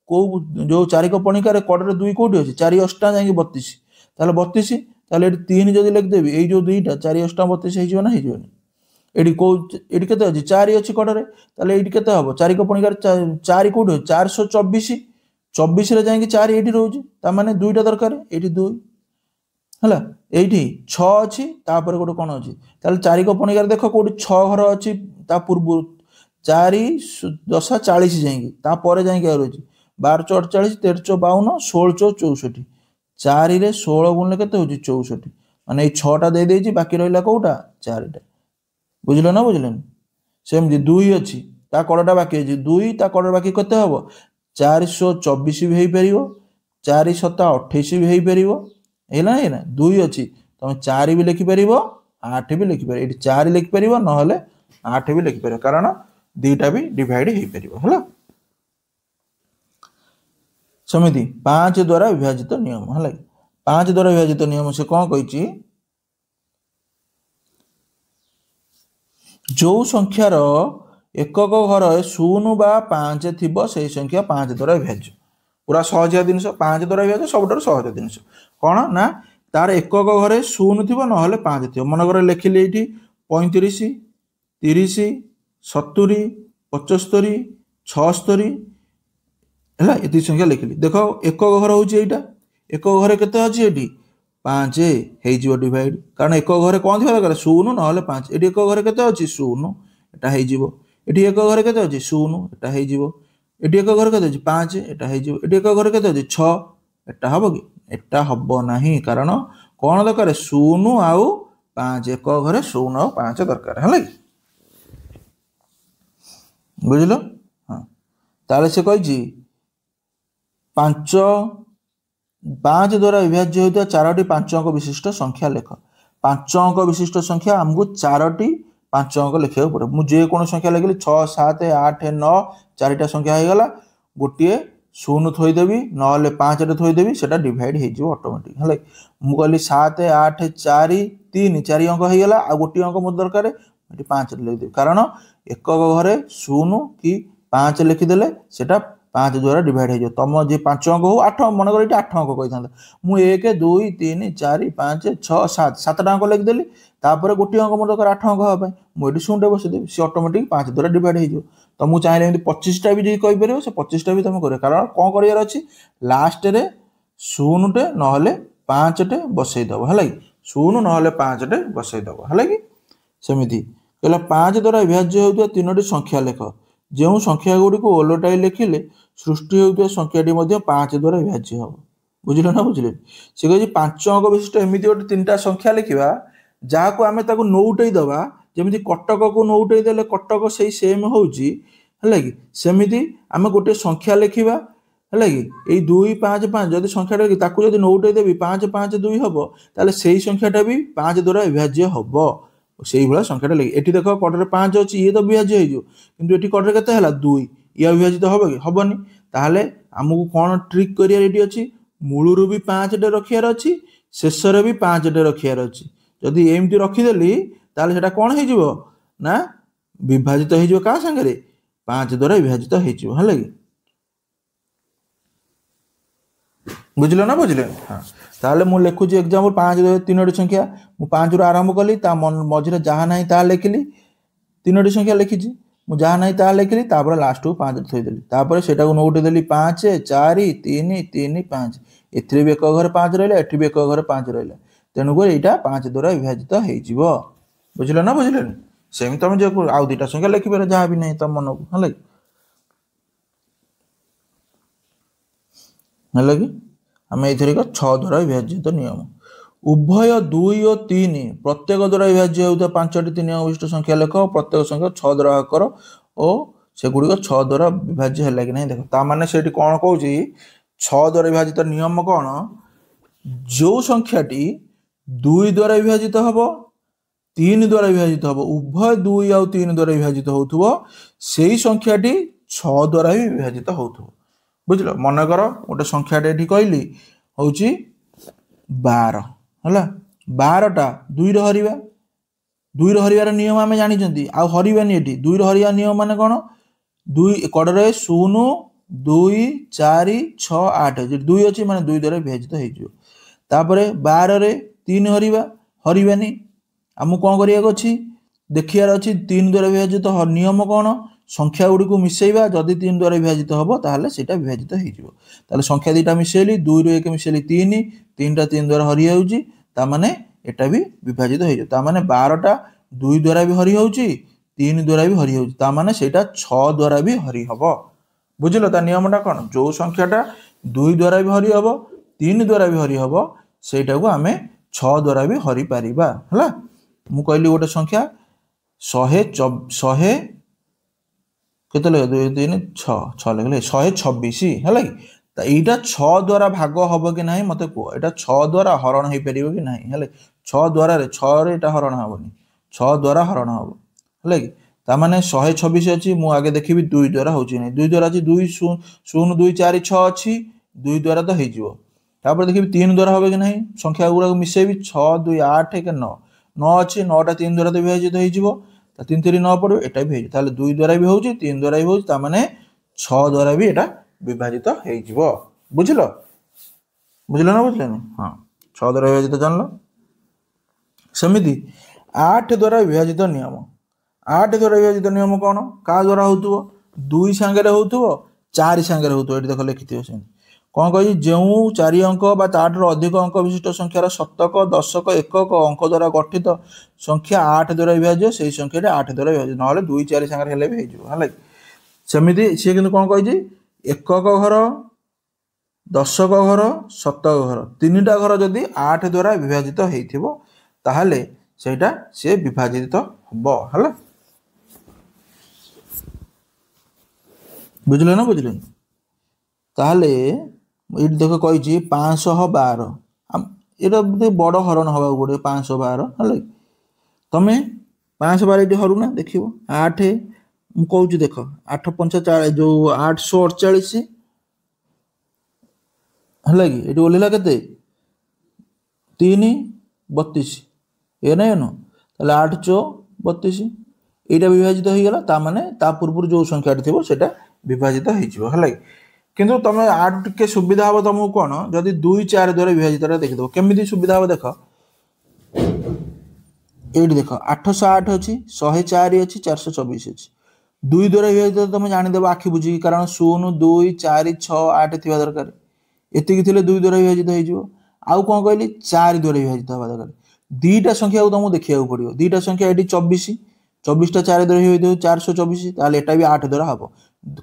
को जो 4 को पणिकार कड़े 2 कौटी अच्छे 4 8 जाए 32 ताहले 32 ताहले 3 जब लिखिदेवी ये जो 2टा 4 8 32 होना हो ये कौ ये के अच्छे 4 अच्छी कड़े ताहले ये के हम 4 को पणिकार 4 कौटी 424 24 जाए 4 ये रोचे ताने 2टा दरकार ये 2 है ये 6 अच्छी तापर गोटे कौन अच्छी ताहले 4 को पणिकार देख कौटी 6 घर अच्छी पूर्व 4 10 40 जाए जाए रोचे 12 48 13 52 16 64 4 रे 16 गुणले केते होची 64 माने ये 6टा दे देची बाकी रहिला कोउटा 4टा बुझलो ना बुझलन सेमती 2 अच्छी ता कड़टा बाकी अछि 2 ता कड़ बाकी केते हबो 424 भी हेई परिबो 4 7 28 भी हेई परिबो हेला हेना 2 अच्छी तुम 4 भी लिखि परिबो 8 भी लिखि परिबो एटी 4 लिखि परिबो न हले 8 भी लिखि परिबो कारण दुईटा भी डिवाइड हेई परिबो हला समिति 5 द्वारा विभाजित नियम है 5 द्वारा विभाजित नियम से कौन कही जो संख्यार एकक घर 0 बा 5 थी से संख्या 5 द्वारा विभाज्य पूरा सहजिया जिनस 5 द्वारा विभाज्य सब सहज जिनस कौन ना तार एकक घर 0 थी ना 5 थी मनकर लिखिली ये 35 30 70 75 76 ହେଲା ଏତିକି ସଂଖ୍ୟା ଲେଖିଲି। ଦେଖ ଏକକ ଘର ହେଉଛି ଏଇଟା, ଏକକ ଘରେ କେତେ ଅଛି ଏଠି 5 ହେଇଯିବ ଡିଭାଇଡ୍, କାରଣ ଏକକ ଘରେ କ'ଣ ଥିବା ଦରକାର 0 ନହେଲେ 5। ଏଠି ଏକକ ଘରେ କେତେ ଅଛି 0, ଏଟା ହେଇଯିବ। ଏଠି ଏକକ ଘରେ କେତେ ଅଛି 0, ଏଟା ହେଇଯିବ। ଏଠି ଏକକ ଘରେ କେତେ ଅଛି 5, ଏଟା ହେଇଯିବ। ଏଠି ଏକକ ଘରେ କେତେ ଅଛି 6, ଏଟା ହବ କି? ଏଟା ହବ ନାହିଁ, କାରଣ କ'ଣ ଦରକାର 0 ଆଉ 5, ଏକକ ଘରେ 0 ଆଉ 5 ଦରକାର, ହେଲା କି? ବୁଝିଲ? ହଁ, ତାହେଲେ ସେ କହିଛି 5 ଦ୍ୱାରା ବିଭାଜ୍ୟ ହେଉଥିବା 4ଟି 5 ଅଙ୍କ ବିଶିଷ୍ଟ ସଂଖ୍ୟା ଲେଖ। 5 ଅଙ୍କ ବିଶିଷ୍ଟ ସଂଖ୍ୟା ଆମକୁ 4ଟି 5 ଅଙ୍କ ଲେଖିବାକୁ ପଡ଼ିବ। ମୁଁ ଯେକୌଣସି ସଂଖ୍ୟା ଲେଖିଲି 6, 7, 8, 9 4ଟା ସଂଖ୍ୟା ହେଇଗଲା, ଗୋଟିଏ 0 ଥୋଇଦେବି ନହେଲେ 5ରେ ଥୋଇଦେବି, ସେଟା ଡିଭାଇଡ୍ ହେଇଯିବ ଅଟୋମେଟିକ୍, ହେଲା। ମୁଁ କହିଲି 7, 8, 4, 3 4 ଅଙ୍କ ହେଇଗଲା, ଆଉ ଗୋଟିଏ ଅଙ୍କ ମୋର ଦରକାର, ଏଠି 5ରେ ଲେଖିଦେବି, କାରଣ ଏକକ ଘରେ 0 କି 5 ଲେଖିଦେଲେ ସେଟା 5 ଦ୍ୱାରା ଡିଭାଇଡ୍ ହେଇଯିବ। ତମ ଯେ 5 ଅଙ୍କ ହଉ 8, ମନେକର ଏଠି 8 ଅଙ୍କ କହିଥାନ୍ତା, ମୁଁ 1 2 3 4 5 6 7 7ଟା ଅଙ୍କ ଲେଖିଦେଲି, ତାପରେ ଗୋଟିଏ ଅଙ୍କ ମୋର ଦରକାର 8 ଅଙ୍କ ହେବା ପାଇଁ, ମୁଁ ଏଠି 0ଟେ ବସେଇଦେବି, ସେ ଅଟୋମେଟିକ୍ 5 ଦ୍ୱାରା ଡିଭାଇଡ୍ ହେଇଯିବ। ତମକୁ ଚାହିଁଲେ ଏମିତି 25ଟା ବି ଯଦି କହିପାରିବ, ସେ 25ଟା ବି ତମେ କରିବ, କାରଣ କ'ଣ କରିବାର ଅଛି ଲାଷ୍ଟରେ 0ଟେ ନହେଲେ 5ଟେ ବସେଇଦେବ, ହେଲା କି? 0 ନହେଲେ 5ଟେ ବସେଇଦେବ, ହେଲା କି? ସେମିତି କହିଲା 5 ଦ୍ୱାରା ବିଭାଜ୍ୟ ହେଉଥିବା 3ଟି ସଂଖ୍ୟା ଲେଖ। ଯେଉଁ ସଂଖ୍ୟା ଗୁଡ଼ିକୁ ଓଲଟାଇ ଲେଖିଲେ ସୃଷ୍ଟି ହେଉଥିବା ସଂଖ୍ୟାଟି ମଧ୍ୟ 5 ଦ୍ୱାରା ବିଭାଜ୍ୟ ହେବ। ବୁଝିଲ ନା ବୁଝିଲେନି? ସେ କହିଛି 5 ଅଙ୍କ ବିଶିଷ୍ଟ ଏମିତି ଗୋଟେ 3ଟା ସଂଖ୍ୟା ଲେଖିବା ଯାହାକୁ ଆମେ ତାକୁ ନଉଟେଇ ଦେବା, ଯେମିତି କଟକକୁ ନଉଟେଇ ଦେଲେ କଟକ ସେଇ ସେମ୍ ହେଉଛି, ହେଲା କି? ସେମିତି ଆମେ ଗୋଟେ ସଂଖ୍ୟା ଲେଖିବା, ହେଲା କି? ଏଇ 2 5 5 ଯଦି ସଂଖ୍ୟାଟା ତାକୁ ଯଦି ନଉଟେଇ ଦେବି 5 5 2 ହେବ, ତାହେଲେ ସେଇ ସଂଖ୍ୟାଟା ବି 5 ଦ୍ୱାରା ବିଭାଜ୍ୟ ହେବ। ସେଇଭଳିଆ ସଂଖ୍ୟାଟା ଲେଖି, ଏଠି ଦେଖ କଡ଼ରେ 5 ଅଛି, ଇଏ ତ ବିଭାଜ୍ୟ ହେଇଯିବ, କିନ୍ତୁ ଏଠି କଡ଼ରେ କେତେ ହେଲା 2, ଇଏ ବିଭାଜିତ ହେବ କି? ହେବନି। ତାହେଲେ ଆମକୁ କ'ଣ ଟ୍ରିକ୍ କରିବାର ଏଠି ଅଛି, ମୂଳରୁ ବି 5ଟେ ରଖିବାର ଅଛି, ଶେଷରେ ବି 5ଟେ ରଖିବାର ଅଛି। ଯଦି ଏମିତି ରଖିଦେଲି ତାହେଲେ ସେଟା କ'ଣ ହେଇଯିବ ନା ବିଭାଜିତ ହେଇଯିବ, କାହା ସାଙ୍ଗରେ 5 ଦ୍ୱାରା ବିଭାଜିତ ହେଇଯିବ, ହେଲା କି? ବୁଝିଲ ନା ବୁଝିଲେନି? ହଁ, ତାହେଲେ ମୁଁ ଲେଖୁଛି ଏକ୍ଜାମ୍ପଲ୍ 5 3ଟି ସଂଖ୍ୟା, ମୁଁ 5ରୁ ଆରମ୍ଭ କଲି, ତା ମଝିରେ ଯାହା ନାହିଁ ତାହା ଲେଖିଲି, 3ଟି ସଂଖ୍ୟା ଲେଖିଛି, ମୁଁ ଯାହା ନାହିଁ ତାହା ଲେଖିଲି, ତାପରେ ଲାଷ୍ଟକୁ 5ରେ ଥୋଇଦେଲି, ତାପରେ ସେଟାକୁ ନଉଟେଇ ଦେଲି 5 4 3 3 5, ଏଥିରେ ବି ଏକକ ଘରେ 5 ରହିଲା, ଏଠି ବି ଏକକ ଘରେ 5 ରହିଲା, ତେଣୁକରି ଏଇଟା 5 ଦ୍ୱାରା ବିଭାଜିତ ହେଇଯିବ। ବୁଝିଲ ନା ବୁଝିଲେନି? ସେମିତି ତମେ ଯେ ଆଉ 2ଟା ସଂଖ୍ୟା ଲେଖିପାର, ଯାହା ବି ନାହିଁ ତମ ମନକୁ, ହେଲା କି? ହେଲା କି? ଆମେ ଏଇଥରିକ 6 ଦ୍ୱାରା ବିଭାଜିତ ନିୟମ, ଉଭୟ 2 ଓ 3 ପ୍ରତ୍ୟେକ ଦ୍ୱାରା ବିଭାଜ୍ୟ ହେଉଥିବା 5ଟି 3 ଅଙ୍କ ବିଶିଷ୍ଟ ସଂଖ୍ୟା ଲେଖ, ପ୍ରତ୍ୟେକ ସଂଖ୍ୟା 6 ଦ୍ୱାରା ଭାଗ କର ଓ ସେଗୁଡ଼ିକ 6 ଦ୍ୱାରା ବିଭାଜ୍ୟ ହେଲା କି ନାହିଁ ଦେଖ। ତାମାନେ ସେଠି କ'ଣ କହୁଛି, 6 ଦ୍ୱାରା ବିଭାଜିତ ନିୟମ କ'ଣ, ଯେଉଁ ସଂଖ୍ୟାଟି 2 ଦ୍ୱାରା ବିଭାଜିତ ହେବ, 3 ଦ୍ୱାରା ବିଭାଜିତ ହେବ, ଉଭୟ 2 ଆଉ 3 ଦ୍ୱାରା ବିଭାଜିତ ହେଉଥିବ, ସେଇ ସଂଖ୍ୟାଟି 6 ଦ୍ୱାରା ବି ବିଭାଜିତ ହେଉଥିବ। ବୁଝିଲ? ମନେକର ଗୋଟେ ସଂଖ୍ୟାଟେ ଏଠି କହିଲି ହେଉଛି 12, ହେଲା, 12ଟା 2ରେ ହରିବା, 2ରେ ହରିବାର ନିୟମ ଆମେ ଜାଣିଛନ୍ତି, ଆଉ ହରିବାନି। ଏଠି 2ରେ ହରିବା ନିୟମ ମାନେ କ'ଣ, 2 କଡ଼ରେ 0 2 4 6 8, ଯଦି 2 ଅଛି ମାନେ 2 ଦ୍ୱାରା ବିଭାଜିତ ହେଇଯିବ। ତାପରେ 12ରେ 3 ହରିବା, ହରିବାନି, ଆମକୁ କ'ଣ କରିବାକୁ ଅଛି, ଦେଖିବାର ଅଛି 3 ଦ୍ୱାରା ବିଭାଜିତ ନିୟମ କ'ଣ, ସଂଖ୍ୟା ଗୁଡ଼ିକୁ ମିଶେଇବା, ଯଦି 3 ଦ୍ୱାରା ବିଭାଜିତ ହେବ ତାହେଲେ ସେଇଟା ବିଭାଜିତ ହେଇଯିବ। ତାହେଲେ ସଂଖ୍ୟା 2ଟା ମିଶେଇଲି, 2ରୁ 1 ମିଶେଇଲି 3, 3ଟା 3 ଦ୍ୱାରା ହରି ଯାଉଛି, ତାମାନେ ଏଟା ବି ବିଭାଜିତ ହେଇଯିବ। ତାମାନେ 12ଟା 2 ଦ୍ୱାରା ବି ହରି ହେଉଛି, 3 ଦ୍ୱାରା ବି ହରି ହେଉଛି, ତାମାନେ ସେଇଟା 6 ଦ୍ୱାରା ବି ହରି ହେବ। ବୁଝିଲ ତା ନିୟମଟା କ'ଣ, ଯେଉଁ ସଂଖ୍ୟାଟା 2 ଦ୍ୱାରା ବି ହରି ହେବ, 3 ଦ୍ୱାରା ବି ହରି ହେବ, ସେଇଟାକୁ ଆମେ 6 ଦ୍ୱାରା ବି ହରି ପାରିବା, ହେଲା। ମୁଁ କହିଲି ଗୋଟେ ସଂଖ୍ୟା 100 କେତେ ଲେଖେ 2 3 6 6 ଲେଖିଲେ 126, ହେଲା କି? ତ ଏଇଟା 6 ଦ୍ୱାରା ଭାଗ ହେବ କି ନାହିଁ ମୋତେ କୁହ, ଏଇଟା 6 ଦ୍ୱାରା ହରଣ ହେଇପାରିବ କି ନାହିଁ, ହେଲା। 6 ଦ୍ୱାରରେ 6ରେ ଏଇଟା ହରଣ ହେବନି, 6 ଦ୍ୱାରା ହରଣ ହେବ, ହେଲା କି? ତାମାନେ 126 ଅଛି, ମୁଁ ଆଗେ ଦେଖିବି 2 ଦ୍ୱାରା ହେଉଛି ନାହିଁ, 2 ଦ୍ୱାରା ଅଛି 2 0 2 4 6 ଅଛି, 2 ଦ୍ୱାରା ତ ହେଇଯିବ। ତାପରେ ଦେଖିବି 3 ଦ୍ୱାରା ହେବ କି ନାହିଁ, ସଂଖ୍ୟା ଗୁଡ଼ାକୁ ମିଶେଇବି, 6 2 8 9 9 ଅଛି, 9ଟା 3 ଦ୍ୱାରା ତ ବିଭାଜିତ ହେଇଯିବ, 3 3 9 ପଡ଼ିବ, ଏଟା ବି ହେଇଯିବ, ତାହେଲେ 2 ଦ୍ୱାରା ବି ହେଉଛି, 3 ଦ୍ୱାରା ବି ହେଉଛି, ତାମାନେ 6 ଦ୍ୱାରା ବି ଏଟା ବିଭାଜିତ ହେଇଯିବ। ବୁଝିଲ? ବୁଝିଲ ନା ବୁଝିଲନି? ହଁ, 6 ଦ୍ୱାରା ବିଭାଜିତ ଜାଣିଲ। ସେମିତି 8 ଦ୍ୱାରା ବିଭାଜିତ ନିୟମ, 8 ଦ୍ୱାରା ବିଭାଜିତ ନିୟମ କ'ଣ, କାହା ଦ୍ୱାରା ହେଉଥିବ, 2 ସାଙ୍ଗରେ ହେଉଥିବ, चारि सांगे होतो ये देख लिखि से कौन कही जो 4 अंक बा ताठर अधिक अंक विशिष्ट संख्यार शतक दशक एकक अंक द्वारा गठित संख्या 8 द्वारा विभाज्य से संख्या 8 द्वारा विभाज्य ना 2 4 सांगे हेले भी है सेमती सी कि कौन कही एकक घर दशक घर शतक घर 3टा घर जदि 8 द्वारा विभाजित होइथिबो ताहले सेटा से विभाजित हबो हला बुझले ना बुझले ताहले ये देख कही 512 ये बड़ हरण हवा पड़े 512 है तुम 512 ये हरू ना देख 8 मुझे देख 8 45 जो 848 है कि ये ओल्ला के 3 32 ये ना एन ताले 8 चौ 32 यहाँ विभाजित हो गला ता माने ता पूर्व जो संख्या थी सेटा विभाजित है किंतु तुम आठ टिके सुविधा हम तुमको कौन जदि 2 4 द्वारा विभाजित देखिदेव केमी सुविधा हम देख ये देख 808 अच्छी 104 अच्छी 424 अच्छी 2 द्वारा विभाजित तुम जानीदेव आखि बुझी कारण 0 2 4 6 8 थी दरकार एति 2 द्वारा विभाजित हो आउ कौन कहली 4 द्वारा विभाजित हवा दरकार 2टा संख्या को तुमको देखा पड़ो 2टा संख्या ये 24 24टा 4 द्वारा विभाजित 424 ताल एटा भी 8 द्वारा हम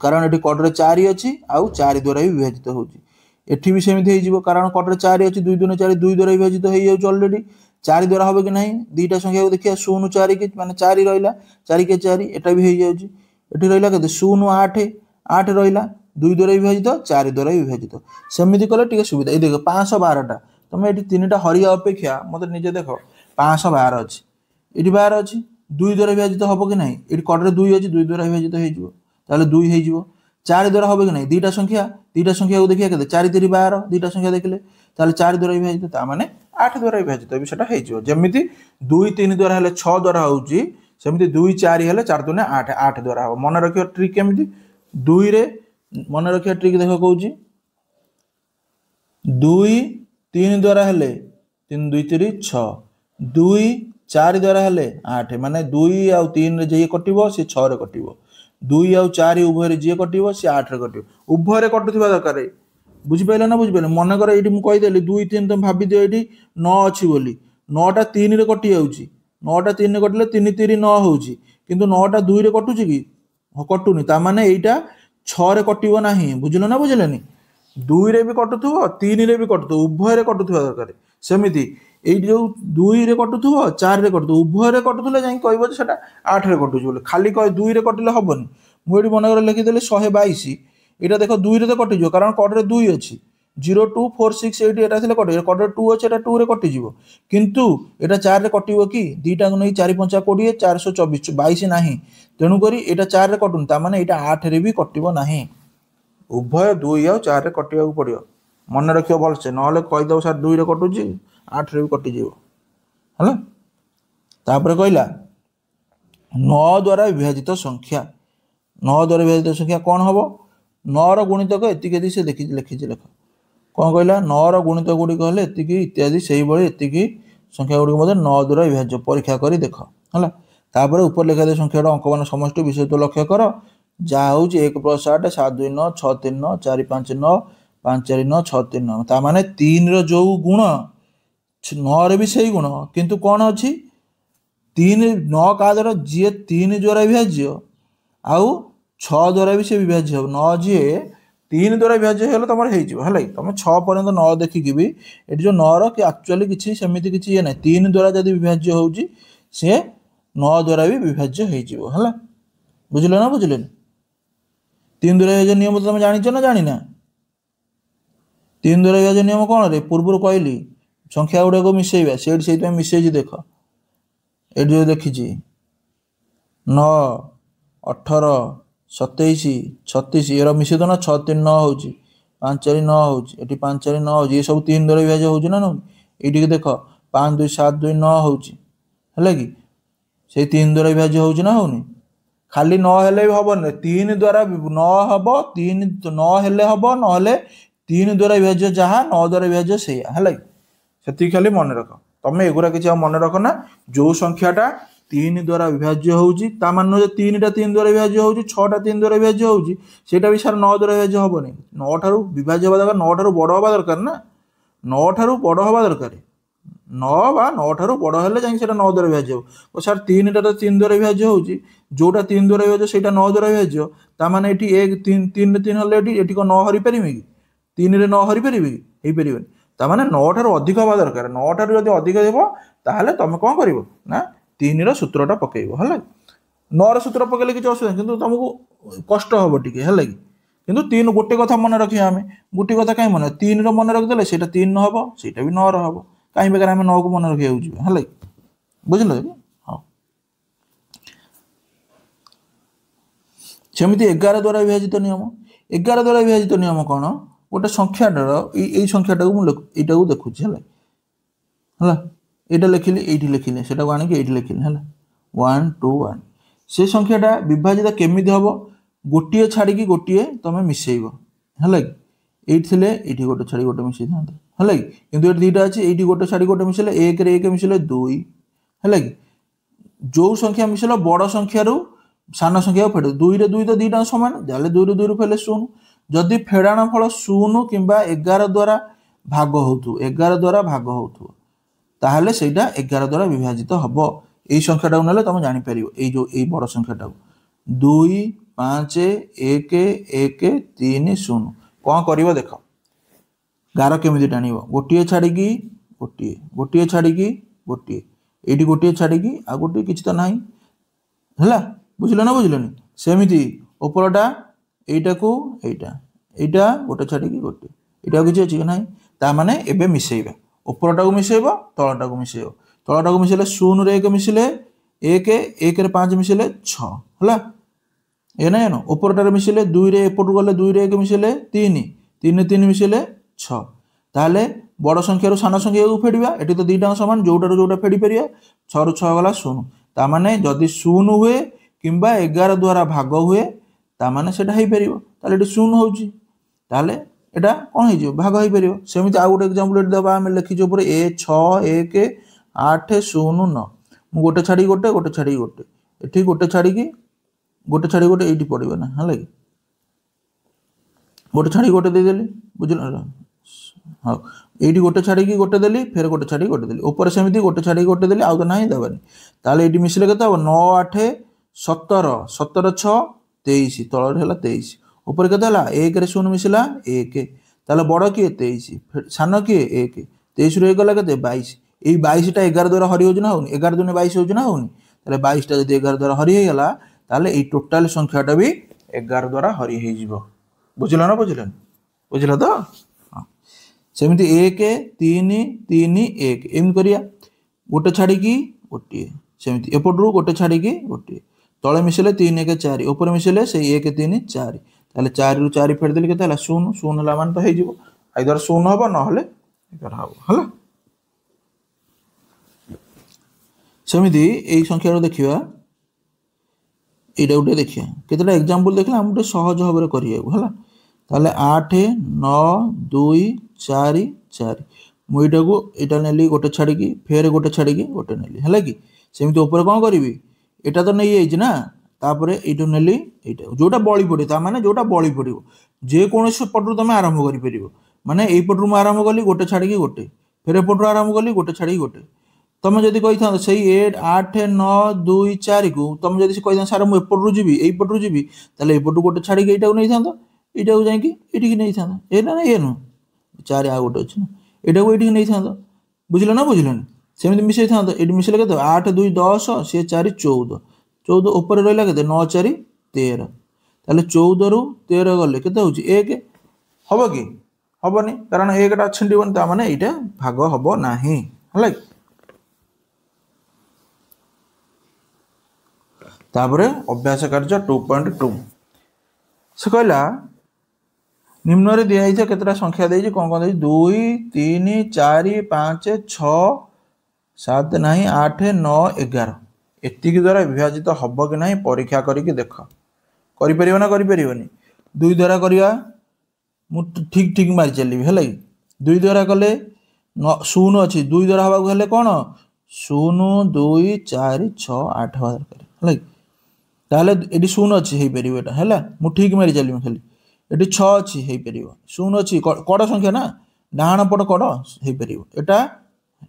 कारण ये कड़े 4 अच्छी आउ 4 द्वारा भी विभाजित होती भी सेमती हो कारण कड़े 4 अच्छी 2 2 4 2 द्वारा विभाजित हो जाए अलरेडी 4 द्वारा हम कि ना 2टा संख्या को देखिए 0 4 के माने 4 रहा 4 के 4 एटा भी हो जाए रहा के 0 8 8 रहा 2 द्वारा विभाजित 4 द्वारा विभाजित सेमती कले टे सुविधा ये देख 512टा तुम ये 3टा हरिया अपेक्षा मतलब निजे देख 512 अच्छी ये 12 अच्छी 2 द्वारा विभाजित हम कि ना ये कड़े 2 अच्छी 2 द्वारा विभाजित हो ताले 2 हो 4 द्वारा हम कि ना 2टा संख्या को देखिए के 4 3 12 2टा संख्या देखले ताले 4 द्वारा विभाजित ता माने 8 द्वारा विभाजित भी सेटा हो जमीती 2 3 द्वारा हेले 6 द्वारा होउची सेमती 2 4 हेले 4 2 8 8 द्वारा हो मन रखियो ट्रिक केमिति 2 रे मन रखियो ट्रिक देखो कहूची 2 3 द्वारा हेले 3 2 3 6 2 4 द्वारा हेले 8 माने 2 आ 3 रे जे कटिवो से 6 रे कटिवो 2 आ 4 उभय जी कटिवो सी 8 रे कटिवो उभय कटुवा दरकार बुझिपारे ना बुझिपारे मनकर ये मुझे 2 3 तुम भाभी दियो ये 9 अच्छी बोली 9टा 3 रे कटि जाऊँगी 9टा 3 रे कटिले 3 3 9 होउची किंतु 9टा 2 रे कटुची कि कटुनी ता माने एटा 6 रे कटिवो नाही बुझिलो ना बुझिलेनी 2 रे भी कटुथुवो 3 रे भी कटुथुवो उभय रे कटुथुवा दरकार सेमिति ये जो 2 रे कटुथुवो 4 रे कटुथुवो उभय रे कटुथुले जाई कहबो जे सेटा 8 रे कटुची बोली खाली कह 2 रे कटिले हबनी मु एडी मन कर लिखि देले 122 एटा देखो 2 रे तो कटि जो कारण कड़े 2 अच्छी 0 2 4 6 8 एटा थिले कटि कड़े 2 अच्छे एटा 2 रे कटि जिवो किंतु एटा 4 रे कटिवो कि दीटा को नै 4 5 20 424 22 नाही तेनु करी एटा 4 रे कटुन ता माने एटा 8 रे भी कटिवो नाही उभय 2 आ 4 रे कटिया को पड़ियो मन रखियो भलसे नहले कहि दउ सर 2 रे कटुची 8 रे भी कटि जिवो हला तापर कहला 9 द्वारा विभाजित संख्या 9 द्वारा विभाजित संख्या कौन हम 9 रो गुणितक एति से लिखि लेख कौन कहला 9 रो गुणितक गुड़ी कहले एति इत्यादि सही बळे एति संख्या गुड़ी मते 9 द्वारा विभाज्य परीक्षा करी देख हला तापर ऊपर लिखा दे संख्या अंक मान समष्टि विषय तो लक्ष्य कर जा हूँ 1 + 8 7 2 9 6 3 9 4 5 9 5 4 9 6 3 9 ता माने 3 रो जो गुण 9 रे भी सही गुण किंतु कौन अच्छी 3 9 का द्वारा जी 3 द्वारा विभाज्य आउ 6 द्वारा भी से विभाज्य हो 9 जी 3 द्वारा विभाज्य हेले तुम है तुम 6 पर्यंत 9 देखिकी भी ये जो 9 रो कि एक्चुअली किसी सेमती किसी ये ना 3 द्वारा जब विभाज्य होउची से 9 द्वारा भी विभाज्य हो है बुझल ना बुझल 3 द्वारा विभाज्य नियम तुम जानिଛ ना जानी ना 3 द्वारा विभाज्य नियम कौन रे पूर्व कहली संख्या गुड़ा को मिसेबा से मिसेजी देख ये जो देखी 9 18 27 36 ये मिसे तो ना 6 3 9 हो 5 4 9 हो 5 4 9 हो ये सब 3 द्वारा विभाज्य हो ना ये देख 5 2 7 2 9 हो कि से 3 द्वारा विभाज्य हो ना होनी खाली 9 हेले भी हबन 3 द्वारा 9 हब 3 9 हेले हब ना 3 द्वारा विभाज्य जहाँ 9 द्वारा विभाज्य से खाली मन रख तुम एगुरा किसी मन रख ना जो संख्याटा 3 द्वारा विभाज्य होउची ता मान जे 3टा 3 द्वारा विभाज्य होउची 6टा 3 द्वारा विभाज्य होउची सेटा भी सर 9 द्वारा विभाज्य होबनी 9 ठारू विभाज्य होबा दरकार 9 ठारू बड़ होबा दरकार ना 9 ठारू बड़ होबा दरकार 9 बा 9 ठारू बड़ हेले जाई सेटा 9 द्वारा विभाज्य हो ओ सर 3टा तो 3 द्वारा विभाज्य होउची जोटा 3 द्वारा विभाज्य सेटा 9 द्वारा विभाज्य ता माने एठी 1 3 3 रे 3 हले एठी को 9 हरि परिबे कि 3 रे 9 हरि परिबे कि हेई परिबे ता माने 9 ठारू अधिक होबा दरकार 9 ठारू यदि अधिक हेबो ताहले तमे कोन करिवो ना 3 रो सूत्रटा पकेइबो हला 9 रो सूत्र पकेले कि असुविधा किंतु तुमको कष्ट होबो टिके हला कि किंतु 3 गोटे कथा मन रखिया हमें गोटे कथा काई मन 3 रो मन रख देले सेटा 3 न होबो सेटा भी 9 रो होबो काई बेकार हमें 9 को मन रखिया होउची हला बुझलो हां सेमिति 11 द्वारा विभाजित नियम 11 द्वारा विभाजित नियम कोन गोटे संख्याटार एई संख्याटा को एटा को देखुची हला हला एटा लिखिले एठी लिखिले सेटा को आनी के एठी लिखिले हला 1 2 1 से संख्याटा विभाजित केमिति हबो गोटिए छाड़ी की गोटिए तमे मिसेइबो हला एठी थिले एठी गोटे छाड़ी गोटे मिसेइ थांत हला किंतु एठी दुईटा अछि एठी गोटे छाड़ी गोटे मिसेले 1 रे 1 मिसेले 2 हला जो संख्या मिसेलो बड़ संख्या रो सान संख्या फेड 2 रे 2 तो दीटा समान जाले 2 रे 2 रो फेले 0 जदि फेडाण फल 0 किंबा 11 द्वारा भाग होतु 11 द्वारा भाग होतु ताहले सेटा 11 द्वारा विभाजित हबो एई संख्याटा नले तुम जानि परिबो एई जो एई बड़ संख्याटा 2 5 1 1 3 0 कोन करिवो देखो गार केमिति टाणिबो गोटिए छाडी की गोटिए गोटिए छाडी की गोटिए एठी गोटिए छाडी की आ गोटिए किछ त नाही हला बुझलो ना बुझलोनी सेमिति ऊपरटा एटा को एटा एटा गोटे छाडी की गोटे एटा किछ अछि नाही ता माने एबे मिसेइबा ऊपरटा को मिसेइबो तळटा को मिसेइबो तळटा को मिसेले 0 रे 1 मिसेले 1 1 रे 5 मिसेले 6 हला ए ना एनो ऊपरटा रे मिसेले 2 रे एपटु गले 2 रे 1 मिसेले 3 3 रे 3 मिसेले 6 ताले बड़ संख्या रो सान संख्या को फेडिबा एठी तो दीटा समान जोटा रो जोटा फेडी परिया 6 रो 6 गला 0 ता माने जदी 0 हुए किंबा 11 द्वारा भाग हुए ता माने सेटा हेई परिबो ताले एठी 0 होउची ताले एटा कोन हेई जो भाग हेई परिबो सेमिति आ गोटे एग्जांपल एठी दबा हम लिखि जो ऊपर ए 6 1 8 0 9 मु गोटे छाडी गोटे एठी गोटे छाडी गोटे एठी पड़िबो ना हला कि गोटे छाडी गोटे दे देली बुझलो हां एठी गोटे छाडी की गोटे देली फेर गोटे छाडी गोटे देली ऊपर सेमिति गोटे छाडी गोटे देली आ तो नाही दबानी ताले एठी मिसले केते हो 9 8 17 17 6 23 तळ हेला 23 ऊपर केते हला 1 रे 0 मिसला 1 ताले बड़ की 23 सान की 1 23 रे गला केते 22 एई 22 टा 11 द्वारा हरि होज ना होनी 11 दुने 22 होज ना होनी ताले 22 टा जदी 11 द्वारा हरि हे गला ताले एई टोटल संख्याटा भी 11 द्वारा हरि हे जिवो बुझलो ना बुझलो तो सेमिति 1 3 3 1 एम करिया गोटे छाडी की गोटे सेमिति एपटरू गोटे छाडी की गोटे तळे मिसले 3 1 4 ऊपर मिसले से 1 3 4 ताले 4 रु 4 फेड देली केते हला 0 0 हला मान तो हे जिवो आइदर 0 हबो न हले 11 हबो हला सेमिति एई संख्या रो देखिबा एटा उटे देखिया केतेटा एग्जांपल देखला हम उटे सहज हबरे करिया हला ताले 8 9 2 4 4 मु एटा को एटा नेली गोटे छाडी की फेर गोटे छाडी की गोटे नेली हला कि सेमिति ऊपर कोन करबी एटा तो नै आइज ना तापरे एटो नेली एटा जोटा बळी पडी ता माने जोटा बळी पडिबो जे कोनोस पटरु तमे आरंभ करि परिबो माने एई पटरु म आरंभ कली गोटे छाडी की गोटे फेर पटरु आरंभ कली गोटे छाडी की गोटे तमे जदी कहि था सही 8 9 2 4 को तमे जदी कहि था सारा मु एपटरु जीबी एई पटरु जीबी ताले एपटु गोटे छाडी के एटा को नै थांतो एटा को जाई कि एठी की नै थांतो ए ना ए नो 4 आ गोटे अछि एटा को एठी की नै थांतो बुझलो ना बुझलोनी सेमिति मिसै थांतो एठी मिसले केते 8 2 10 से 4 14 14 ऊपर रहला केते 9 4 13 ताले 14 रु 13 गले केते होची 1 हबो कि हबोनी कारण 1 टा छिंडीबन ता माने एटा भाग हबो नाही हला तापरे अभ्यास कार्य 2.2 से कहला निम्न रे दिया हिचा केतरा संख्या देई कोन कोन देई 2 3 4 5 6 7 नहीं 8 9 11 एति द्वारा विभाजित हबो कि नहीं परीक्षा करी के देख करि परिबो ना करि परिबोनी 2 द्वारा करिया मु ठीक ठीक मारि चली हेलै 2 द्वारा कले 0 अछि 2 द्वारा हबा हेले कोन 0 2 4 6 8 হওয়া দরকার ହେଲା କି ତାହେଲେ ଏଠି 0 ଅଛି ହେଇପାରିବ ଏଟା ହେଲା ମୁଁ ଠିକ୍ ମାରି ଚାଲିବି ଖାଲି ଏଠି 6 ଅଛି ହେଇପାରିବ 0 ଅଛି କଡ଼ ସଂଖ୍ୟା ନା ଡାହାଣ ପଟ କଡ଼ ହେଇପାରିବ ଏଟା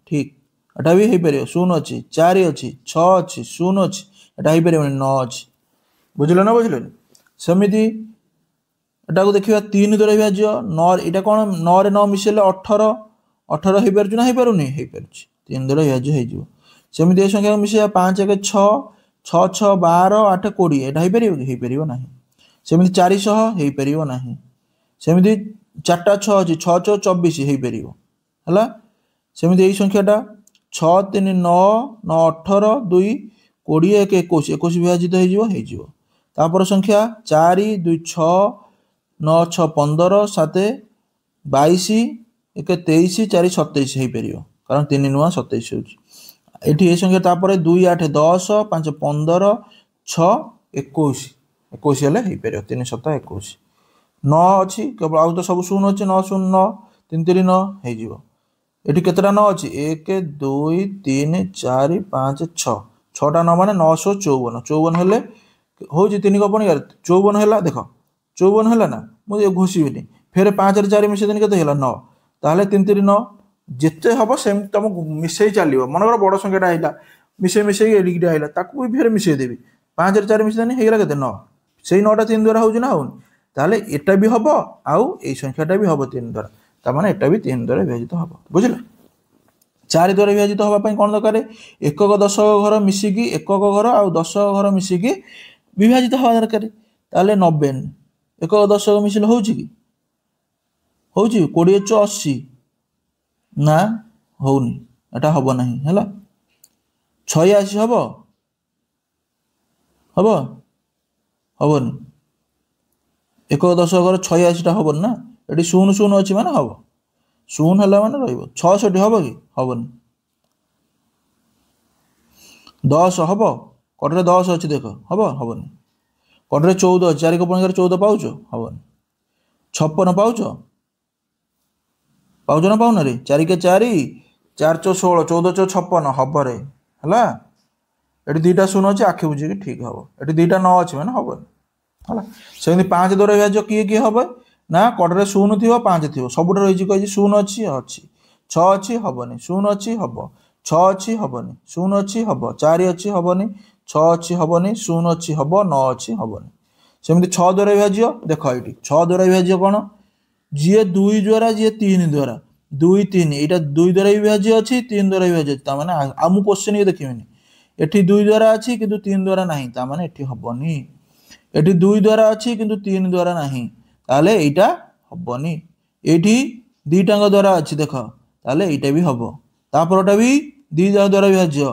ଠିକ୍ ଏଟା ବି ହେଇପାରିବ 0 ଅଛି 4 ଅଛି 6 ଅଛି 0 ଅଛି ଏଟା ହେଇପାରିବନି 9 ଅଛି ବୁଝିଲ ନା ବୁଝିଲନି ସେମିତି ଏଟାକୁ ଦେଖିବା 3 ଦ୍ୱାରା ବିଭାଜ୍ୟ 9 ଏଟା କ'ଣ 9 ରେ 9 ମିଶେଇଲେ 18 18 ହେଇପାରୁଛି ନା ହେଇପାରୁନି ହେଇପାରୁଛି 3 ଦ୍ୱାରା ବିଭାଜ୍ୟ ହେଇଯିବ ସେମିତି ଏ ସଂଖ୍ୟାକୁ ମିଶେଇବା 5 1 6 6 6 12 8 20 ଏଟା ହେଇପାରିବ କି ହେଇପାରିବ ନାହିଁ ସେମିତି 400 ହେଇପାରିବ ନାହିଁ ସେମିତି 4ଟା 6 ଅଛି 6 6 24 ହେଇପାରିବ ହେଲା ସେମିତି ଏଇ ସଂଖ୍ୟାଟା 6 3 9 9 18 2 20 1 21 21 ବିଭାଜିତ ହେଇଯିବ ତାपर ସଂଖ୍ୟା 4 2 6 9 6 15 7 22 1 23 4 27 ହେଇପାରିବ କାରଣ 3 ନୂଆ 27 ହେଉଛି ଏଠି ଏ ସଂଖ୍ୟା ତାପରେ 2 8 10 5 15 6 21 21 ହେଲେ ହେଇପାରିବ 3 7 21 9 ଅଛି କେବଳ ଆଉ ତ ସବୁ 0 ଅଛି 9 0 9 3 3 9 ହେଇଯିବ ଏଠି କେତେଟା 9 ଅଛି 1 2 3 4 5 6 6ଟା 9 ମାନେ 954 54 ହେଲେ ହେଉଛି 3 କ ପଣି 54 ହେଲା ଦେଖ 54 ହେଲା ନା ମୁଁ ଘୋଷିବିନି ଫେରେ 5 ରେ 4 ମିଶେଇ ଦେନି କେତେ ହେଲା 9 ତାହେଲେ 3 3 9 ଯେତେ ହବ ସେମିତି ତମକୁ ମିଶେଇ ଚାଲିବ ମନେକର ବଡ଼ ସଂଖ୍ୟାଟା ଆଇଲା ମିଶେଇ ଏଡ଼ିକିଟା ଆଇଲା ତାକୁ ବି ଫେରେ ମିଶେଇ ଦେବି 5 ରେ 4 ମିଶେଇ ଦେନି ହେଇଗଲା କେତେ 9 ସେଇ 9ଟା 3 ଦ୍ୱାରା ହେଉଛି ନା ହଉନି ତାହେଲେ ଏଟା ବି ହବ ଆଉ ଏଇ ସଂଖ୍ୟାଟା ବି ହବ 3 ଦ୍ୱାରା ତାମାନେ ଏଟା ବି 3 ଦ୍ୱାରା ବିଭାଜିତ ହବ ବୁଝିଲ 4 ଦ୍ୱାରା ବିଭାଜିତ ହବା ପାଇଁ କ'ଣ ଦରକାର ଏକକ ଦଶକ ଘର ମିଶିକି ଏକକ ଘର ଆଉ ଦଶକ ଘର ମିଶିକି ବିଭାଜିତ ହବା ଦରକାର ତାହେଲେ 90 ଏକକ ଦଶକ ମିଶିଲେ ହେଉଛି କି ହେଉଛି 20 80 ନା ହଉନି ଏଟା ହବ ନାହିଁ ହେଲା 86 ହବ ହବନି ଏକକ ଦଶକ ଘର 86ଟା ହବନି ନା ଏଠି 0 0 ଅଛି ମାନେ ହବ 0 ହେଲା ମାନେ ରହିବ 66 ହବ କି ହବନି 10 ହବ କଡ଼ରେ 10 ଅଛି ଦେଖ ହବନି କଡ଼ରେ 14 ଅଛି 4 କ ପଣିକାରେ 14 ପାଉଛ ହବନି 56 ପାଉଛ ନା ପାଉନ ରେ 4 କେ 4 4 ଚଉ 16 14 ଚଉ 56 ହବରେ ହେଲା ଏଠି 2ଟା 0 ଅଛି ଆଖି ବୁଝିକି ଠିକ୍ ହବ ଏଠି 2ଟା 9 ଅଛି ମାନେ ହବନି ହେଲା ସେମିତି 5 ଦ୍ୱାରା ବିଭାଜ୍ୟ କିଏ ହବ ନା କଡ଼ରେ 0 ଥିବ 5 ଥିବ ସବୁଟା ରହିଛି କହିଛି 0 ଅଛି 6 ଅଛି ହବନି 0 ଅଛି ହବ 6 ଅଛି ହବନି 0 ଅଛି ହବ 4 ଅଛି ହବନି 6 ଅଛି ହବନି 0 ଅଛି ହବ 9 ଅଛି ହବନି ସେମିତି 6 ଦ୍ୱାରା ବିଭାଜ୍ୟ ଦେଖ ଏଠି 6 ଦ୍ୱାରା ବିଭାଜ୍ୟ କ'ଣ ଯିଏ 2 ଦ୍ୱାରା ଯିଏ 3 ଦ୍ୱାରା 2 3 ଏଇଟା 2 ଦ୍ୱାରା ବିଭାଜ୍ୟ ଅଛି 3 ଦ୍ୱାରା ବିଭାଜ୍ୟ ଅଛି ତାମାନେ ଆଉ ମୁଁ କ୍ୱେଶ୍ଚନ କି ଦେଖିବିନି ଏଠି 2 ଦ୍ୱାରା ଅଛି କିନ୍ତୁ 3 ଦ୍ୱାରା ନାହିଁ ତାମାନେ ଏଠି ହବନି ଏଠି 2 ଦ୍ୱାରା ଅଛି କିନ୍ତୁ 3 ଦ୍ୱାରା ନାହିଁ ତାହେଲେ ଏଇଟା ହବନି ଏଠି 2ଟାଙ୍କ ଦ୍ୱାରା ଅଛି ଦେଖ ତାହେଲେ ଏଇଟା ବି ହବ ତାପରଟା ବି 2 ଦ୍ୱାରା ବିଭାଜ୍ୟ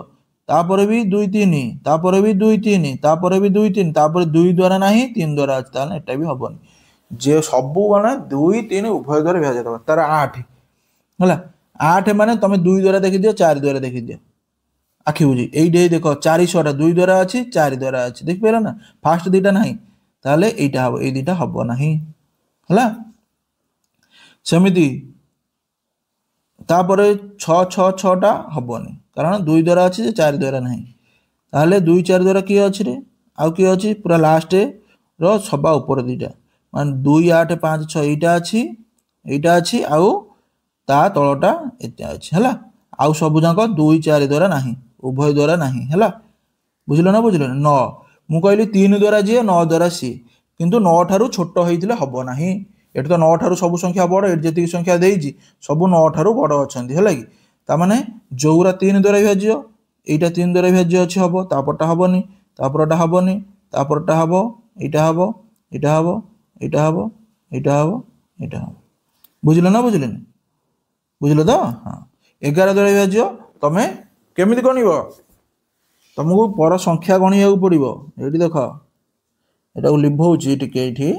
ତାପରେ ବି 2 3 ତାପରେ ବି 2 3 ତାପରେ ବି 2 3 ତାପରେ 2 ଦ୍ୱାରା ନାହିଁ 3 ଦ୍ୱାରା ଅଛି ତାହେଲେ ଏଟା ବି ହବନି ଯେ ସବୁ ମାନେ 2 3 ଉଭୟ ଦ୍ୱାରା ବିଭାଜିତ ହବ ତାର 8 ହେଲା 8 ମାନେ ତମେ 2 ଦ୍ୱାରା ଦେଖିଦିଅ 4 ଦ୍ୱାରା ଦେଖିଦିଅ ଆଖି ବୁଝି এইটাই দেখ 400টা 2 দ্বারা আছে 4 দ্বারা আছে দেখিপার না ফার্স্ট দুইটা নাই তাহলে এইটা হবে এই দুইটা হব ନାହିଁ ହେଲା সেমিতি তারপরে 6 6 6টা হবনি কারণ 2 দ্বারা আছে 4 দ্বারা নাই তাহলে 2 4 দ্বারা কি আছে রে আউ কি আছে পুরা লাস্ট র সবা উপরে দুইটা মানে 2 8 5 6 এইটা আছে আউ তা তলটা এতে আছে ହେଲା আউ সবু যাক 2 4 দ্বারা ନାହିଁ উভয় দ্বারা ନାହିଁ ହେଲା বুঝিলো না 9 মু কইলি 3 দ্বারা যে 9 দ্বারা সি কিন্তু 9 ঠারু ছোট হইতিলে হবো ନାହିଁ এটি তো 9 ঠারু সবু সংখ্যা বড় এটি যেতিকি সংখ্যা দেইছি সবু 9 ঠারু বড় অছন্তি ହେଲା কি তা মানে যৌরা 3 দ্বারা বিভাজ্য এইটা 3 দ্বারা বিভাজ্য আছে হবো তারপরটা হবনি তারপরটা হবনি তারপরটা হবো এটা হবো এটা হবো এটা হবো এটা হবো এটা হবো বুঝিলো না বুঝিলো তো হ্যাঁ 11 দ্বারা বিভাজ্য তুমি কেমিতি গণিব तुमको पर संख्या गणिया पड़ो ये देख यहाँ लिभौची टे ये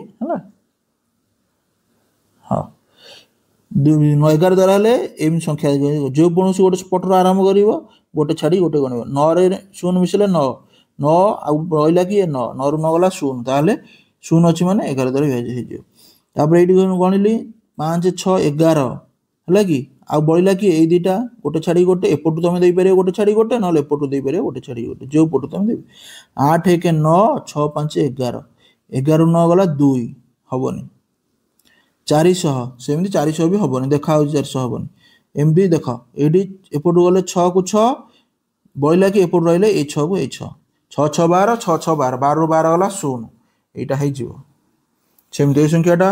हाँ 11 द्वारा एम संख्या जो कौन गोटे पटर आरंभ कर गोटे छाड़ी गोटे गण 9 रे 0 मिसले 9 9 रहा कि 9 9 रु 9 गला 0 ताहले 0 अच्छी माने 11 द्वारा विभाज्य हो गणिली 5 6 11 है कि ଆଉ ବଳିଲା କି ଏଇ ଦୁଇଟା ଗୋଟେ ଛାଡ଼ି ଗୋଟେ ଏପଟୁ ତୁମେ ଦେଇପାରିବ ଗୋଟେ ଛାଡ଼ି ଗୋଟେ ନହେଲେ ଏପଟୁ ଦେଇପାରିବ ଗୋଟେ ଛାଡ଼ି ଗୋଟେ ଯେଉଁ ପଟୁ ତୁମେ ଦେବି 8 1 9 6 5 11 11 9 ଗଲା 2 ହେବନି 400 ସେମିତି 400 ବି ହେବନି ଦେଖାହେଉଛି 400 ହେବନି ଏମିତି ଦେଖ ଏଇଠି ଏପଟୁ ଗଲେ 6 କୁ 6 ବଳିଲା କି ଏପଟୁ ରହିଲେ ଏଇ 6 କୁ ଏଇ 6 6 6 12 6 6 12 12 ରୁ 12 ଗଲା 0 এইটা ହେଇଯିବ ସେମିତି ଏଇ ସଂଖ୍ୟାଟା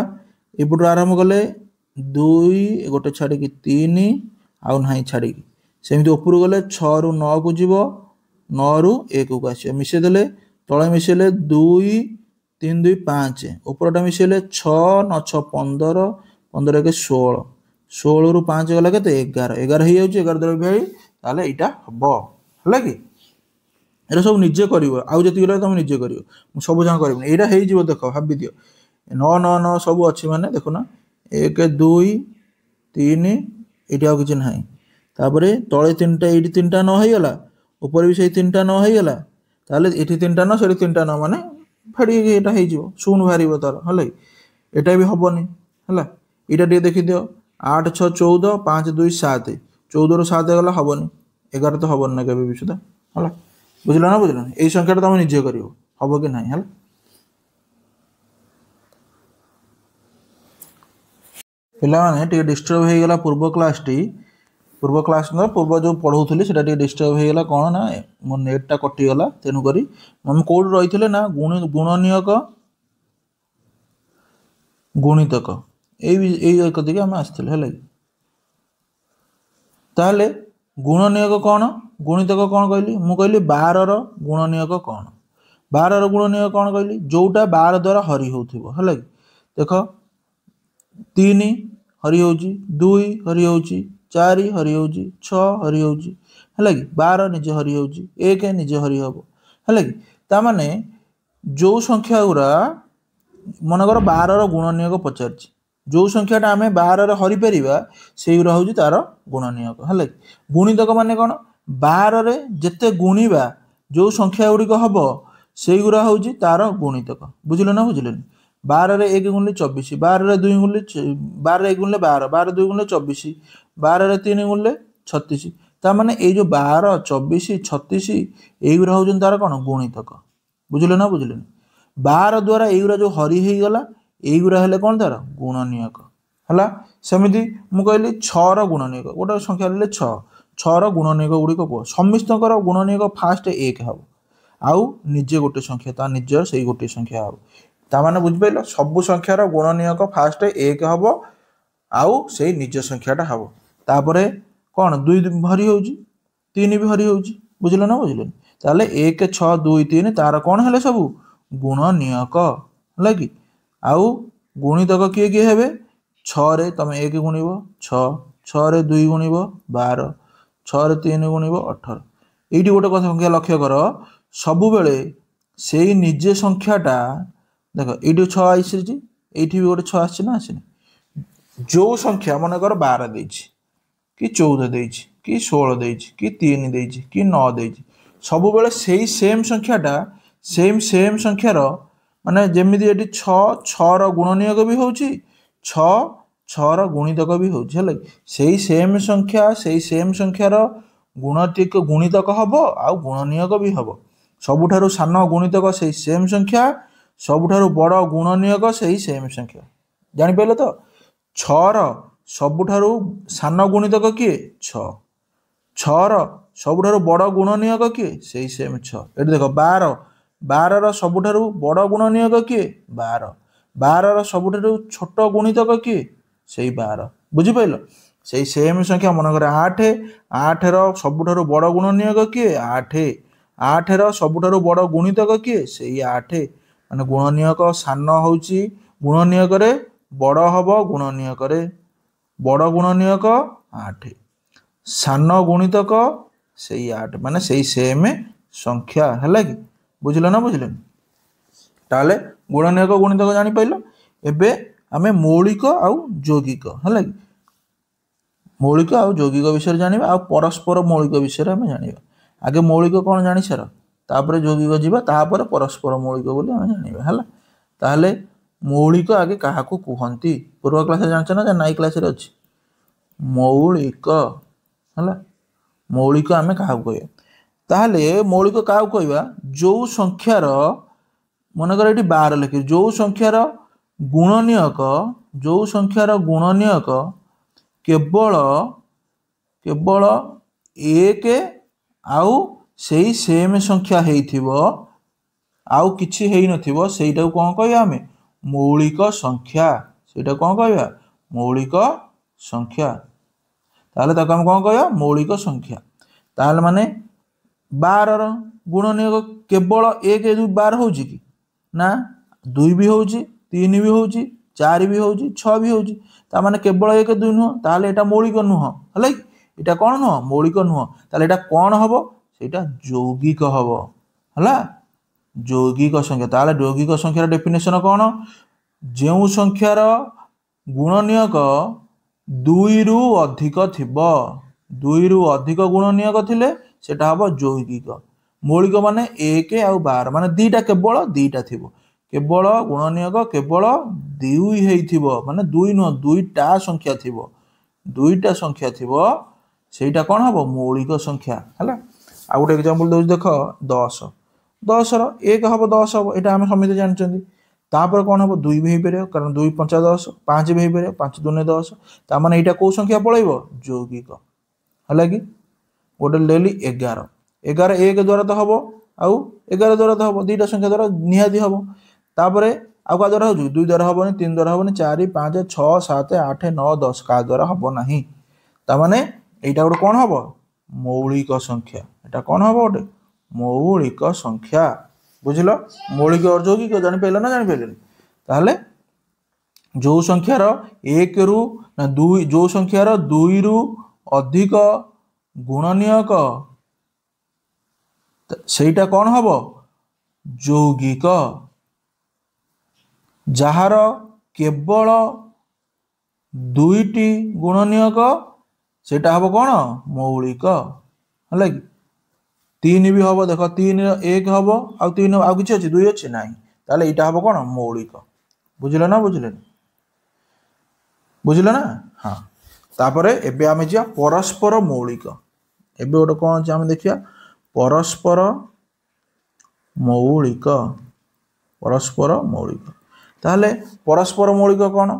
ଏପଟୁ ଆରମ୍ଭ କଲେ 2 ଗୋଟେ ଛାଡ଼ିକି 3 ଆଉ ନାହିଁ ଛାଡ଼ିକି ସେମିତି ଉପରୁ ଗଲେ 6 ରୁ 9 କୁ ଯିବ 9 ରୁ 1 କୁ ଆସିବ ମିଶେଇ ଦେଲେ ତଳେ ମିଶେଇଲେ 2 3 2 5 ଉପରଟା ମିଶେଇଲେ 6 9 6 15 15 1 16 16 ରୁ 5 ଗଲା କେତେ 11 11 ହେଇଯାଉଛି 11 ଦ୍ୱାରା ଭାଇ ତାହେଲେ ଏଇଟା ହବ ହେଲା କି এটা ସବୁ ନିଜେ କରିବ ଆଉ ଯେତିକି ରହିବ ତମେ ନିଜେ କରିବ ମୁଁ ସବୁ ଯାକ କରିବିନି ଏଇଟା ହେଇଯିବ ଦେଖ ଭାବି ଦିଅ 9 9 9 ସବୁ ଅଛି ମାନେ ଦେଖୁନ 1 2 3 ଏଇଠି ଆଉ କିଛି ନାହିଁ ତାପରେ ତଳେ 3ଟା ଏଇଠି 3ଟା ନ ହେଇଗଲା ଉପରେ ବି ସେଇ 3ଟା ନ ହେଇଗଲା ତାହେଲେ ଏଠି 3ଟା ନ ସେଠି 3ଟା ନ ମାନେ ଫେଡ଼ିକି ଏଇଟା ହେଇଯିବ ଶୂନ ବାହାରିବ ତାର ହେଲା ଏଇଟା ବି ହବନି ହେଲା ଏଇଟା ଟିକେ ଦେଖିଦିଅ 8 6 14 5 2 7 14 ରୁ 7 ଗଲା ହବନି 11 ତ ହବନି ନା କେବେ ବି ସୁଦ୍ଧା ହେଲା ବୁଝିଲ ନା ବୁଝିଲ ଏଇ ସଂଖ୍ୟାଟା ତମେ ନିଜେ କରିବ ହବ କି ନାହିଁ ହେଲା ପିଲାମାନେ ଟିକେ ଡିଷ୍ଟର୍ବ ହେଇଗଲା ପୂର୍ବ କ୍ଲାସଟି ପୂର୍ବ କ୍ଲାସ ନା ପୂର୍ବ ଯେଉଁ ପଢ଼ଉଥିଲି ସେଟା ଟିକେ ଡିଷ୍ଟର୍ବ ହେଇଗଲା କ'ଣ ନା ମୋ ନେଟ୍ଟା କଟିଗଲା ତେଣୁକରି ଆମେ କେଉଁଠି ରହିଥିଲେ ନା ଗୁଣନୀୟକ ଗୁଣିତକ ଏଇ କତିକି ଆମେ ଆସିଥିଲେ ହେଲା କି ତାହେଲେ ଗୁଣନୀୟକ କ'ଣ ଗୁଣିତକ କ'ଣ କହିଲି ମୁଁ କହିଲି 12ର ଗୁଣନୀୟକ କ'ଣ 12ର ଗୁଣନୀୟକ କ'ଣ କହିଲି ଯେଉଁଟା 12 ଦ୍ୱାରା ହରି ହେଉଥିବ ହେଲା କି ଦେଖ 3 ହରି ହେଉଛି 2 ହରି ହେଉଛି 4 ହରି ହେଉଛି 6 ହରି ହେଉଛି ହେଲା କି 12 ନିଜେ ହରି ହେଉଛି 1 ନିଜେ ହରି ହେବ ହେଲା କି ତାମାନେ ଯେଉଁ ସଂଖ୍ୟା ଗୁଡ଼ା ମନେକର 12ର ଗୁଣନୀୟକ ପଚାରିଛି ଯେଉଁ ସଂଖ୍ୟାଟା ଆମେ 12ରେ ହରିପାରିବା ସେଇଗୁଡ଼ା ହେଉଛି ତାର ଗୁଣନୀୟକ ହେଲା କି ଗୁଣିତକ ମାନେ କ'ଣ 12ରେ ଯେତେ ଗୁଣିବା ଯେଉଁ ସଂଖ୍ୟା ଗୁଡ଼ିକ ହେବ ସେଇଗୁଡ଼ା ହେଉଛି ତାର ଗୁଣିତକ ବୁଝିଲ ନା ବୁଝିଲେନି 12ରେ 1 ଗୁଣିଲେ 24 12ରେ 2 ଗୁଣିଲେ 12ରେ 1 ଗୁଣିଲେ 12 12ରେ 2 ଗୁଣିଲେ 24 12ରେ 3 ଗୁଣିଲେ 36 ତାମାନେ ଏଇ ଯେଉଁ 12 24 36 এইগুড়া ହେଉଛନ୍ତି ତାର କ'ଣ ଗୁଣିତକ ବୁଝିଲ ନା ବୁଝିଲେନି 12 ଦ୍ୱାରା এইଗୁଡ଼ା ଯେଉଁ ହରି ହେଇଗଲା এইগুড়ା ହେଲେ କ'ଣ ତାର ଗୁଣନୀୟକ ହେଲା ସେମିତି ମୁଁ କହିଲି 6ର ଗୁଣନୀୟକ ଗୋଟେ ସଂଖ୍ୟା ହେଲେ 6 6ର ଗୁଣନୀୟକ ଗୁଡ଼ିକ କୁହ ସମସ୍ତଙ୍କର ଗୁଣନୀୟକ ଫାଷ୍ଟ 1 ହେବ ଆଉ ନିଜେ ଗୋଟେ ସଂଖ୍ୟା ତା ନିଜର ସେଇ ଗୋଟେ ସଂଖ୍ୟା ହେବ ତାମାନେ ବୁଝିପାରିଲ ସବୁ ସଂଖ୍ୟାର ଗୁଣନୀୟକ ଫାଷ୍ଟ 1 ହେବ ଆଉ ସେଇ ନିଜ ସଂଖ୍ୟାଟା ହେବ ତାପରେ କ'ଣ 2 ହରି ହେଉଛି 3 ବି ହରି ହେଉଛି ବୁଝିଲ ନା ବୁଝିଲନି ତାହେଲେ 1 6 2 3 ତାର କ'ଣ ହେଲେ ସବୁ ଗୁଣନୀୟକ ହେଲା କି ଆଉ ଗୁଣିତକ କିଏ କିଏ ହେବେ 6ରେ ତମେ 1 ଗୁଣିବ 6 6ରେ 2 ଗୁଣିବ 12 6ରେ 3 ଗୁଣିବ 18 ଏଇଠି ଗୋଟେ କଥା ସଂଖ୍ୟା ଲକ୍ଷ୍ୟ କର ସବୁବେଳେ ସେଇ ନିଜେ ସଂଖ୍ୟାଟା ଦେଖ ଏଇଠି 6 ଆସିଛି ଏଇଠି ବି ଗୋଟେ 6 ଆସିଛି ନା ଆସିନି ଯେଉଁ ସଂଖ୍ୟା ମନେକର 12 ଦେଇଛି କି 14 ଦେଇଛି କି 16 ଦେଇଛି କି 3 ଦେଇଛି କି 9 ଦେଇଛି ସବୁବେଳେ ସେଇ ସେମ୍ ସଂଖ୍ୟାଟା ସେମ୍ ସଂଖ୍ୟାର ମାନେ ଯେମିତି ଏଠି 6ର ଗୁଣନୀୟକ ବି ହେଉଛି 6ର ଗୁଣିତକ ବି ହେଉଛି ହେଲା ସେଇ ସେମ୍ ସଂଖ୍ୟାର ଗୁଣିତକ ହେବ ଆଉ ଗୁଣନୀୟକ ବି ହେବ ସବୁଠାରୁ ସାନ ଗୁଣିତକ ସେଇ ସେମ୍ ସଂଖ୍ୟା ସବୁଠାରୁ ବଡ଼ ଗୁଣନୀୟକ ସେଇ ସେମ୍ ସଂଖ୍ୟା ଜାଣିପାରିଲ ତ 6ର ସବୁଠାରୁ ସାନ ଗୁଣିତକ କିଏ 6ର ସବୁଠାରୁ ବଡ଼ ଗୁଣନୀୟକ କିଏ ସେଇ ସେମ୍ 6 ଏଠି ଦେଖ 12ର ସବୁଠାରୁ ବଡ଼ ଗୁଣନୀୟକ କିଏ 12ର ସବୁଠାରୁ ଛୋଟ ଗୁଣିତକ କିଏ ସେଇ 12 ବୁଝିପାରିଲ ସେଇ ସେମ୍ ସଂଖ୍ୟା ମନେକର 8ର ସବୁଠାରୁ ବଡ଼ ଗୁଣନୀୟକ କିଏ 8ର ସବୁଠାରୁ ବଡ଼ ଗୁଣିତକ କିଏ ସେଇ 8 ମାନେ ଗୁଣନୀୟକ ସାନ ହେଉଛି ଗୁଣନୀୟକରେ ବଡ଼ ହେବ ଗୁଣନୀୟକରେ ବଡ଼ ଗୁଣନୀୟକ 8 ସାନ ଗୁଣିତକ ସେଇ 8 ମାନେ ସେଇ ସେମ୍ ସଂଖ୍ୟା ହେଲା କି ବୁଝିଲ ନା ବୁଝିଲେନି ତାହେଲେ ଗୁଣନୀୟକ ଗୁଣିତକ ଜାଣିପାରିଲ ଏବେ ଆମେ ମୌଳିକ ଆଉ ଯୌଗିକ ହେଲା କି ମୌଳିକ ଆଉ ଯୌଗିକ ବିଷୟରେ ଜାଣିବା ଆଉ ପରସ୍ପର ମୌଳିକ ବିଷୟରେ ଆମେ ଜାଣିବା ଆଗେ ମୌଳିକ କ'ଣ ଜାଣିସାର ତାପରେ ଯୌଗିକ ଯିବା ତାପରେ ପରସ୍ପର ମୌଳିକ ବୋଲି ଆମେ ଜାଣିବା ହେଲା ତାହେଲେ ମୌଳିକ ଆଗେ କାହାକୁ କୁହନ୍ତି ପୂର୍ବ କ୍ଲାସରେ ଜାଣିଛ ନା ନାଇଁ କ୍ଲାସରେ ଅଛି मौलिक है मौलिक आम क्या कह ताहले मौलिक क्या कहवा जो संख्यार मनकर ये 12 लिखे जो संख्यार गुणनीयक केवल केवल एक आउ से सेम संख्या आउ किछि हेई नथिबो सेटा कौन कहया आमे मौलिक संख्या सेटा कौन कहया मौलिक संख्या ताहले ताको हम कौन कहया मौलिक संख्या ताहले माने 12 गुणनीयक केवल 1 2 12 होउची कि ना 2 भी होउची 3 भी होउची 4 भी होउची 6 भी होउची ता माने केवल 1 2 नुह ताहले एटा मौलिक नुह हलै एटा कोन नुह मौलिक नुह ताहले एटा कोन हबो सेटा यौगिक हबो हला यौगिक संख्या ताहले यौगिक संख्यार डेफिनेशन कोन जो संख्यार गुणनीयक 2 रु अधिक थिबो 2 रु अधिक गुणनीयक थिले सेटा हबो यौगिक मौलिक माने 1 आउ 12 माने दीटा केवल दीटा थिबो केवल गुणनीयक केवल 2 हेइथिबो माने 2 न दुईटा संख्या थिबो दुईटा संख्या थिबो सेटा कोन हबो मौलिक संख्या हला आ गोटे एग्जांपल दउछ देखो 10 10 रो 1 हबो 10 हबो एटा हम समिति जानचंदी तापर कोन हबो 2 भी हेइपरे कारण 2 5 10 5 भी हेइपरे 5 2 10 ता माने एटा को संख्या पळैबो यौगिक हला कि गोटे लेली 11 11 1 द्वारा तो हबो आउ 11 द्वारा तो हबो दीटा संख्या द्वारा निहादी हबो तापरे आउ का द्वारा हो 2 द्वारा हबोनी 3 द्वारा हबोनी 4 5 6 7 8 9 10 का द्वारा हबो नाही ता माने एटा गोटे कोन हबो मौलिक संख्या एटा कोन हबो गोटे मौलिक संख्या बुझिलो मौलिक और यौगिक जानि पेलो ना जानि पेलेनी ताहले जो संख्यार 1 रु ना 2 जो संख्यार 2 रु अधिक गुणनीयक सेटा कोन हबो यौगिक जहार केवल 2टी गुणनीयक सेटा हबो कोन मौलिक हला कि 3 भी हबो देखो 3 1 हबो आ 3 आ किछ अछि 2 अछि नाही ताले एटा हबो कोन मौलिक बुझिलो ना बुझिलो ना हां तापरे एबे आमे जिया परस्पर मौलिक एबे ओटा कोन अछि आमे देखिया परस्पर मौलिक ताहले परस्पर मौलिक कोन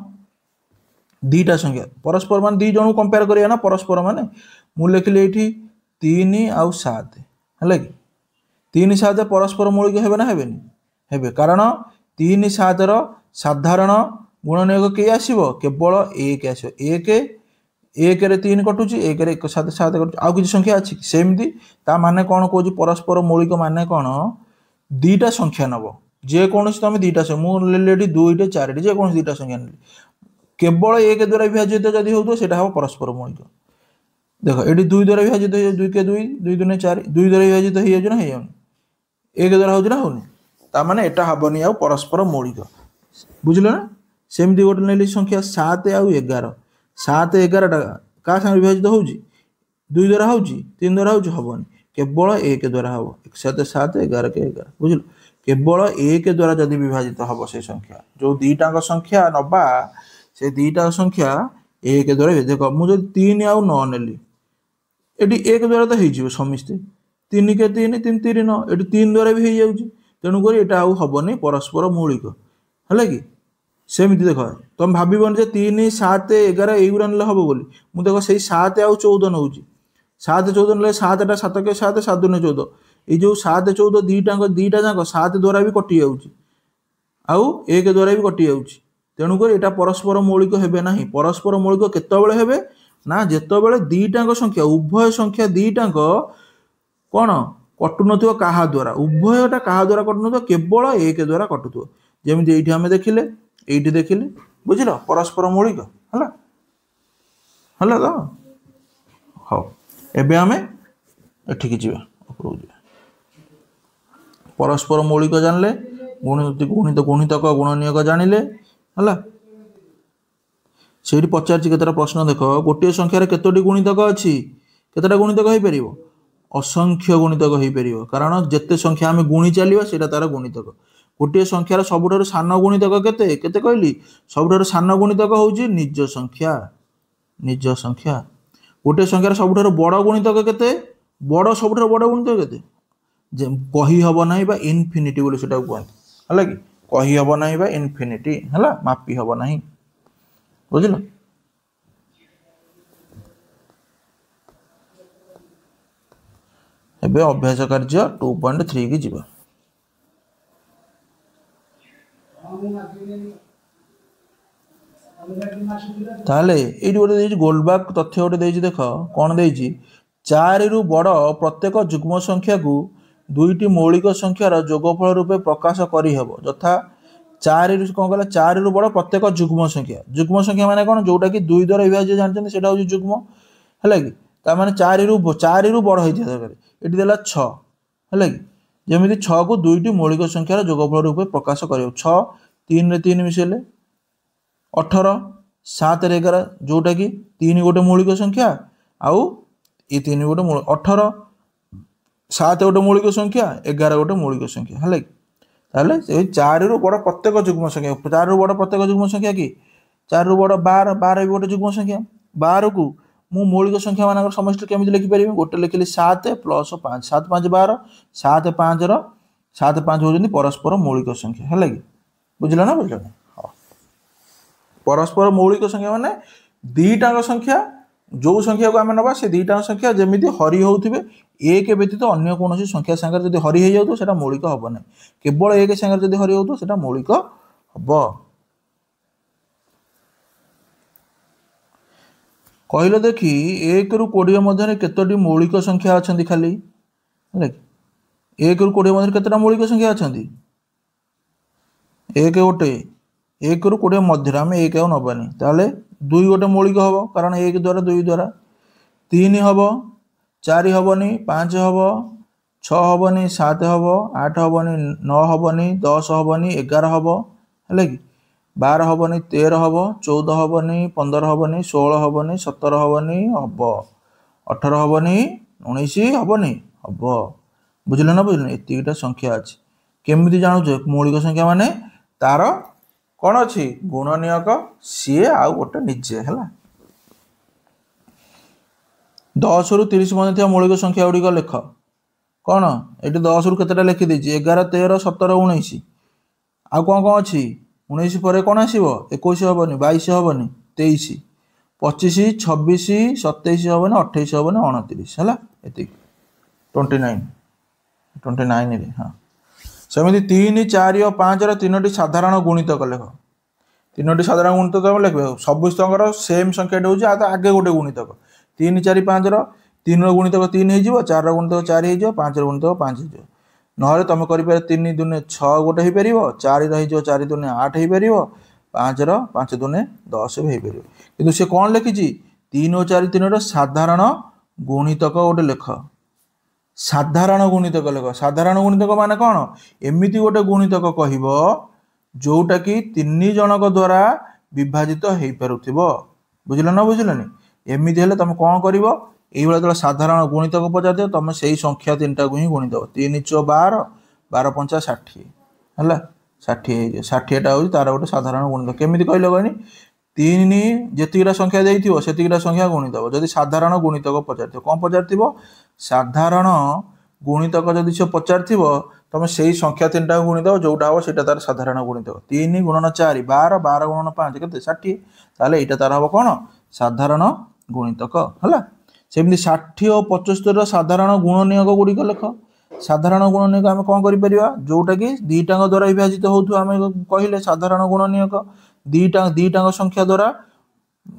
दीटा संख्या परस्पर मान 2 जण कंपेयर करिया ना परस्पर माने मु लेखिले एठी 3 आउ 7 हला कि 3 7 परस्पर मौलिक हेबे ना हेबेनी हेबे कारण 3 7 रो साधारण गुणनीयक के आसीबो केवल 1 आसीबो 1 रे 3 कटुची 1 रे 1 7 7 कटुची आउ किछ संख्या अछि सेमती ता माने कोन कोजी परस्पर मौलिक माने कोन दीटा संख्या नबो जे कोनस तमे दीटा से मु लेलेडी 2 टे 4 टे जे कोनस दीटा संख्या नेली केवल 1 द्वारा विभाजित जदि होतो सेटा हो परस्पर मौलिक देखो एडी 2 द्वारा विभाजित 2 के 2 2 दुने 4 2 द्वारा विभाजित हे जाजु ना हे जाउनी 1 द्वारा होजु ना होनी ता माने एटा हबनी आ परस्पर मौलिक बुझलो ना सेमदी गोटे नेली संख्या 7 आ 11 7 11 टा का संग विभाजित होउजी 2 द्वारा होउजी 3 द्वारा होउजी हबनी केवल 1 द्वारा हबो 1 7 7 11 के 11 बुझलो केवल 1 द्वारा जदि विभाजित हबो से संख्या जो दीटांक संख्या नबा से दीटा संख्या 1 द्वारा देखो मु जदि 3 आउ 9 नेली एडी 1 द्वारा तो हेइ जिवो समिस्ते 3 के 3 3 3 9 एडी 3 द्वारा भी हेइ जाउची तेनु करी एटा आउ हबनी परस्पर मौलिक हला कि सेमिति देखो तुम भाबिबन जे 3 7 11 एगुरा नले हबो बोली मु देखो सेई 7 आउ 14 नउची 7 14 नले 7 टा 7 के 7 7 दुने 14 ए जो 7 14 दीटा जाको 7 द्वारा भी कटि जाउची आउ 1 द्वारा भी कटि जाउची तेनु करी एटा परस्पर मौलिक हेबे नाही परस्पर मौलिक केतबेले हेबे ना जेतबेले दीटांक संख्या उभय संख्या दीटांक कोन कटु नथिबो काहा द्वारा उभयटा काहा द्वारा कटु नथिबो केवल 1 द्वारा कटुथो जेमिति एठी हमें देखिले एठी देखिले बुझिलो परस्पर मौलिक हला हला तो हो एबे हमें एठी कि जिबा उपरो जिबा परस्पर मौलिक जानले गुणितक गुणनीयक जानिले हला सेठी पचारछि केतरा प्रश्न देखो गोटे संख्यार केतोटी गुणितक अछि केतरा गुणितक होई परिबो असंख्य गुणितक होई परिबो कारण जत्ते संख्या हमें गुणी चलिबा सेटा तार गुणितक गोटे संख्यार सबुठारु सान गुणितक केते केते कहली सबुठारु सान गुणितक होउची निज संख्या निज संख्या गोटे संख्यार सबुठारु बड़ गुणितक केते बड़ सबुठारु बड़ गुणितक केते जे कही हबो नाही बा इनफिनिटी बोली सेटा कहते हला कि कही हबो नाही बा इनफिनिटी हला मापी हबो नाही बुझिलो। एबे अभ्यास कार्य 2.3 की जीवा ताले एटी गोटे देछि गोलबाग तथ्य गोटे देछि देख कोन देछि 4 रु बड़ प्रत्येक युग्म संख्या को दुईटी मौलिक संख्यार जोगफल रूपे प्रकाश करि हेबो यथा 4 रु कोन कहला 4 रु बड़ प्रत्येक युग्म संख्या माने कोन जोटा कि 2 द्वारा विभाज्य जानछन सेटा हो युग्म हला कि ता माने 4 रु बड़ होइथि दरकार एटी देला 6 हला कि जेमिति 6 को दुईटी मौलिक संख्यार जोगफल रूपे प्रकाश करियो 6 3 रे 3 मिसेले 18 7 रे 11 जोटा कि 3 गोटे मौलिक संख्या आउ ये 3 गोटे 18 7 गोटे मौलिक संख्या 11 गोटे मौलिक संख्या हला कि ताले से 4 रु बड़ प्रत्येक युग्म संख्या 4 रु बड़ प्रत्येक युग्म संख्या कि 4 रु बड़ 12 12 भी गोटे युग्म संख्या 12 को मु मौलिक संख्या मानकर समष्टि केमिति लिखि परिबे गोटे लिखिली 7 प्लस 5 7 5 12 7 5 रो 7 5 होजनी परस्पर मौलिक संख्या हला कि बुझला ना परस्पर मौलिक संख्या माने दीटांग संख्या जो संख्या को आम नवा से दीटांग संख्या जेमिति हरि होउथिबे एक व्यतीत अन्य कोनोसी संख्या संगे जदि हरि हे जाउतो सेटा मौलिक हबो नै केवल एक संगे जदि हरि होउतो सेटा मौलिक हबो। कहलो देखि 1 रु 20 मध्य केतोटी मौलिक संख्या अछंती खाली हला 1 रु 20 मध्य केतटा मौलिक संख्या अछंती 1 गोटे 1 रु 20 मध्य आम 1 आउ नबानी ताले 2 गोटे मौलिक हबो कारण 1 द्वारा 2 द्वारा 3 हबो 4 हबनी 5 हबो 6 हबनी 7 हबो 8 हबनी 9 हबनी 10 हबनी 11 हबो हला कि 12 हबनी 13 हबो 14 हबनी 15 हबनी 16 हबनी 17 हबनी हबो 18 हबनी 19 हबनी हबो बुझले ना बुझले एतिटा संख्या अछि केमिति जानु छ मौलिक संख्या माने तार कौन अच्छी गुणनियक सी आउ गोटे निजे है 10 रु 30 मध्य मौलिक संख्या गुड़िक लेख कौन ये 10 रु केतेटा लिखि देछि 11 13 17 19 आउ कौन कौन अच्छी 19 पर कौन आसो 21 हबनी 22 हबनी 23 25 26 27 हबनी 28 हबनी 29 है ये 29 रे हाँ सेमिति 3 4 और 5 तीनोटी साधारण गुणितक लेख तीनोटी साधारण गुणितक लिख सबुस्तर सेम संख्या हो आगे गोटे गुणितक 3 4 5 3 गुणितक 3 हो 4 गुणितक 4 हो 5 गुणितक 5 हो ना तुम कर 3 दुने 6 गोटे हो पार 4 रही 4 दुने 8 हो पार 5 दुने 10 भी हो पार कि कौन लिखी 3 और 4 3 साधारण गुणितक गोटे लेख साधारण गुणितक लेख साधारण गुणितक माने कौन एमिति गोटे गुणितक कहब जोटा कि 3 जनक द्वारा विभाजित हो पारुथिबो बुझल ना बुझलनि एमिति हेले तुम कौन कर ये साधारण गुणितक पचार तुम से संख्या 3टा को ही गुणिदेव 3 × 12 12 × 5 60 है 60 60टा हूँ तार गोटे साधारण गुणितक केमिति कहले कहनी 3 जेतिकीटा संख्या देइथिबो सेतिकीटा संख्या गुणिदेव जदि साधारण गुणितक पचार कौन पचार साधारण गुणितक जदि से पचार तुम से संख्या 3टा गुणिदेव जोटा हम से तार साधारण गुणितक 3 × 4 12 12 × 5 के 60 ताले एटा तार हम कौन साधारण गुणितक है सेमती 60 और 75 साधारण गुणनियक गुड़िक लेख साधारण गुणनियक आम कौन कर जोटा कि दीटांग द्वारा विभाजित होमें कहले साधारण गुणनियक दीटांग संख्या द्वारा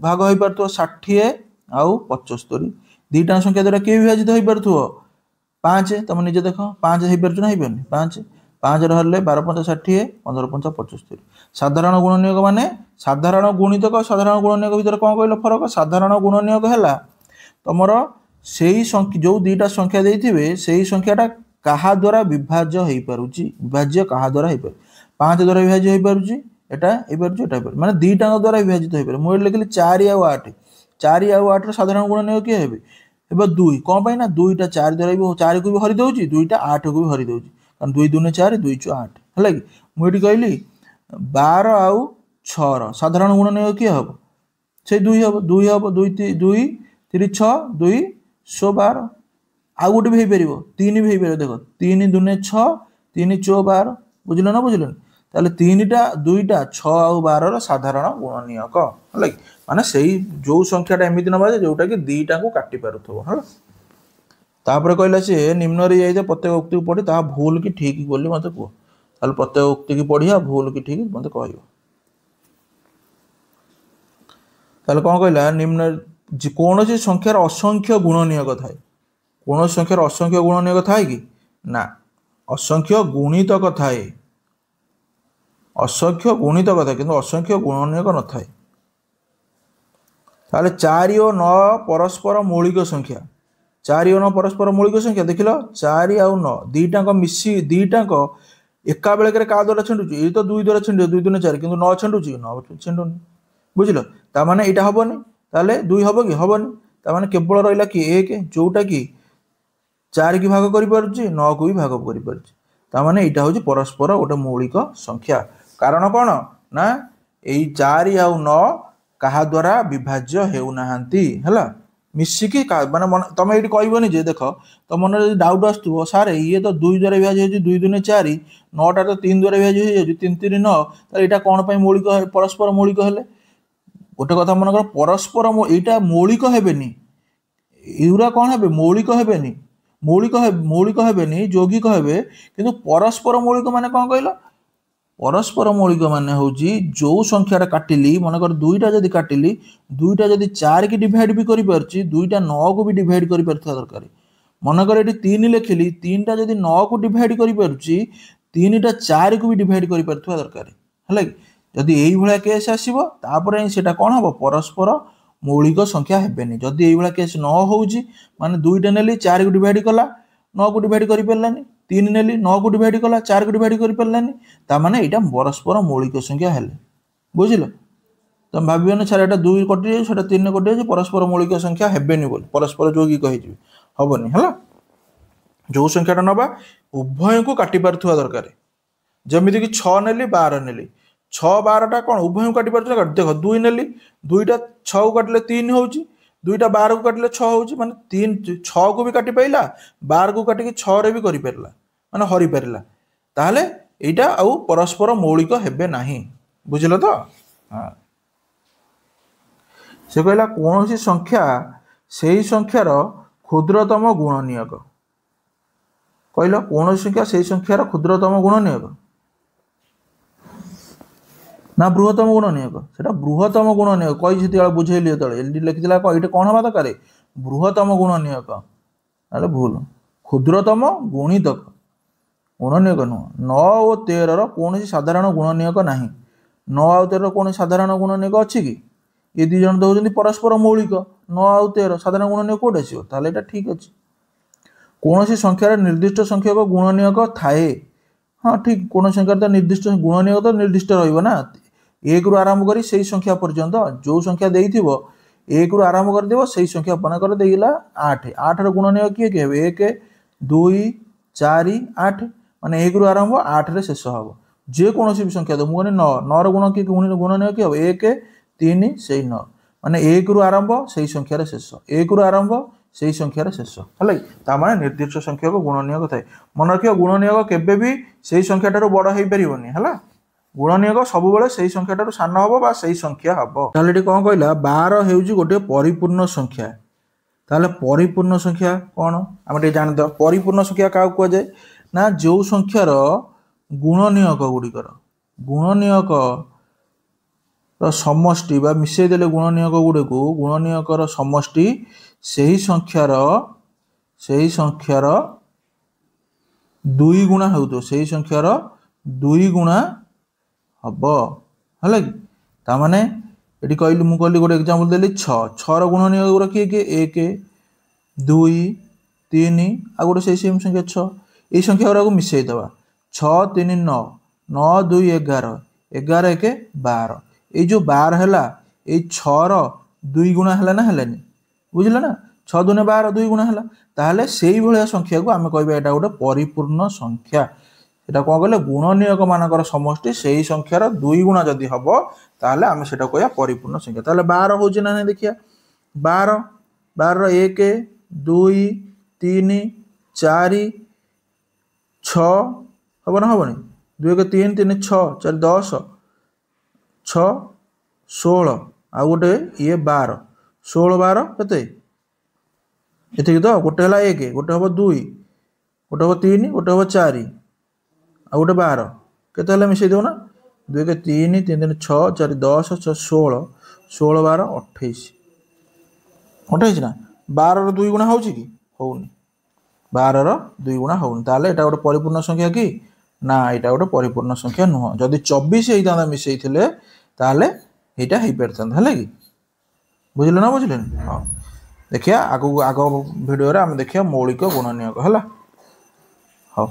भाग हो पार 60 आउ 75 दीटांग संख्या द्वारा किए विभाजित हो पार 5 तुम निजे देख 5 हो पार ना 5 5 रही 12 × 5 60 15 × 5 75 साधारण गुणनियक माने साधारण गुणितक साधारण गुणनियक भीतर कौन कहल फरक साधारण गुणनियक है तुमर से जो दीटा संख्या देते से संख्याटा क्या द्वारा विभाज्य हो पारुची विभाज्य क्या द्वारा हो पार 5 द्वारा विभाज्य हो पारुची एटा माने दीटा द्वारा विभाजित हो पारे मुझे लिखिली 4 आउ 8 4 आउ 8 साधारण गुणनियक किए हे 2 कौन पाई ना 2टा 4 द्वारा भी 4 को भी हरि दउची 2टा 8 को भी हरि दउची कारण 2 दूने 4 2 × 8 है कि मुझे कहली 12 आउ 6 साधारण गुणनियक किए हम से 2 हम 2 हम 2 2 3 6 2 12 आउ गोटे भी हो 3 भी हो देख 3 2 6 3 4 12 बुझल ना बुझल ताले 3टा 2टा 6 आउ 12 साधारण गुणनीयक है माने सही जो संख्याटा एमती नवा जोटा कि दीटा को काटि पारुथबो है तापर कहला से निम्न रे जाई प्रत्येक उक्ति को पढ़ी ता भूल कि ठीक बोली मते कह ताले प्रत्येक उक्ति की पढ़िया भूल कि ठीक मते कहयो ताले कोन कहला निम्न कौन सी संख्यार असंख्य गुणनीयक थाए कौन संख्यार असंख्य गुणनीयक थाए कि ना असंख्य गुणितक थाए असंख्य गुणितक थाए किंतु असंख्य गुणनीयक न थाए ताले 4 और 9 परस्पर मौलिक संख्या 4 और 9 परस्पर मौलिक संख्या देख लो 4 आउ 9 दीटा मिसी दीटा एका बेलक क्या द्वारा छेडुची ये तो 2 द्वारा छेड़ 2 2 4 किंतु 9 छेडुची 9 छेडुनी बुझल ता माने एटा हबनी ताले 2 हबो कि हबनी ता माने केवल रहिला कि 1 जोटा कि 4 की भाग करि पारुची 9 को भी भाग करि पारुची ता माने एटा होची परस्पर गोटे मौलिक संख्या कारण कोन ना एई 4 आउ 9 कहा द्वारा विभाज्य हेउनाहांती हला मिसिकी माने तमे एटी कहबोनी जे देख तो मन डाउट आस्तुबो सार ये तो 2 द्वारा विभाज्य होची 2 2 4 9 टा तो 3 द्वारा विभाज्य हो जाय 3 3 9 त एटा कोन पई मौलिक परस्पर मौलिक हेले गोटे कथा मन कर परस्पर एटा मौलिक हेबेनी इउरा कोन हेबे मौलिक हेबेनी मौलिक हेबेनी यौगिक हेबे किंतु परस्पर मौलिक माने कोन कहलो परस्पर मौलिक माने होची जो संख्याटा काटिली मन कर 2टा जदी काटिली 2टा जदी 4 की डिवाइड भी करि परची 2टा 9 को भी डिवाइड करि परथा दरकार मन कर एटी 3 लिखिली 3टा जदी 9 को डिवाइड करि परची 3टा 4 को भी डिवाइड करि परथा दरकार हला जदि एई भला केस आसीबो तापरे सेटा कोन हबो परस्पर मौलिक संख्या हेबेनी जदि एई भला केस न होउची माने 2टा नेली 4 को डिवाइड कला 9 को डिवाइड करि परलानी 3 नेली 9 को डिवाइड कला 4 को डिवाइड करि परलानी ता माने एटा परस्पर मौलिक संख्या हेले बुझिलो तुम भाबियो न छार एटा 2 कटि जाय सेटा 3 कटि जाय परस्पर मौलिक संख्या हेबेनी बोल परस्पर जोगी कहि जी हबनी हला जो संख्याटा नबा उभय को काटि परथुवा दरकार जेमिति कि 6 नेली 12 नेली 6 12 टा कोन उभय को काटि परथुवा देख 2 नेली 2टा 6 को काटले 3 होउची 2टा 12 को काटले 6 होउची माने 3 6 को भी काटि पाइला 12 को काटि के 6 रे भी करि परला माने हरि परला ताले एटा आउ परस्पर मौलिक हेबे नाही बुझिलो तो हां से कहला कौन सी संख्या सेही संख्यार क्षुद्रतम गुणनीयक कहला कौन संख्या सेही संख्यार क्षुद्रतम गुणनीयक ना बृहत्तम गुणनीयक सेटा बृहत्तम गुणनीयक कहि जेते बुझेली तळे एलडी लिखितला को एटा कोन हबा दरकार बृहत्तम गुणनीयक अरे भूल क्षुद्रतम गुणितक गुणनीयक नुह 9 और 13 कौन साधारण गुणनीयक नहीं 9 और 13 कौन साधारण गुणनीयक अच्छी कि ये दी जन दौरान परस्पर मौलिक 9 और 13 साधारण गुणनीयक कौट आसो ताले ठीक अच्छे कौन सी संख्यार निर्दिष्ट संख्यक गुणनीयक थाए हाँ ठीक कौन संख्यार तो निर्दिष्ट गुणनीयक तो निर्दिष्ट रहा 1 रु आरंभ करी सही संख्या पर्यंत जो संख्या देइथिबो 1 रु आरंभ कर देबो सही संख्या बना कर देइला 8 8 रो गुणनीयक किए के 1 2 4 8 माने 1 रु आरंभ 8 रे शेष हबो जे कोनोसी भी संख्या दो मुने 9 9 रो गुण की गुणनीयक कि हबो 1 3 सही 9 माने 1 रु आरंभ सही संख्या रे शेष 1 रु आरंभ सही संख्या रे शेष हलै ता माने निर्दिष्ट संख्या को गुणनीयक थाए मन रखियो गुणनीयक केबे भी सही संख्या टारो बड़ हेई परिबोनी हला गुणनीयक सब बेले सही संख्या टारो सान हबो बा सही संख्या हबो ताले टी कोन कहला 12 हेउजी गोटे परिपूर्ण संख्या ताले परिपूर्ण संख्या कोन हम टे जान द परिपूर्ण संख्या का को जाय ना जो संख्यार गुणनीयक गुणनीयक समष्टि बा मिसई देले गुणनीयक गुडे को गुणनीयकर समष्टि सही संख्यार 2 गुणा होतो सही संख्यार 2 गुणा हबो हला ता माने एटी कहली मु कहली गोटे एग्जांपल देली 6 6 रो गुणनीयक गुरा के 1 2 3 आ गोटे सही सेम संख्या 6 ए संख्या गुरा को मिसई दबा 6 3 9 9 2 11 11 1 12 ए जो 12 हला ए 6 रो 2 गुणा हला ना हलानी बुझला ना 6 2 12 2 गुणा हला ताहले सेही भलिया संख्या को आमे कहबा एटा गोटे परिपूर्ण संख्या এটা କ'ଣ କହିଲେ ଗୁଣନୀୟକ ମାନଙ୍କର ସମଷ୍ଟି ସେଇ ସଂଖ୍ୟାର 2 ଗୁଣା ଯଦି ହବ ତାହେଲେ ଆମେ ସେଟା କହିବା ପରିପୂର୍ଣ୍ଣ ସଂଖ୍ୟା। ତାହେଲେ 12 ହେଉଛି ନା ନାହିଁ ଦେଖିବା। 12 12ର 1 2 3 4 6 ହବ ନା ହବନି? 2 1 3 3 6 4 10 6 16 ଆଉ ଗୋଟେ ଇଏ 12 16 12 କେତେ ଏତିକି ତ। ଗୋଟେ ହେଲା 1 ଗୋଟେ ହବ 2 ଗୋଟେ ହବ 3 ଗୋଟେ ହବ 4 ଆଉ ଗୋଟେ 12 କେତେ ହେଲା ମିଶେଇ ଦେଉ ନା। 2 1 3 3 3 6 4 10 6 16 16 12 28 28 ନା। 12ର 2 ଗୁଣା ହେଉଛି କି? ହେଉନି। 12ର 2 ଗୁଣା ହେଉନି। ତାହେଲେ ଏଇଟା ଗୋଟେ ପରିପୂର୍ଣ୍ଣ ସଂଖ୍ୟା କି? ନା, ଏଇଟା ଗୋଟେ ପରିପୂର୍ଣ୍ଣ ସଂଖ୍ୟା ନୁହଁ। ଯଦି 24 ହେଇଥାନ୍ତା ମିଶେଇଥିଲେ ତାହେଲେ এইটা ହେଇପାରିଥାନ୍ତା। ହେଲା କି? ବୁଝିଲେ ନା ବୁଝିଲେନି? ହଁ, ଦେଖିବା ଆଗ ଭିଡ଼ିଓରେ ଆମେ ଦେଖିବା ମୌଳିକ ଗୁଣନୀୟକ। ହେଲା, ହଉ।